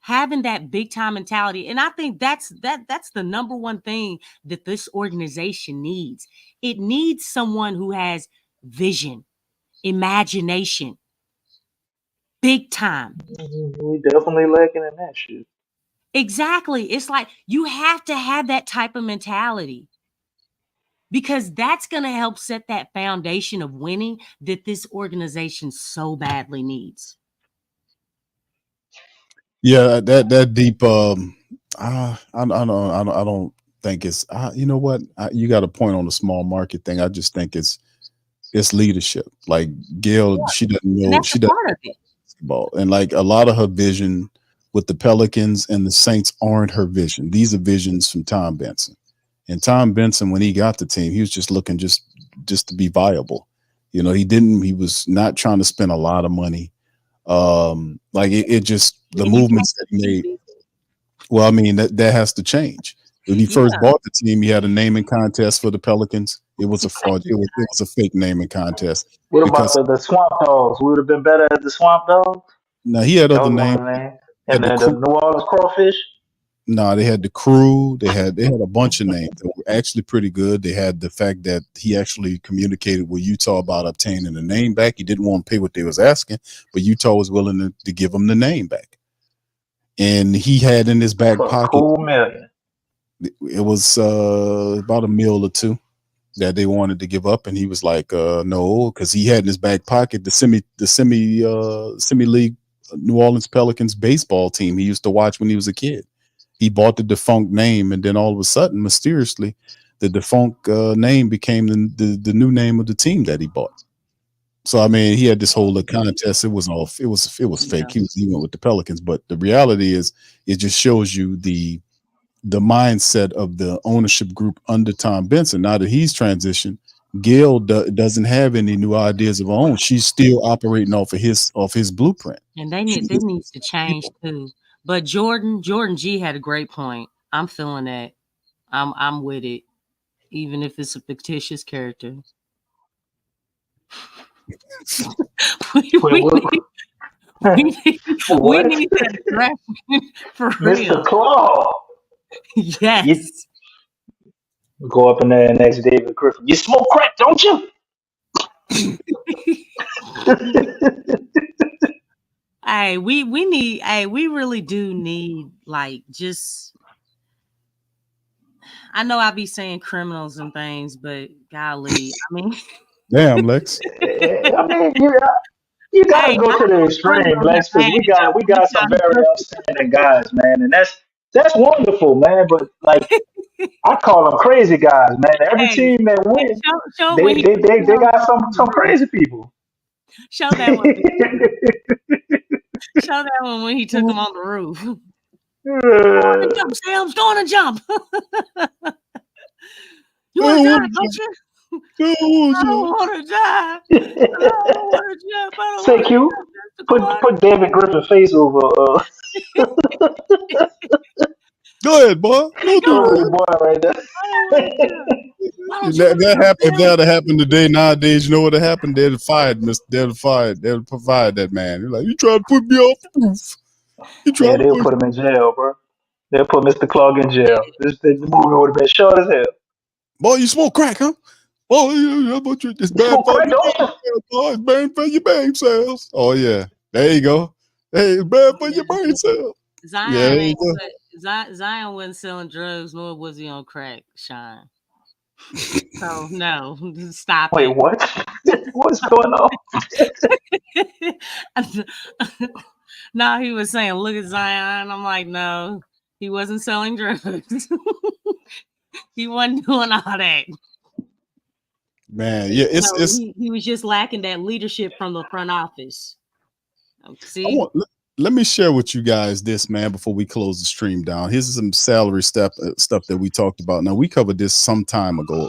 Having that big time mentality. And I think that's the number one thing that this organization needs. It needs someone who has vision, imagination, big time. We definitely lacking in that shit. Exactly. It's like you have to have that type of mentality because that's going to help set that foundation of winning that this organization so badly needs. Yeah, that deep. I don't think it's. You know what? You got a point on the small market thing. I just think it's leadership. Like Gail, she doesn't And know. that's She a doesn't part of it. basketball, and like a lot of her vision with the Pelicans and the Saints aren't her vision. These are visions from Tom Benson. And Tom Benson, when he got the team, he was just looking just to be viable. You know, he was not trying to spend a lot of money. Like it just the And you movements that he made. Well, I mean that has to change. When he first bought the team, he had a naming contest for the Pelicans. It was a fraud. It was a fake naming contest. What Because about the Swamp Dogs? We would have been better at the Swamp Dogs. now he had That other was one names. of the names. And then the New Orleans Crawfish. No, they had the Crew. They had a bunch of names that were actually pretty good. They had the fact that he actually communicated with Utah about obtaining the name back. He didn't want to pay what they was asking, but Utah was willing to give him the name back. And he had in his back pocket, Cool million. it was about $1 million or $2 million that they wanted to give up, and he was like, no, because he had in his back pocket the semi league New Orleans Pelicans baseball team he used to watch when he was a kid. He bought the defunct name, and then all of a sudden, mysteriously, the defunct name became the new name of the team that he bought. So I mean, he had this whole contest. It was off. It was fake. He went with the Pelicans, but the reality is, it just shows you the mindset of the ownership group under Tom Benson. Now that he's transitioned, Gail doesn't have any new ideas of her own. She's still operating off of his blueprint. And they needs to change too. But Jordan G had a great point. I'm feeling that. I'm with it, even if it's a fictitious character. we need that aggression for real. Mr. Claw. Yes. Go up in there and ask David Griffin. You smoke crack, don't you? Hey, we really do need like just. I know I be saying criminals and things, but golly, I mean, damn, Lex. I mean, you gotta go to the extreme, Lex, because we got some very outstanding guys, man, and that's wonderful, man. But like, I call them crazy guys, man. Every team that wins, they got some crazy people. Show that one. Show that one when he took him on the roof. Go on and jump, Sam's. Go on and jump. You want to die, don't you? I don't want to die. I don't want to jump. I don't Say want Q, put David Griffin's face over. Go ahead, boy. Boy, right there. That happened. If that happened today, nowadays, you know what happened? They'd have fired They'd provide that man. You're like, you trying to put me off the roof? Yeah, they'll put him in jail, bro. They'll put Mr. Clark in jail. The movie would have been short as hell. Boy, you smoke crack, huh? Oh, yeah, but it's bad for it's bad for your brain cells. Oh yeah, there you go. Hey, it's bad for your brain cells. Zion wasn't selling drugs, nor was he on crack, Sean. So no, stop. Wait, what? What's going on? No, he was saying, look at Zion. I'm like, no, he wasn't selling drugs. He wasn't doing all that. Man, yeah, he was just lacking that leadership from the front office. See? Let me share with you guys this, man, before we close the stream down. Here's some salary stuff that we talked about. Now, we covered this some time ago,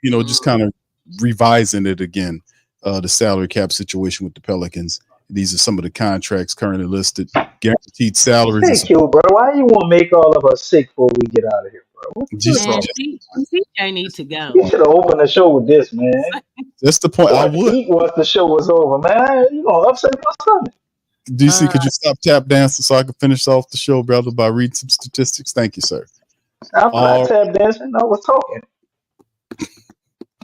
just kind of revising it again, the salary cap situation with the Pelicans. These are some of the contracts currently listed. Guaranteed salaries. Thank you, bro. Why you want to make all of us sick before we get out of here, bro? CJ needs to go. You should have opened the show with this, man. That's the point. I would. Eat once the show was over, man. You gonna upset my stomach. DC, could you stop tap dancing so I can finish off the show, brother, by reading some statistics? Thank you, sir. I'm not tap dancing. I was talking.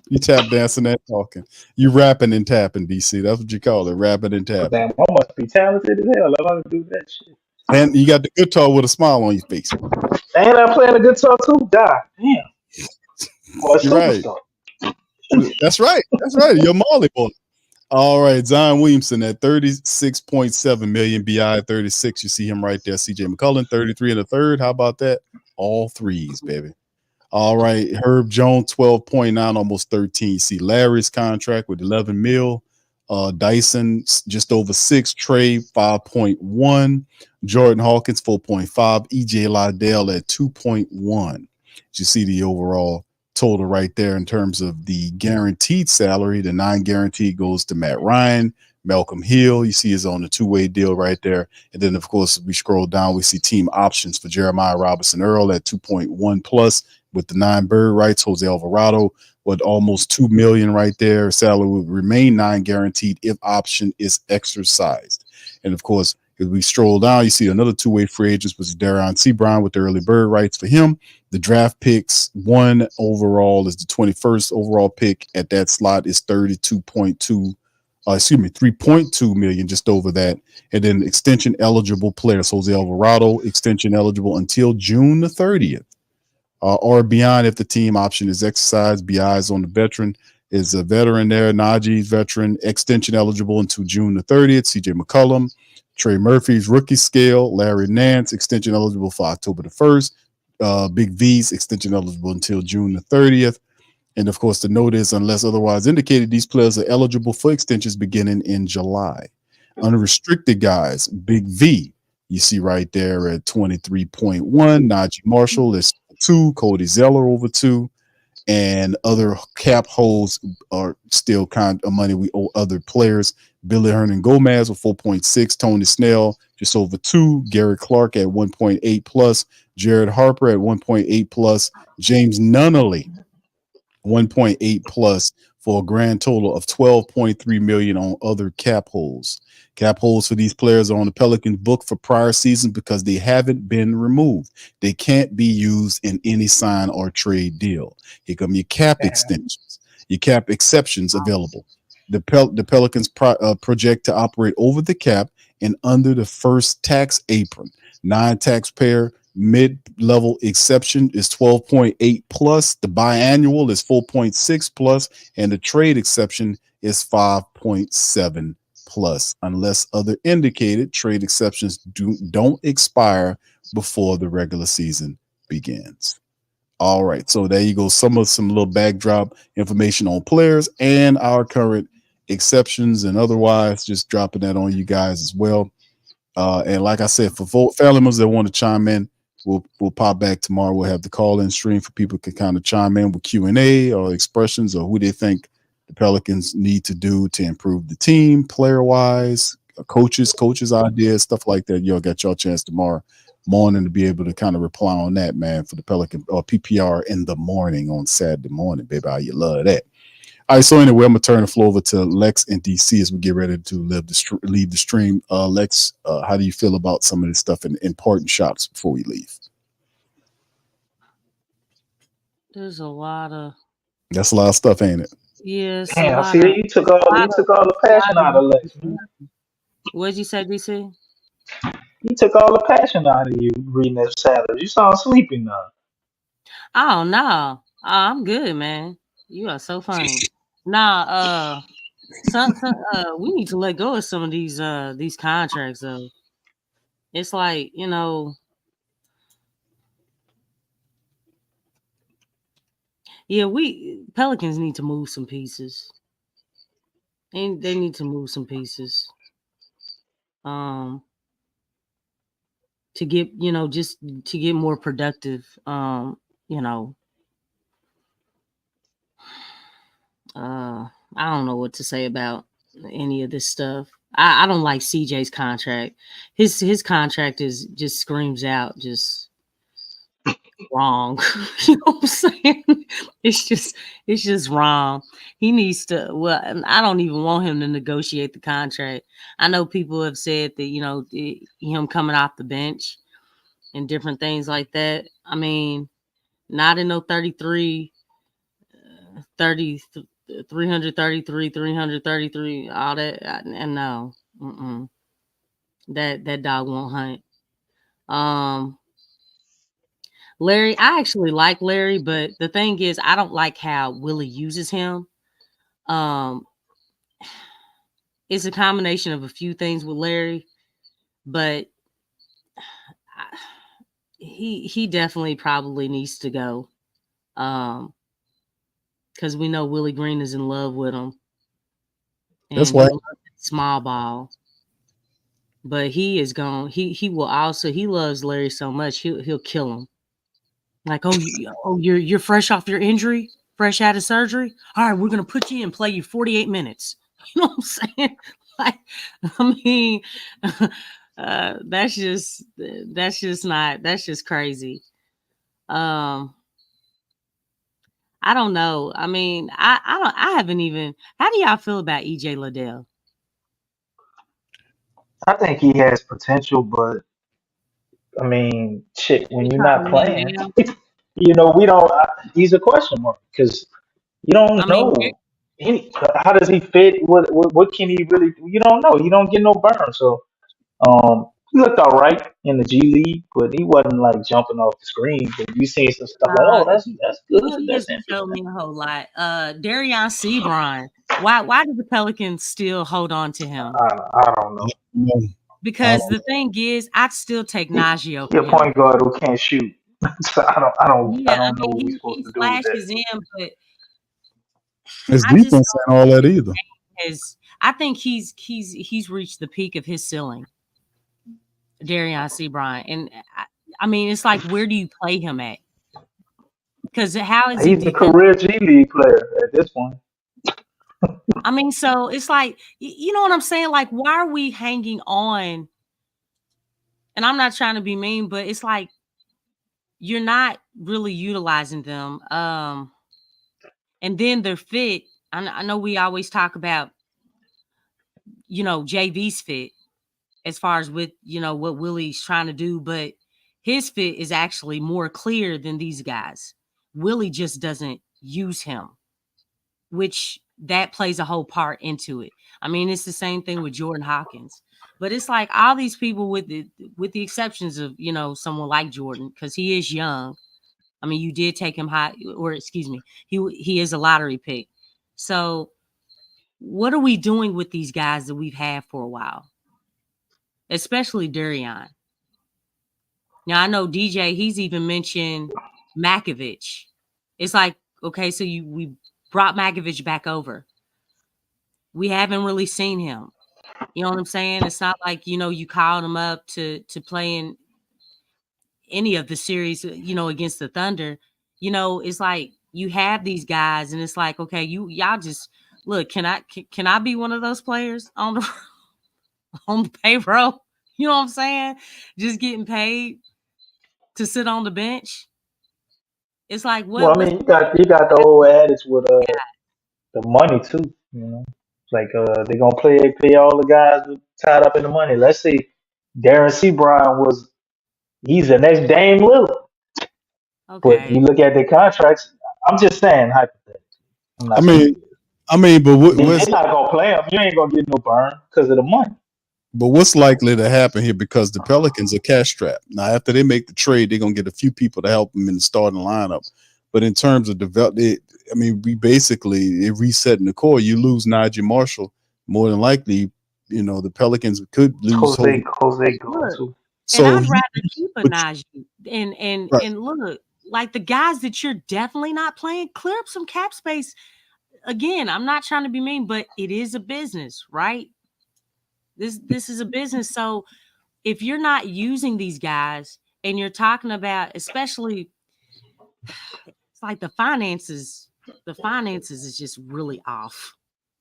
You tap dancing and talking. You rapping and tapping, DC. That's what you call it, rapping and tapping. Damn, I must be talented as hell. I don't do that shit. And you got the guitar with a smile on your face. And I'm playing the guitar too. God damn. Boy, you're right. That's right. That's right. You're Molly boy. All right, Zion Williamson at 36.7 million, BI 36. You see him right there. CJ McCollum, 33 and a third. How about that? All threes, baby. All right, Herb Jones, 12.9, almost 13. You see Larry's contract with 11 mil. Dyson, just over 6. Trey, 5.1. Jordan Hawkins, 4.5. EJ Liddell at 2.1. You see the overall total right there in terms of the guaranteed salary. The non-guaranteed goes to Matt Ryan, Malcolm Hill. You see is on a two-way deal right there. And then, of course, we scroll down, we see team options for Jeremiah Robinson Earl at 2.1 plus with the 9 bird rights. Jose Alvarado with almost $2 million right there. Salary will remain non-guaranteed if option is exercised. And, of course, as we stroll down, you see another two-way free agents was Darion Seabryan with the early bird rights for him. The draft picks, 1 overall is the 21st overall pick at that slot is 3.2 million, just over that. And then extension eligible players, Jose Alvarado, extension eligible until June the 30th. Or beyond if the team option is exercised. BI is on the veteran, is a veteran there. Najee's veteran, extension eligible until June the 30th. CJ McCollum, Trey Murphy's rookie scale, Larry Nance, extension eligible for October the 1st. Big V's extension eligible until June the 30th. And of course, the note is, unless otherwise indicated, these players are eligible for extensions beginning in July. Unrestricted guys, Big V, you see right there at 23.1. Najee Marshall is 2. Cody Zeller over 2. And other cap holes are still kind of money we owe other players. Billy Hernan Gomez with 4.6. Tony Snell just over 2. Gary Clark at 1.8 plus. Jared Harper at 1.8 plus. James Nunnally 1.8 plus for a grand total of 12.3 million on other cap holes. Cap holes for these players are on the Pelicans book for prior seasons because they haven't been removed. They can't be used in any sign or trade deal. Here come your cap extensions, your cap exceptions available. The Pelicans project to operate over the cap and under the first tax apron. Non-taxpayer mid-level exception is 12.8 plus. The biannual is 4.6 plus, and the trade exception is 5.7 plus. Unless other indicated, trade exceptions don't expire before the regular season begins. All right, so there you go. Some little backdrop information on players and our current exceptions and otherwise, just dropping that on you guys as well. And like I said, for family members that want to chime in, we'll pop back tomorrow. We'll have the call-in stream for people to kind of chime in with Q&A or expressions or who they think the Pelicans need to do to improve the team, player-wise, coaches ideas, stuff like that. Y'all got your chance tomorrow morning to be able to kind of reply on that, man, for the Pelican or PPR in the morning on Saturday morning, baby. How you love that. All right, so anyway, I'm gonna turn the floor over to Lex and DC as we get ready to leave the stream. Lex, how do you feel about some of this stuff in important shots before we leave? There's a lot of That's a lot of stuff, ain't it? yeah. Damn, see, you took all the passion out of Lex, man. What'd you say, DC? You took all the passion out of you reading that salad. You sound sleepy now. Oh no, I'm good, man. You are so funny. Nah, we need to let go of some of these contracts though. It's like, yeah, Pelicans need to move some pieces. And they need to move some pieces. To get, just to get more productive. I don't know what to say about any of this stuff. I don't like CJ's contract. His contract just screams out just wrong. You know what I'm saying? It's just wrong. He needs to. Well, I don't even want him to negotiate the contract. I know people have said that him coming off the bench and different things like that. I mean, not in no 33, 333, all that, and no, that dog won't hunt. Larry, I actually like Larry, but the thing is, I don't like how Willie uses him. It's a combination of a few things with Larry, but he definitely probably needs to go. Because we know Willie Green is in love with him. And that's why small ball. But he is gone. He will also, he loves Larry so much he'll kill him. Like, you're fresh off your injury, fresh out of surgery. All right, we're gonna put you in, play you 48 minutes. You know what I'm saying? Like, I mean, that's just crazy. I don't know. I mean, I haven't even. How do y'all feel about EJ Liddell? I think he has potential, but I mean, shit, when you're not playing, we don't. He's a question mark because you don't know. How does he fit? What can he really? You don't know. You don't get no burn. So, he looked all right in the G League, but he wasn't like jumping off the screen. But you seen some stuff like, oh, that's good. He That's doesn't show me interesting. a whole lot. Darion Seabryan. Why did the Pelicans still hold on to him? I don't know. Because the thing is, I'd still take Najee over Your him. point guard who can't shoot. So I don't know what he's supposed to do with flashes that. in, but his defense ain't all that either. I think he's reached the peak of his ceiling, Darion Seabryan, and I mean, it's like, where do you play him at? Because how is he's a career G League player at this point? I mean, so it's like, you know what I'm saying? Like, why are we hanging on? And I'm not trying to be mean, but it's like you're not really utilizing them. And then their fit. I know we always talk about, JV's fit as far as with, what Willie's trying to do, but his fit is actually more clear than these guys. Willie just doesn't use him, which that plays a whole part into it. I mean, it's the same thing with Jordan Hawkins, but it's like all these people with the exceptions of, someone like Jordan, because he is young. I mean, you did take him high, or excuse me, he is a lottery pick. So what are we doing with these guys that we've had for a while? Especially Darion. Now, I know DJ, he's even mentioned Makovich. It's like, okay, so we brought Makovich back over. we haven't really seen him. You know what I'm saying? It's not like, you called him up to play in any of the series, against the Thunder. It's like you have these guys and it's like, okay, y'all just look, can I be one of those players on the on the payroll? You know what I'm saying? Just getting paid to sit on the bench. It's like Well, I mean, you got the whole adage with the money too. You know, like they gonna pay all the guys tied up in the money. Let's see, Darren Seabryan he's the next Dame Lillard. But okay. you look at their contracts. I'm just saying hypothetically. I'm I not saying mean, but they're not gonna play him. You ain't gonna get no burn because of the money. what's likely to happen here, because the Pelicans are cash strapped. Now, after they make the trade, they're gonna get a few people to help them in the starting lineup. But in terms of development, we basically resetting the core. You lose Najee Marshall, more than likely, the Pelicans could lose Jose going Look, to. and So I'd rather keep a Najee right. and look, like the guys that you're definitely not playing, clear up some cap space. Again, I'm not trying to be mean, but it is a business, right? This is a business. So if you're not using these guys and you're talking about, especially, it's like the finances is just really off.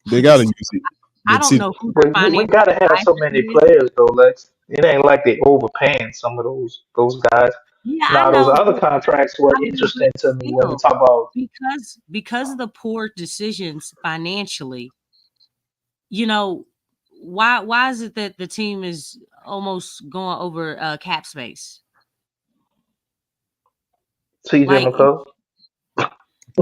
They got to use it. I But don't see, know who the But we finance gotta have so many advisor is. players though, Lex. It ain't like they overpaying some of those guys. Yeah, I Now those know, other but contracts were but interesting to me when we still, talk about. because of the poor decisions financially, you know, why is it that the team is almost going over cap space? CJ Like, McCollum.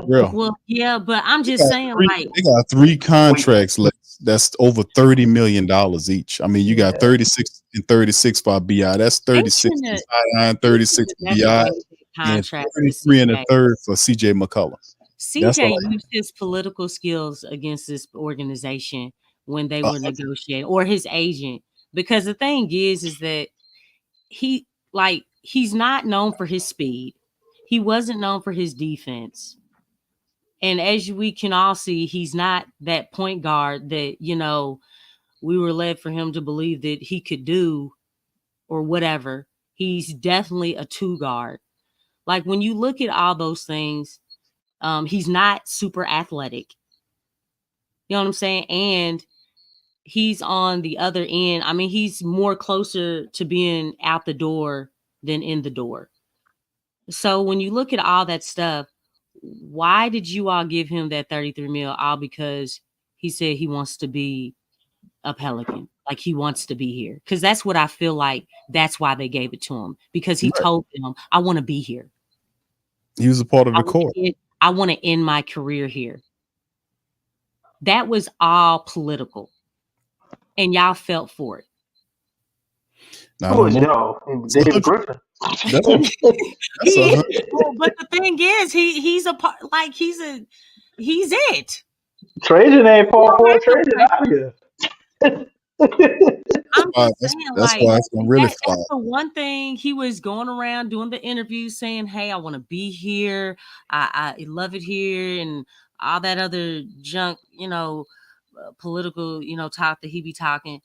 real. well, yeah, but I'm They just got saying, three, like, they got three contracts that's over $30 million each. You got Yeah. 36 and 36 for BI. That's they 36 shouldn't for Zion, they 36 shouldn't have for never BI, gave a and contract to 33 and a CJ. third for CJ McCollum. That's CJ all. used his political skills against this organization when they were negotiating, or his agent, because the thing is that he's not known for his speed. He wasn't known for his defense. And as we can all see, he's not that point guard that, we were led for him to believe that he could do or whatever. He's definitely a two guard. Like when you look at all those things, he's not super athletic. You know what I'm saying? And he's on the other end. He's more closer to being out the door than in the door. So when you look at all that stuff, why did you all give him that 33 mil? All because he said he wants to be a Pelican. Like he wants to be here. Because that's what I feel like. That's why they gave it to him. Because he told them, I want to be here. He was a part of the core. I want to end my career here. That was all political. And y'all felt for it. Who was y'all? David Griffin. That's But the thing is, he's it. Trajan ain't far for Trajan out here. I'm just saying, that's why it's gonna really fly. That's the one thing he was going around doing the interviews saying, hey, I want to be here. I love it here, and all that other junk, political, talk that he be talking.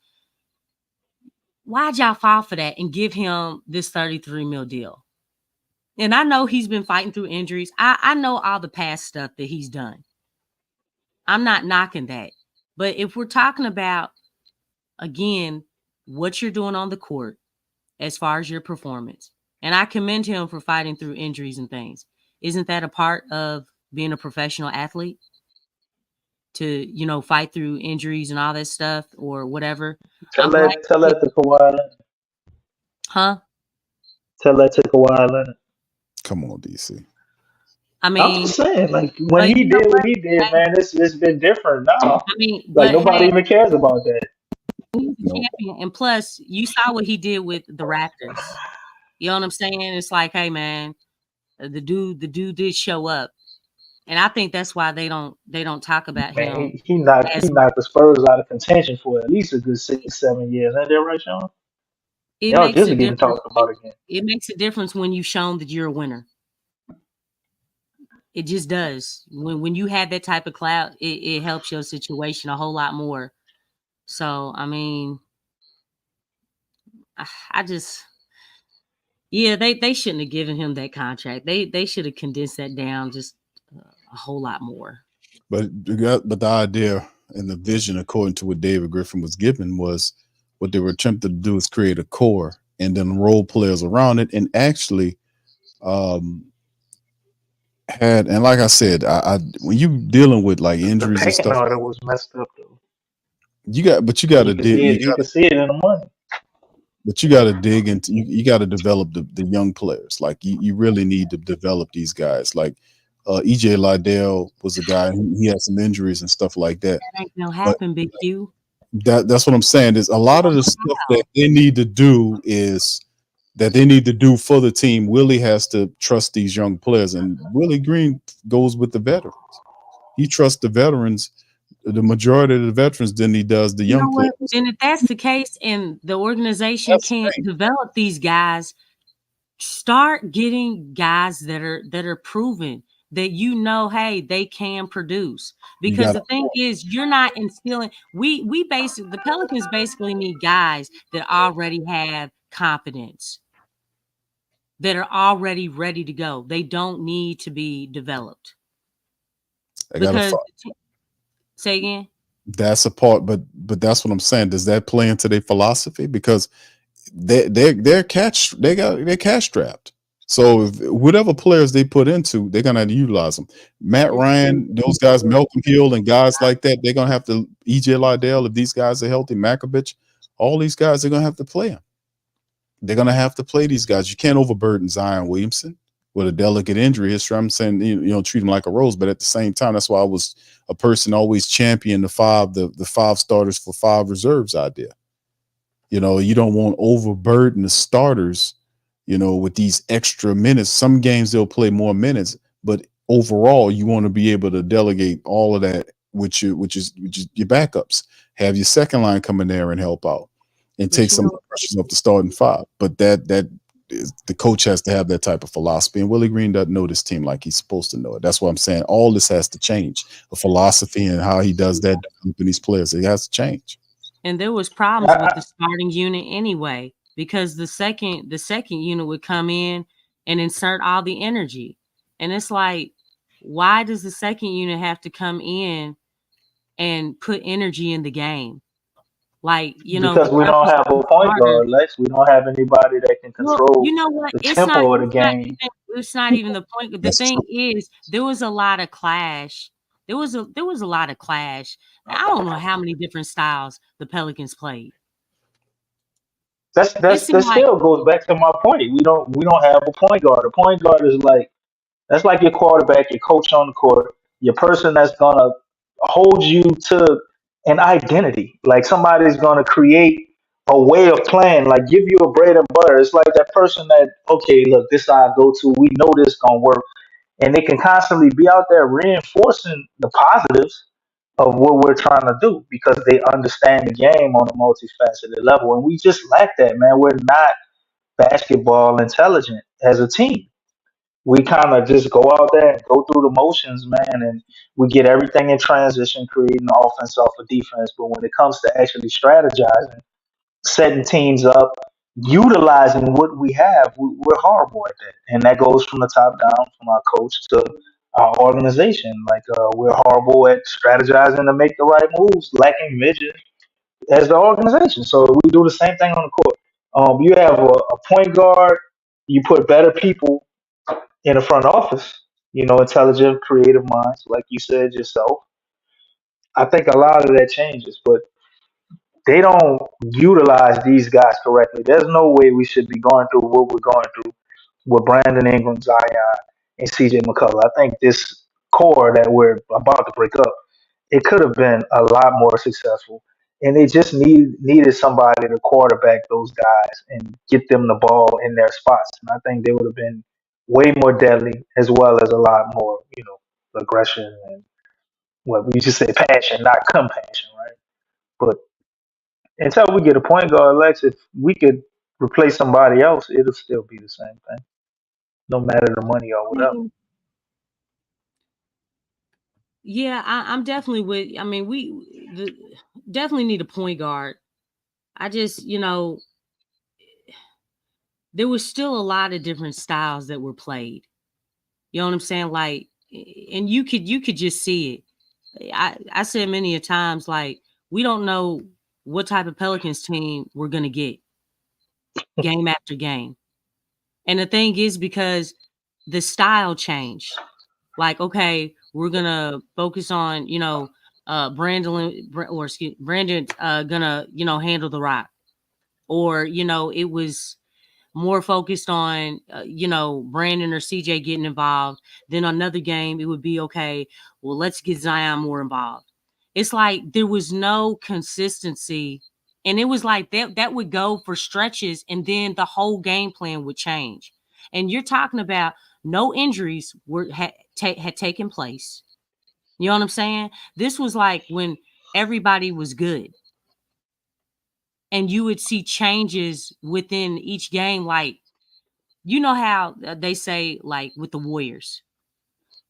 Why'd y'all fall for that and give him this 33 mil deal? And I know he's been fighting through injuries. I know all the past stuff that he's done. I'm not knocking that. But if we're talking about, again, what you're doing on the court as far as your performance, and I commend him for fighting through injuries and things. Isn't that a part of being a professional athlete? To, fight through injuries and all that stuff or whatever. Tell that to Kawhi Leonard. Huh? Tell that to Kawhi Leonard. Come on, DC. I'm just saying, like when he did what he did, man, it's been different now. Like nobody even cares about that. He's a champion, and plus, you saw what he did with the Raptors. You know what I'm saying? It's like, hey, man, the dude did show up, and I think that's why they don't talk about him. He knocked the Spurs out of contention for at least a good 6-7 years. Ain't that right, Sean? Y'all just getting talked about again. It makes a difference when you've shown that you're a winner. It just does. When you have that type of clout, it helps your situation a whole lot more. So I mean, I just they shouldn't have given him that contract. They should have condensed that down just a whole lot more. But the idea and the vision, according to what David Griffin was given, was what they were attempting to do is create a core and then role players around it, and actually had, and like I said, I when you dealing with like The injuries and pecking stuff, order was messed up though. you got You to can see dig, it. You can see it in the money. but you got to dig into, you got to develop the young players. Like you really need to develop these guys. Like EJ Liddell was a guy who he had some injuries and stuff like that. That ain't gonna But happen, Big Q. that's what I'm saying. Is a lot of the stuff that they need to do for the team. Willie has to trust these young players, and Willie Green goes with the veterans. He trusts the veterans, the majority of the veterans, than he does the You know young what? players. And if that's the case, and the organization That's the can't thing. develop these guys, start getting guys that are proven that hey, they can produce. You Because got the thing is, you're not instilling. We basically, the Pelicans basically need guys that already have confidence, that are already ready to go. They don't need to be developed. Because say again. That's a part, but that's what I'm saying. Does that play into their philosophy? Because they're cash strapped. So if whatever players they put into, they're gonna have to utilize them. Matt Ryan, those guys, Malcolm Hill, and guys like that, they're gonna have to. EJ Liddell, if these guys are healthy, Makovich, all these guys, they're gonna have to play them. They're gonna have to play these guys. You can't overburden Zion Williamson with a delicate injury history. I'm saying you know treat him like a rose, but at the same time, that's why I was a person always champion the five starters for five reserves idea. You know, you don't want to overburden the starters, you know, with these extra minutes. Some games they'll play more minutes, but overall, you want to be able to delegate all of that, which is your backups. Have your second line come in there and help out, and take some of the pressures off the starting five. But that is, the coach has to have that type of philosophy, and Willie Green doesn't know this team like he's supposed to know it. That's why I'm saying all this has to change. The philosophy and how he does that developing these players, it has to change. And there was problems with the starting unit anyway, because the second unit would come in and insert all the energy. And it's like, why does the second unit have to come in and put energy in the game? Like, because we don't have a point guard, Lex. We don't have anybody that can control the tempo of the game. It's not even the point. The thing is, there was a lot of clash. There was a lot of clash. I don't know how many different styles the Pelicans played. That still goes back to my point. We don't have a point guard. A point guard is that's like your quarterback, your coach on the court, your person that's gonna hold you to an identity. Like somebody's gonna create a way of playing, like give you a bread and butter. It's like that person that, okay, look, this I go to, we know this gonna work. And they can constantly be out there reinforcing the positives of what we're trying to do because they understand the game on a multifaceted level. And we just lack that, man. We're not basketball intelligent as a team. We kind of just go out there and go through the motions, man, and we get everything in transition, creating offense off of defense. But when it comes to actually strategizing, setting teams up, utilizing what we have, we're horrible at that. And that goes from the top down, from our coach to our organization. We're horrible at strategizing to make the right moves, lacking vision as the organization. So we do the same thing on the court. You have a point guard, you put better people in the front office, intelligent, creative minds, like you said yourself. I think a lot of that changes, but they don't utilize these guys correctly. There's no way we should be going through what we're going through with Brandon Ingram, Zion, and CJ McCullough. I think this core that we're about to break up, it could have been a lot more successful. And they just needed somebody to quarterback those guys and get them the ball in their spots. And I think they would have been way more deadly as well as a lot more, aggression and what we just say passion, not compassion, right? But until we get a point guard, Lex, if we could replace somebody else, it'll still be the same thing, no matter the money or whatever. Yeah, I'm definitely with. I mean, definitely need a point guard. I just, there was still a lot of different styles that were played. You know what I'm saying? Like, and you could just see it. I said many a times, like, we don't know what type of Pelicans team we're gonna get game after game. And the thing is, because the style changed. Like, okay, we're gonna focus on, Brandon gonna, handle the rock. Or, it was more focused on, Brandon or CJ getting involved. Then another game, it would be, okay, well, let's get Zion more involved. It's like there was no consistency. And it was like that would go for stretches, and then the whole game plan would change. And you're talking about no injuries had taken place. You know what I'm saying? This was like when everybody was good. And you would see changes within each game. Like, you know how they say, like, with the Warriors,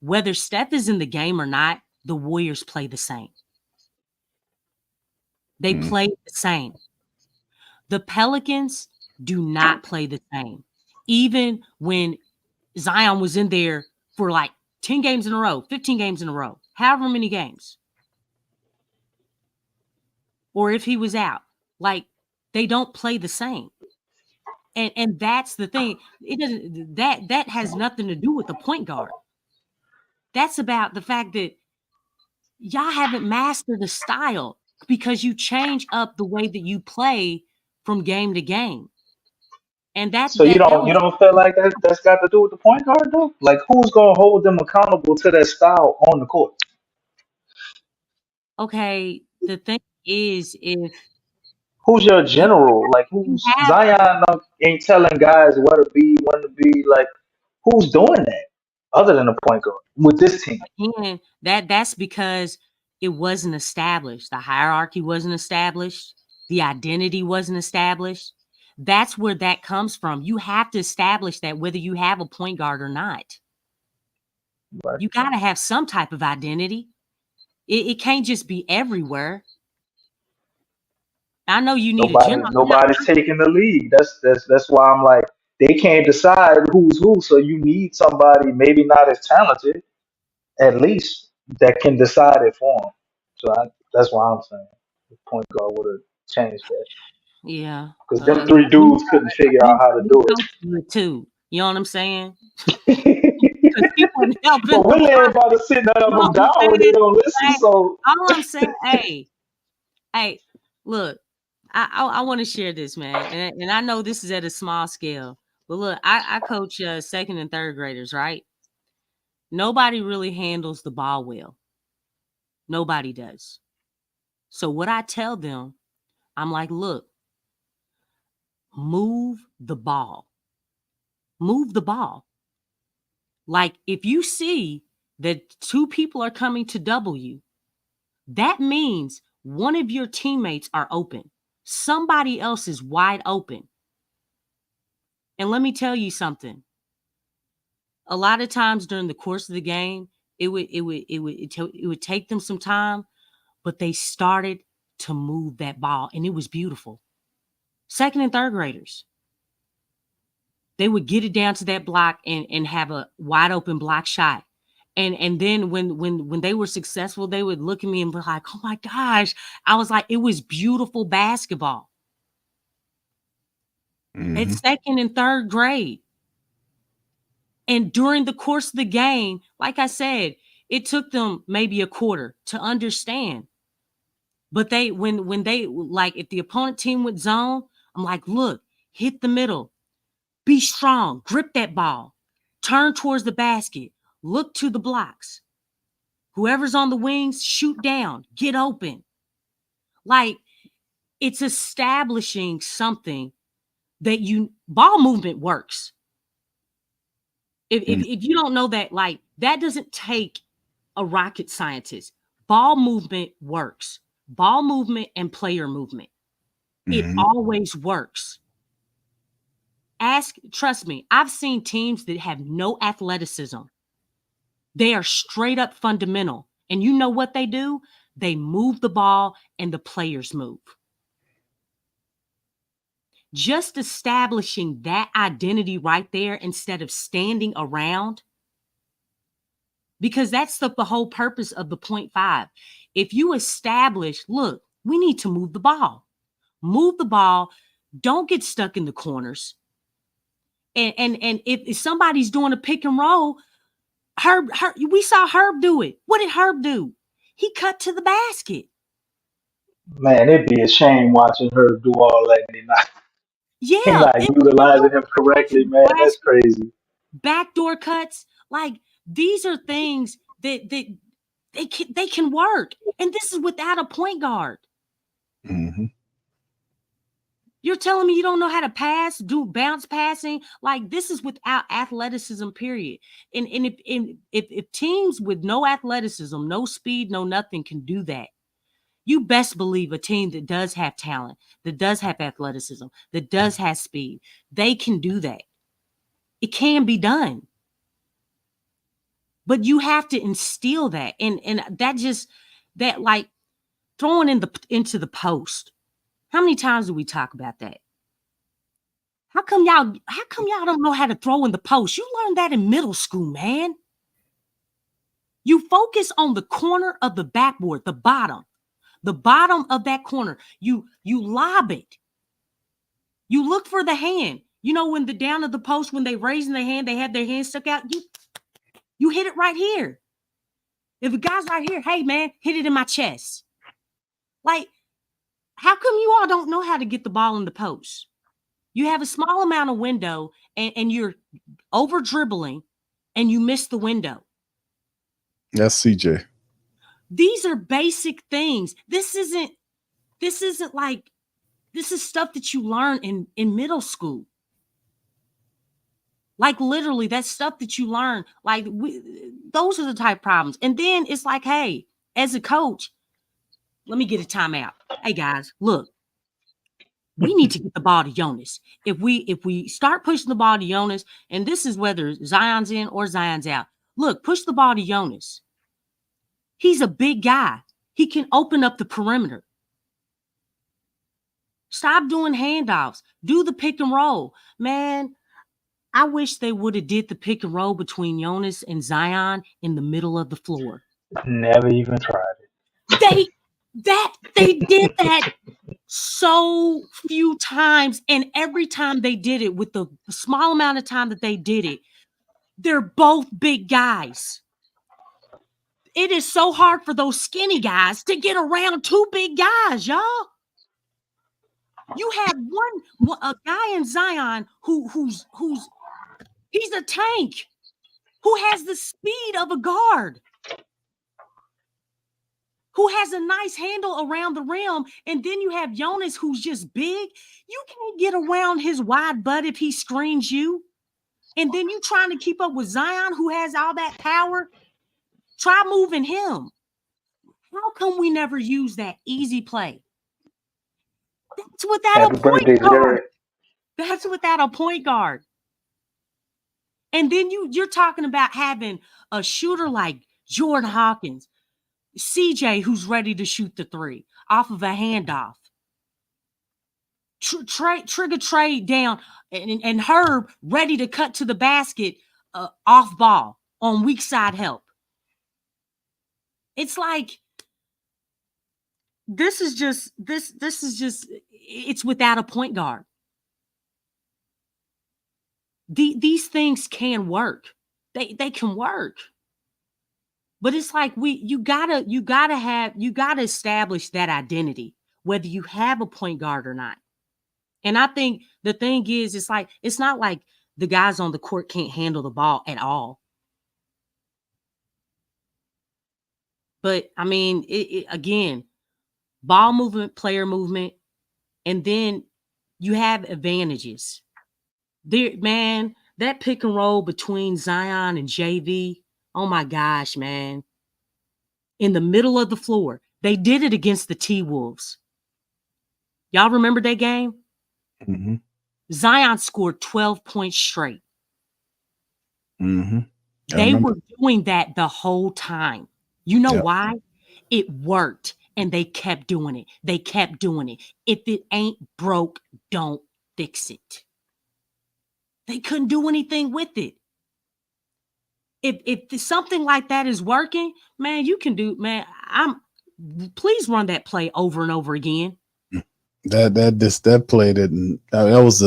whether Steph is in the game or not, the Warriors play the same. They play the same. The Pelicans do not play the same. Even when Zion was in there for like 10 games in a row, 15 games in a row, however many games, or if he was out, like, they don't play the same. And that's the thing. It doesn't that has nothing to do with the point guard. That's about the fact that y'all haven't mastered the style because you change up the way that you play from game to game. And that So you that that don't you was don't feel like that's got to do with the point guard though? Like who's gonna hold them accountable to that style on the court? okay. The thing is, if Who's your you general? Like you who's have Zion ain't telling guys where to be, when to be. Like who's doing that other than the point guard with this team? again, that's because it wasn't established. The hierarchy wasn't established. The identity wasn't established. That's where that comes from. You have to establish that whether you have a point guard or not. Right. You got to have some type of identity. It can't just be everywhere. I know you need a general. Nobody's taking the lead. That's why I'm like they can't decide who's who. So you need somebody maybe not as talented, at least that can decide it for them. That's why I'm saying the point guard would have changed that Yeah. because them three dudes couldn't figure out how to do Coach do it too. You know what I'm saying? Because it. he wasn't helping But them Willie ain't out. about to sit none of You know them what I'm down when they saying? don't listen. Hey, So all I'm saying, hey, look, I want to share this, man, and I know this is at a small scale, but look, I coach second and third graders, right? Nobody really handles the ball well. Nobody does. So what I tell them, I'm like, look, move the ball. Move the ball. Like, if you see that two people are coming to double you, that means one of your teammates are open. Somebody else is wide open. And let me tell you something. A lot of times during the course of the game, it would take them some time, but they started to move that ball, and it was beautiful. Second and third graders, they would get it down to that block and have a wide open block shot. And then when they were successful, they would look at me and be like, "Oh my gosh!" I was like, "It was beautiful basketball." It's second and third grade. And during the course of the game, like I said, it took them maybe a quarter to understand. But they when they like if the opponent team would zone, I'm like, look, hit the middle, be strong, grip that ball, turn towards the basket, look to the blocks. Whoever's on the wings, shoot down, get open. Like, it's establishing something that ball movement works. If you don't know that, like, that doesn't take a rocket scientist. Ball movement works. Ball movement and player movement. It always works. Trust me, I've seen teams that have no athleticism. They are straight up fundamental. And you know what they do? They move the ball and the players move. Just establishing that identity right there instead of standing around, because that's the whole purpose of the 0.5. If you establish, look, we need to move the ball. Move the ball. Don't get stuck in the corners. And if somebody's doing a pick and roll, Herb, we saw Herb do it. What did Herb do? He cut to the basket. Man, it'd be a shame watching her do all that and Yeah, not utilizing him correctly, man. That's crazy. Backdoor cuts, like these are things that they can work, and this is without a point guard. Mm-hmm. You're telling me you don't know how to pass, do bounce passing? Like this is without athleticism, period. And if teams with no athleticism, no speed, no nothing can do that, you best believe a team that does have talent, that does have athleticism, that does have speed, they can do that. It can be done. But you have to instill that. And that like throwing into the post. How many times do we talk about that? How come y'all don't know how to throw in the post? You learned that in middle school, man. You focus on the corner of the backboard, the bottom of that corner. You lob it. You look for the hand. You know, when the down of the post, when they raising their hand, they have their hand stuck out. You hit it right here. If a guy's right here, hey man, hit it in my chest. Like, how come you all don't know how to get the ball in the post? You have a small amount of window and you're over dribbling and you miss the window. That's CJ. These are basic things. This is stuff that you learn in middle school. Like literally that's stuff that you learn. Like those are the type of problems. And then it's like, hey, as a coach, let me get a timeout. Hey guys, look, we need to get the ball to Jonas. If we start pushing the ball to Jonas, and this is whether Zion's in or Zion's out, look, push the ball to Jonas. He's a big guy. He can open up the perimeter. Stop doing handoffs. Do the pick and roll. Man, I wish they would have did the pick and roll between Jonas and Zion in the middle of the floor. Never even tried it. They did that so few times, and every time they did it with the small amount of time that they did it, they're both big guys. It is so hard for those skinny guys to get around two big guys, y'all. You have a guy in Zion who's he's a tank who has the speed of a guard, who has a nice handle around the rim, and then you have Jonas who's just big. You can't get around his wide butt if he screens you. And then you trying to keep up with Zion who has all that power. Try moving him. How come we never use that easy play? That's without a point guard. That's without a point guard. And then you're talking about having a shooter like Jordan Hawkins, CJ, who's ready to shoot the three off of a handoff. Trigger trade down, and Herb ready to cut to the basket off ball on weak side help. It's like this is just it's without a point guard. These things can work. They can work. But it's like you gotta establish that identity, whether you have a point guard or not. And I think the thing is, it's not like the guys on the court can't handle the ball at all. But I mean, again, ball movement, player movement, and then you have advantages. There, man, that pick and roll between Zion and JV, oh my gosh, man. In the middle of the floor. They did it against the T-Wolves. Y'all remember that game? Mm-hmm. Zion scored 12 points straight. Mm-hmm. They were doing that the whole time. You know why? It worked, and they kept doing it. They kept doing it. If it ain't broke, don't fix it. They couldn't do anything with it. If something like that is working, man, you can do, man. Please run that play over and over again. That play didn't. That was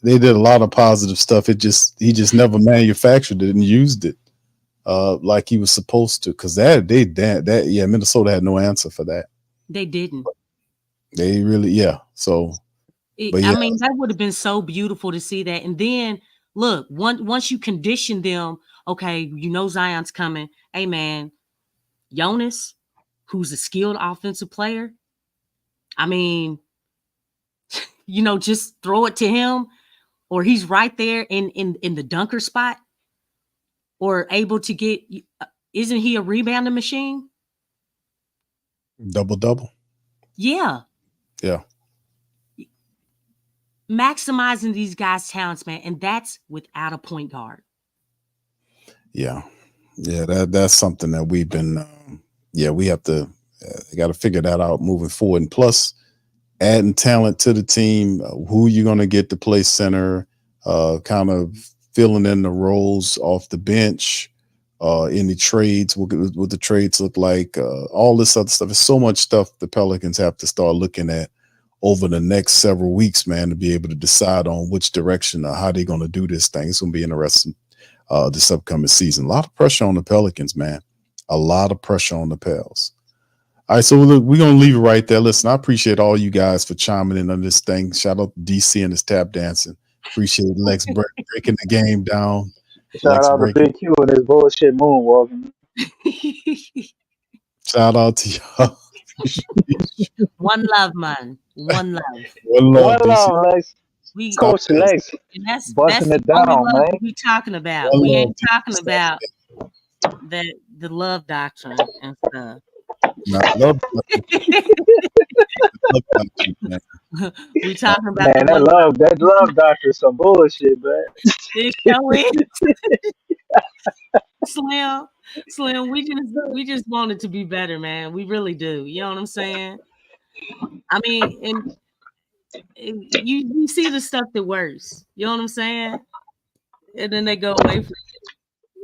they did a lot of positive stuff. He just never manufactured it and used it like he was supposed to. Because Minnesota had no answer for that. They didn't. They really, So, I mean, that would have been so beautiful to see that. And then look, once you condition them, okay, you know Zion's coming. Hey, man, Jonas, who's a skilled offensive player, I mean, just throw it to him, or he's right there in the dunker spot, or able to get. Isn't he a rebounding machine? Double. Yeah. Yeah. Maximizing these guys' talents, man, and that's without a point guard. Yeah. That's something that we've been. We have to. Got to figure that out moving forward, and plus adding talent to the team. Who you're going to get to play center? Kind of filling in the roles off the bench. Any trades? What the trades look like? All this other stuff. There's so much stuff the Pelicans have to start looking at over the next several weeks, man, to be able to decide on which direction or how they're going to do this thing. It's going to be interesting this upcoming season. A lot of pressure on the Pelicans, man. A lot of pressure on the Pels. All right, so look, we're going to leave it right there. Listen, I appreciate all you guys for chiming in on this thing. Shout out to DC and his tap dancing. Appreciate Lex breaking the game down. Shout out to Big Q and his bullshit moonwalking. Shout out to y'all. One love, man. One love. One love, Lex. Coach Lex. That's busting it down, man. We talking about. We ain't talking about the love doctrine and stuff. Love we talking about that love doctrine is some bullshit, man. Slim, we just want it to be better, man. We really do. You know what I'm saying? I mean, and you see the stuff that works. You know what I'm saying? And then they go away from it.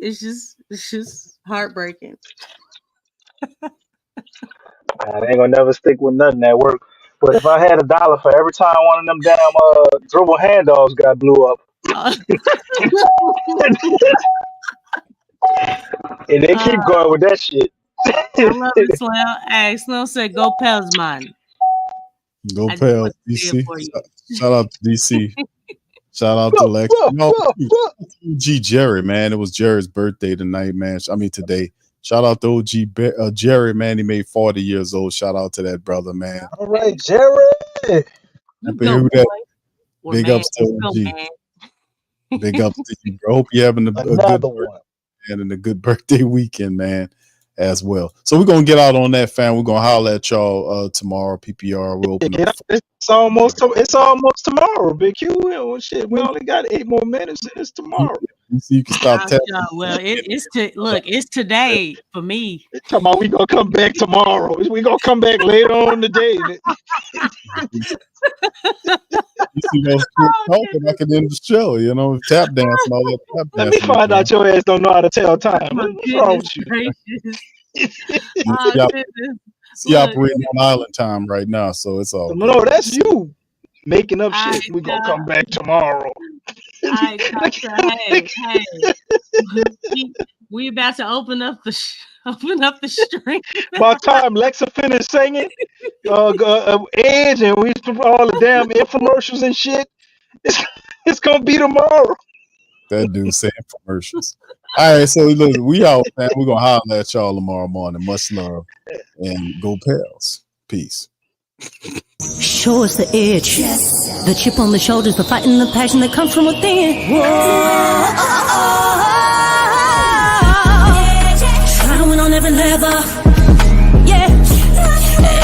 It's just heartbreaking. They ain't gonna never stick with nothing that work. But if I had $1 for every time one of them damn dribble handoffs got blew up, and they keep going with that shit. I love it, Slim. Hey, Slim said, "Go Pels, man." Go Pels, DC. Shout out to DC. Shout out to Lex. OG Jerry, man. It was Jerry's birthday tonight, man. I mean today. Shout out to OG Jerry, man. He made 40 years old. Shout out to that brother, man. All right, Jerry. Big ups to OG. Big ups to you, bro. Hope you're having a good birthday and a good birthday weekend, man, as well. So we're going to get out on that, fam. We're going to holler at y'all tomorrow. PPR will open up. It's almost tomorrow, Big Q. Shit, we only got 8 more minutes. It's tomorrow. So you can stop tapping. Well, it's today for me. Come on, we gonna come back tomorrow. We gonna come back later on in the day. You see those talking like an end the show, tap dance and all that tap dance. Let me find out your ass don't know how to tell time. What's wrong with you? See, operating on island time right now, so it's all. No, that's you making up shit. We gonna come back tomorrow. Hey, we about to open up the stream. By the time Lexxah finished singing, Edge, and we all the damn infomercials and shit, it's gonna be tomorrow. That dude saying commercials. All right, so look, we out, man. We're gonna holler at y'all tomorrow morning. Much love and go Pels. Peace. Show us the edge. Yes. The chip on the shoulders, the fight and the passion that comes from within. Whoa. Try to win on every level. Yeah.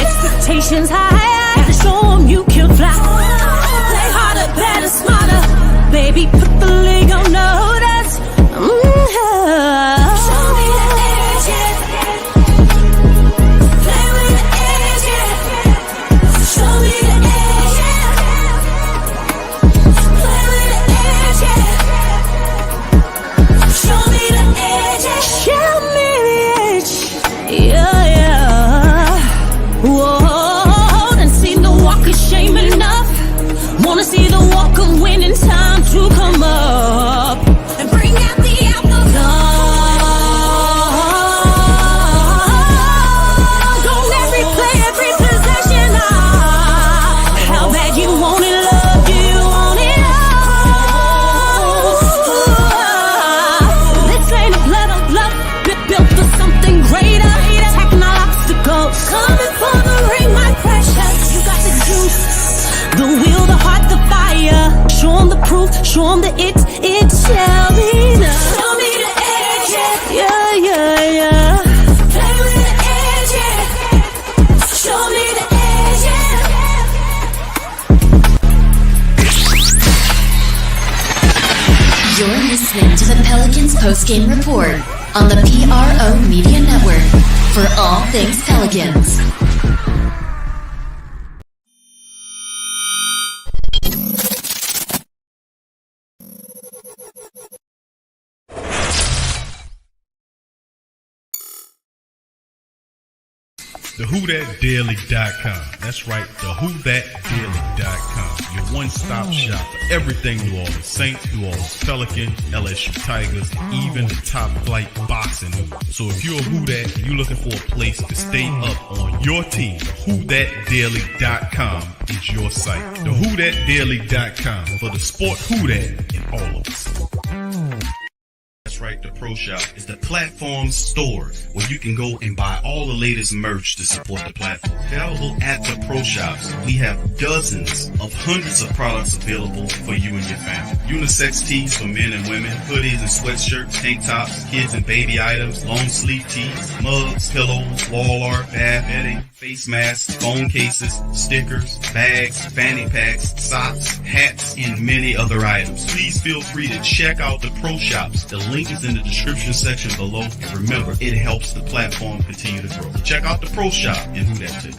Expectations high. Gotta show them you can fly. Play harder, better, smarter. Baby, put the league on notice. Show me the edge. listening to the Pelicans Postgame Report on the PRO Media Network for all things Pelicans. TheWhoThatDaily.com. That's right, TheWhoThatDaily.com. Your one-stop shop for everything New Orleans Saints, New Orleans Pelicans, LSU Tigers, and even the top-flight boxing news. So if you're a Who That and you're looking for a place to stay up on your team, TheWhoThatDaily.com is your site. TheWhoThatDaily.com for the sport Who That in all of us. That's right, the Pro Shop is the platform store where you can go and buy all the latest merch to support the platform. Available at the Pro Shops, we have dozens of hundreds of products available for you and your family. Unisex tees for men and women, hoodies and sweatshirts, tank tops, kids and baby items, long sleeve tees, mugs, pillows, wall art, bath bedding, face masks, phone cases, stickers, bags, fanny packs, socks, hats, and many other items. Please feel free to check out the Pro Shops. The link is in the description section below. And remember, it helps the platform continue to grow. Check out the Pro Shop and Who That too.